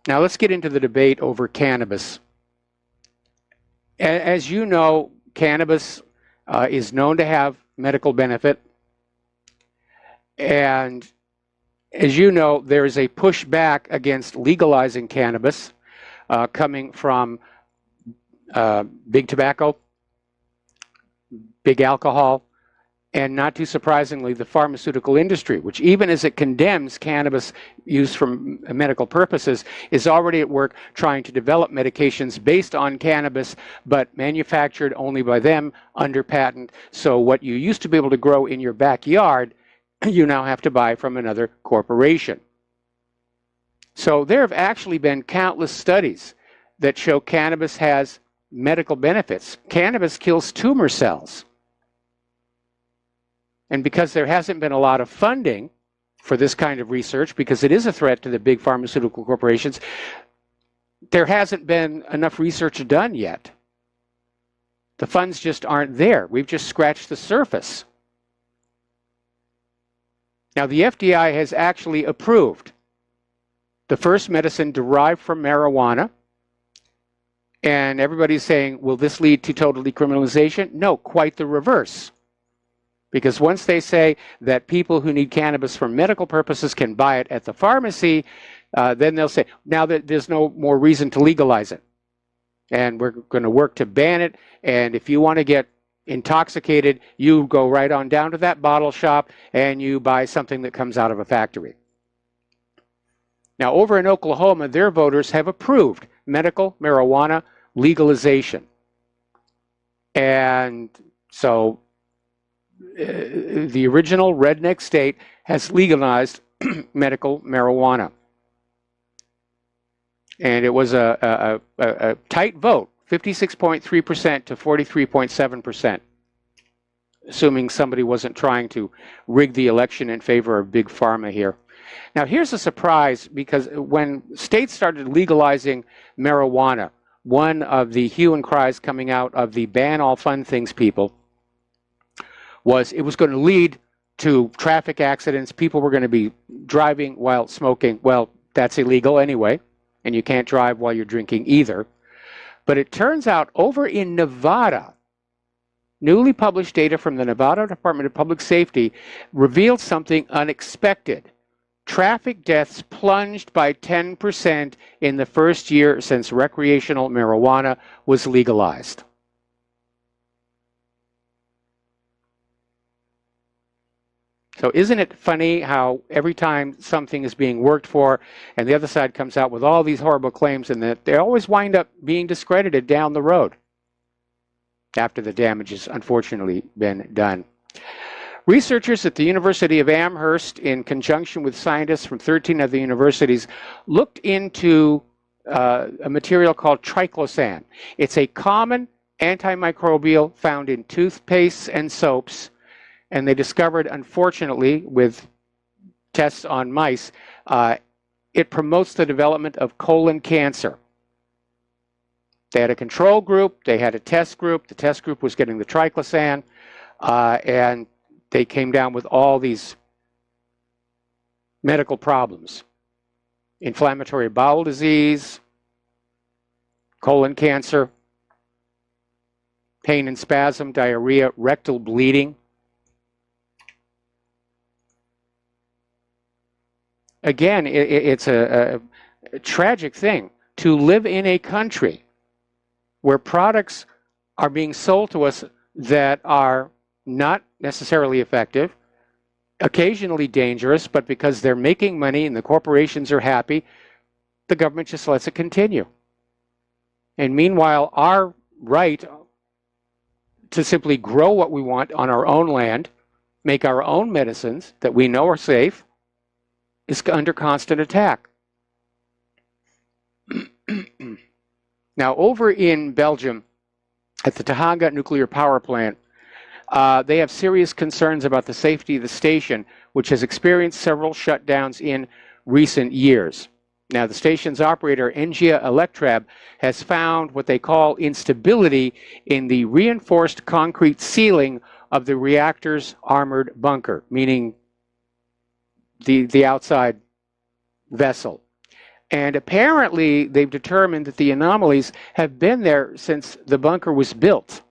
Now let's get into the debate over cannabis. As you know, cannabis is known to have medical benefit. And as you know, there is a pushback against legalizing cannabis coming from big tobacco, big alcohol, and not too surprisingly, the pharmaceutical industry, which even as it condemns cannabis use for medical purposes, is already at work trying to develop medications based on cannabis, but manufactured only by them under patent. So what you used to be able to grow in your backyard, you now have to buy from another corporation. So there have actually been countless studies that show cannabis has medical benefits. Cannabis kills tumor cells. And because there hasn't been a lot of funding for this kind of research, because it is a threat to the big pharmaceutical corporations, there hasn't been enough research done yet. The funds just aren't there. We've just scratched the surface. Now, the FDA has actually approved the first medicine derived from marijuana. And everybody's saying, will this lead to total decriminalization? No, quite the reverse. Because once they say that people who need cannabis for medical purposes can buy it at the pharmacy, then they'll say, now that there's no more reason to legalize it. And we're going to work to ban it. And if you want to get intoxicated, you go right on down to that bottle shop and you buy something that comes out of a factory. Now, over in Oklahoma, their voters have approved medical marijuana legalization. And so the original redneck state has legalized medical marijuana. And it was a tight vote. 56.3% to 43.7%, assuming somebody wasn't trying to rig the election in favor of big pharma here. Now, here's a surprise, because when states started legalizing marijuana, one of the hue and cries coming out of the ban all fun things people was it was going to lead to traffic accidents. People were going to be driving while smoking. Well, that's illegal anyway, and you can't drive while you're drinking either. But it turns out over in Nevada, newly published data from the Nevada Department of Public Safety revealed something unexpected. Traffic deaths plunged by 10% in the first year since recreational marijuana was legalized. So isn't it funny how every time something is being worked for and the other side comes out with all these horrible claims, and that they always wind up being discredited down the road after the damage has unfortunately been done. Researchers at the University of Amherst, in conjunction with scientists from 13 other universities, looked into a material called triclosan. It's a common antimicrobial found in toothpastes and soaps. And they discovered, unfortunately, with tests on mice, it promotes the development of colon cancer. They had a control group, they had a test group. The test group was getting the triclosan, and they came down with all these medical problems. Inflammatory bowel disease, colon cancer, pain and spasm, diarrhea, rectal bleeding. Again, it's a tragic thing to live in a country where products are being sold to us that are not necessarily effective, occasionally dangerous, but because they're making money and the corporations are happy, the government just lets it continue. And meanwhile, our right to simply grow what we want on our own land, make our own medicines that we know are safe, is under constant attack. Now, over in Belgium, at the Tahanga nuclear power plant, they have serious concerns about the safety of the station, which has experienced several shutdowns in recent years. Now, the station's operator, Aiea Electrab, has found what they call instability in the reinforced concrete ceiling of the reactor's armored bunker, meaning the outside vessel. And apparently, they've determined that the anomalies have been there since the bunker was built,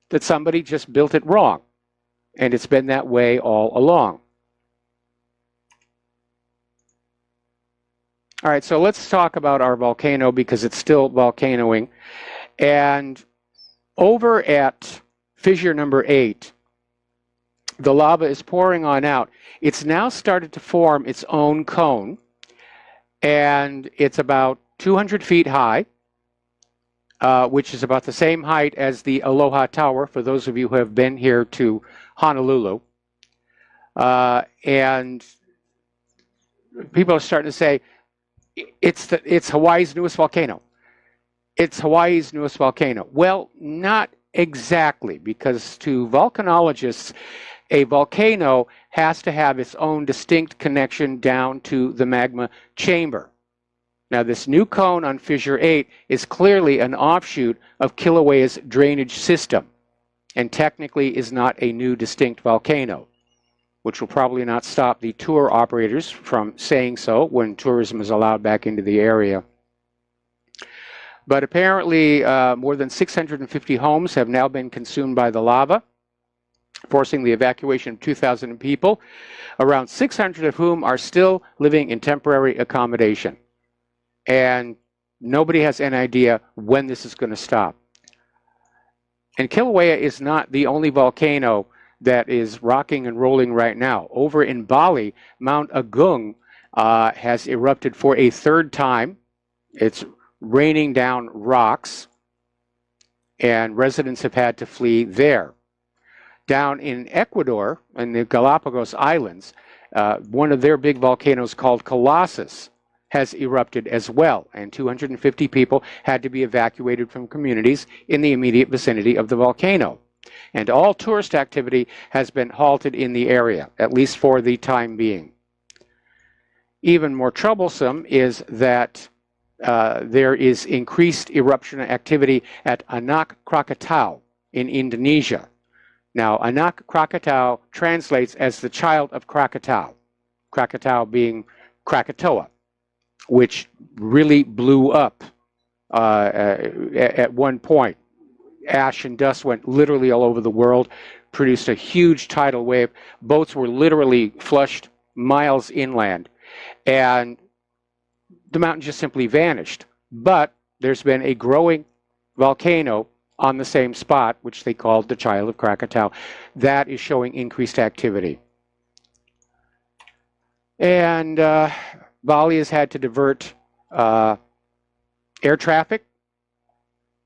that somebody just built it wrong, and it's been that way all along. All right, so let's talk about our volcano because it's still volcanoing. And over at fissure number 8, the lava is pouring on out. It's now started to form its own cone, and it's about 200 feet high, which is about the same height as the Aloha Tower, for those of you who have been here to Honolulu. And people are starting to say, it's Hawaii's newest volcano. It's Hawaii's newest volcano. Well, not exactly, because to volcanologists, a volcano has to have its own distinct connection down to the magma chamber. Now, this new cone on fissure 8 is clearly an offshoot of Kilauea's drainage system, and technically is not a new distinct volcano, which will probably not stop the tour operators from saying so when tourism is allowed back into the area. But apparently, more than 650 homes have now been consumed by the lava, forcing the evacuation of 2,000 people, around 600 of whom are still living in temporary accommodation. And nobody has any idea when this is going to stop. And Kilauea is not the only volcano that is rocking and rolling right now. Over in Bali, Mount Agung has erupted for a third time. It's raining down rocks, and residents have had to flee there. Down in Ecuador, in the Galapagos Islands, one of their big volcanoes called Colossus has erupted as well, and 250 people had to be evacuated from communities in the immediate vicinity of the volcano. And all tourist activity has been halted in the area, at least for the time being. Even more troublesome is that there is increased eruption activity at Anak Krakatau in Indonesia. Now, Anak Krakatau translates as the child of Krakatau, Krakatau being Krakatoa, which really blew up at one point. Ash and dust went literally all over the world, produced a huge tidal wave. Boats were literally flushed miles inland, and the mountain just simply vanished. But there's been a growing volcano on the same spot, which they called the Child of Krakatau. That is showing increased activity. And Bali has had to divert air traffic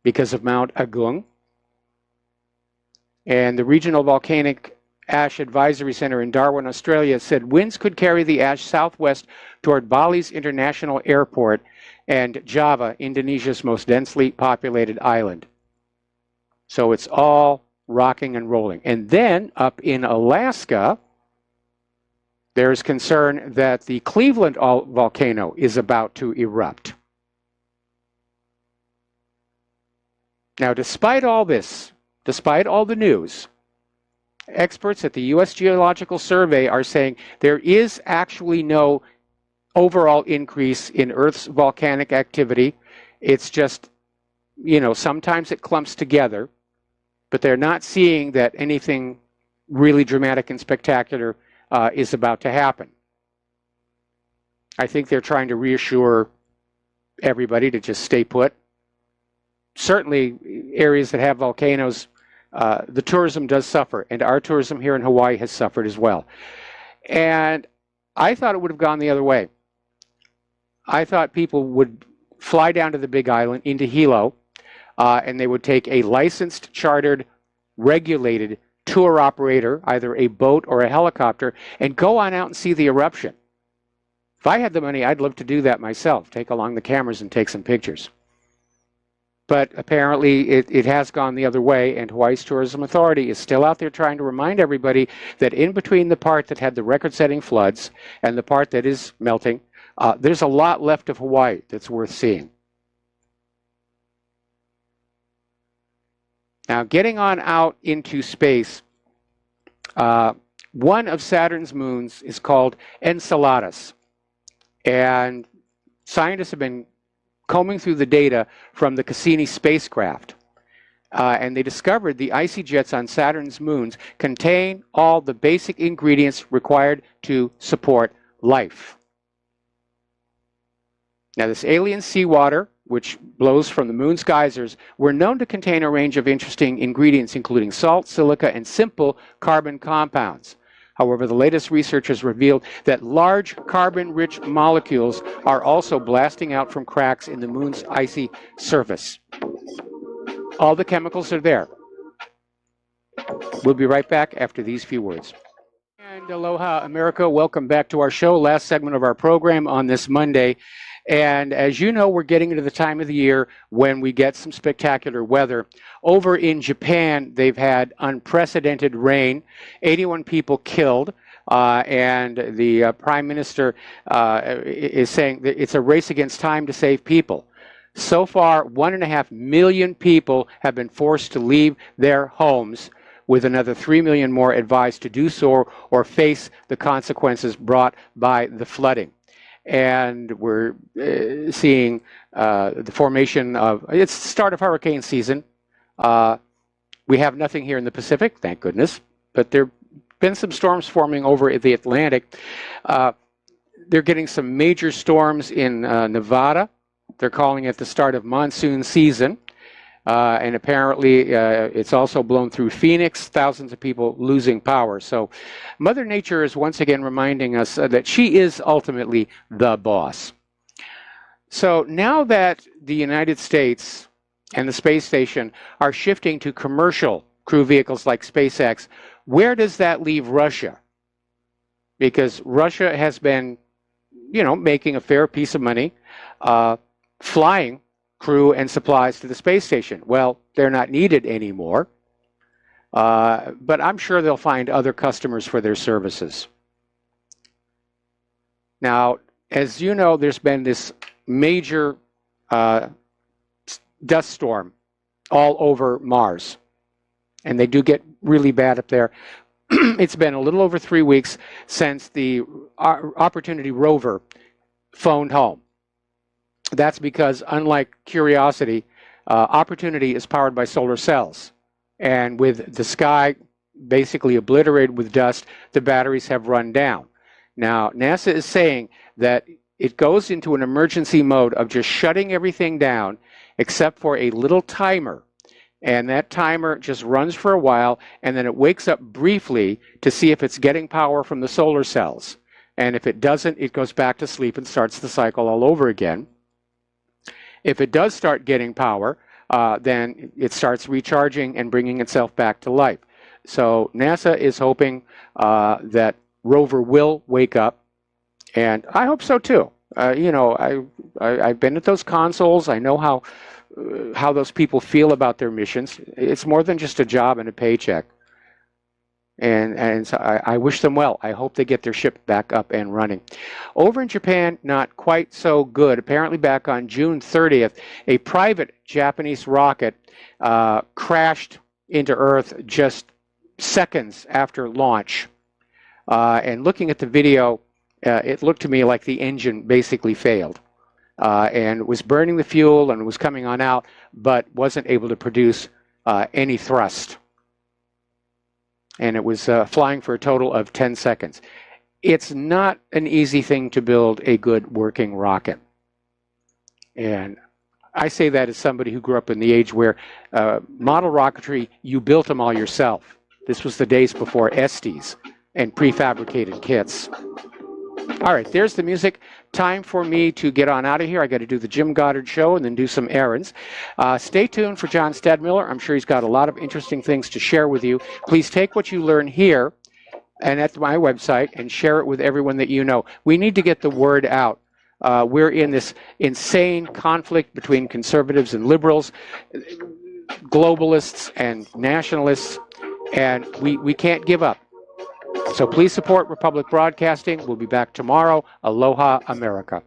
because of Mount Agung. And the Regional Volcanic Ash Advisory Center in Darwin, Australia said winds could carry the ash southwest toward Bali's International Airport and Java, Indonesia's most densely populated island. So it's all rocking and rolling. And then up in Alaska, there's concern that the Cleveland volcano is about to erupt. Now, despite all this, despite all the news, experts at the U.S. Geological Survey are saying there is actually no overall increase in Earth's volcanic activity. It's just, sometimes it clumps together, but they're not seeing that anything really dramatic and spectacular is about to happen. I think they're trying to reassure everybody to just stay put. Certainly, areas that have volcanoes, the tourism does suffer, and our tourism here in Hawaii has suffered as well. And I thought it would have gone the other way. I thought people would fly down to the Big Island into Hilo, and they would take a licensed, chartered, regulated tour operator, either a boat or a helicopter, and go on out and see the eruption. If I had the money, I'd love to do that myself, take along the cameras and take some pictures. But apparently it has gone the other way, and Hawaii's Tourism Authority is still out there trying to remind everybody that in between the part that had the record-setting floods and the part that is melting, there's a lot left of Hawaii that's worth seeing. Now, getting on out into space, one of Saturn's moons is called Enceladus. And scientists have been combing through the data from the Cassini spacecraft. And they discovered the icy jets on Saturn's moons contain all the basic ingredients required to support life. Now, this alien seawater, which blows from the moon's geysers, were known to contain a range of interesting ingredients, including salt, silica, and simple carbon compounds. However, the latest research has revealed that large carbon-rich molecules are also blasting out from cracks in the moon's icy surface. All the chemicals are there. We'll be right back after these few words. And aloha, America. Welcome back to our show, last segment of our program on this Monday. And as you know, we're getting into the time of the year when we get some spectacular weather. Over in Japan, they've had unprecedented rain, 81 people killed, and the Prime Minister is saying that it's a race against time to save people. So far, 1.5 million people have been forced to leave their homes, with another 3 million more advised to do so or face the consequences brought by the flooding. And we're seeing the formation of, it's the start of hurricane season. We have nothing here in the Pacific, thank goodness, but there have been some storms forming over the Atlantic. They're getting some major storms in Nevada. They're calling it the start of monsoon season. And apparently it's also blown through Phoenix, thousands of people losing power. So Mother Nature is once again reminding us that she is ultimately the boss. So now that the United States and the space station are shifting to commercial crew vehicles like SpaceX, where does that leave Russia? Because Russia has been, you know, making a fair piece of money, flying crew and supplies to the space station. Well, they're not needed anymore, but I'm sure they'll find other customers for their services. Now, as you know, there's been this major dust storm all over Mars, and they do get really bad up there. It's been a little over 3 weeks since the Opportunity rover phoned home. That's because, unlike Curiosity, Opportunity is powered by solar cells. And with the sky basically obliterated with dust, the batteries have run down. Now, NASA is saying that it goes into an emergency mode of just shutting everything down, except for a little timer. And that timer just runs for a while, and then it wakes up briefly to see if it's getting power from the solar cells. And if it doesn't, it goes back to sleep and starts the cycle all over again. If it does start getting power, then it starts recharging and bringing itself back to life. So NASA is hoping that rover will wake up, and I hope so too. You know, I've been at those consoles. I know how those people feel about their missions. It's more than just a job and a paycheck. And so I wish them well. I hope they get their ship back up and running. Over in Japan, not quite so good. Apparently back on June 30th, a private Japanese rocket crashed into Earth just seconds after launch. And looking at the video, it looked to me like the engine basically failed. And was burning the fuel and was coming on out, but wasn't able to produce any thrust. And it was flying for a total of 10 seconds. It's not an easy thing to build a good working rocket. And I say that as somebody who grew up in the age where model rocketry, you built them all yourself. This was the days before Estes and prefabricated kits. All right, there's the music. Time for me to get on out of here. I got to do the Jim Goddard show and then do some errands. Stay tuned for John Stadmiller. I'm sure he's got a lot of interesting things to share with you. Please take what you learn here and at my website and share it with everyone that you know. We need to get the word out. We're in this insane conflict between conservatives and liberals, globalists and nationalists, and we can't give up. So please support Republic Broadcasting. We'll be back tomorrow. Aloha, America.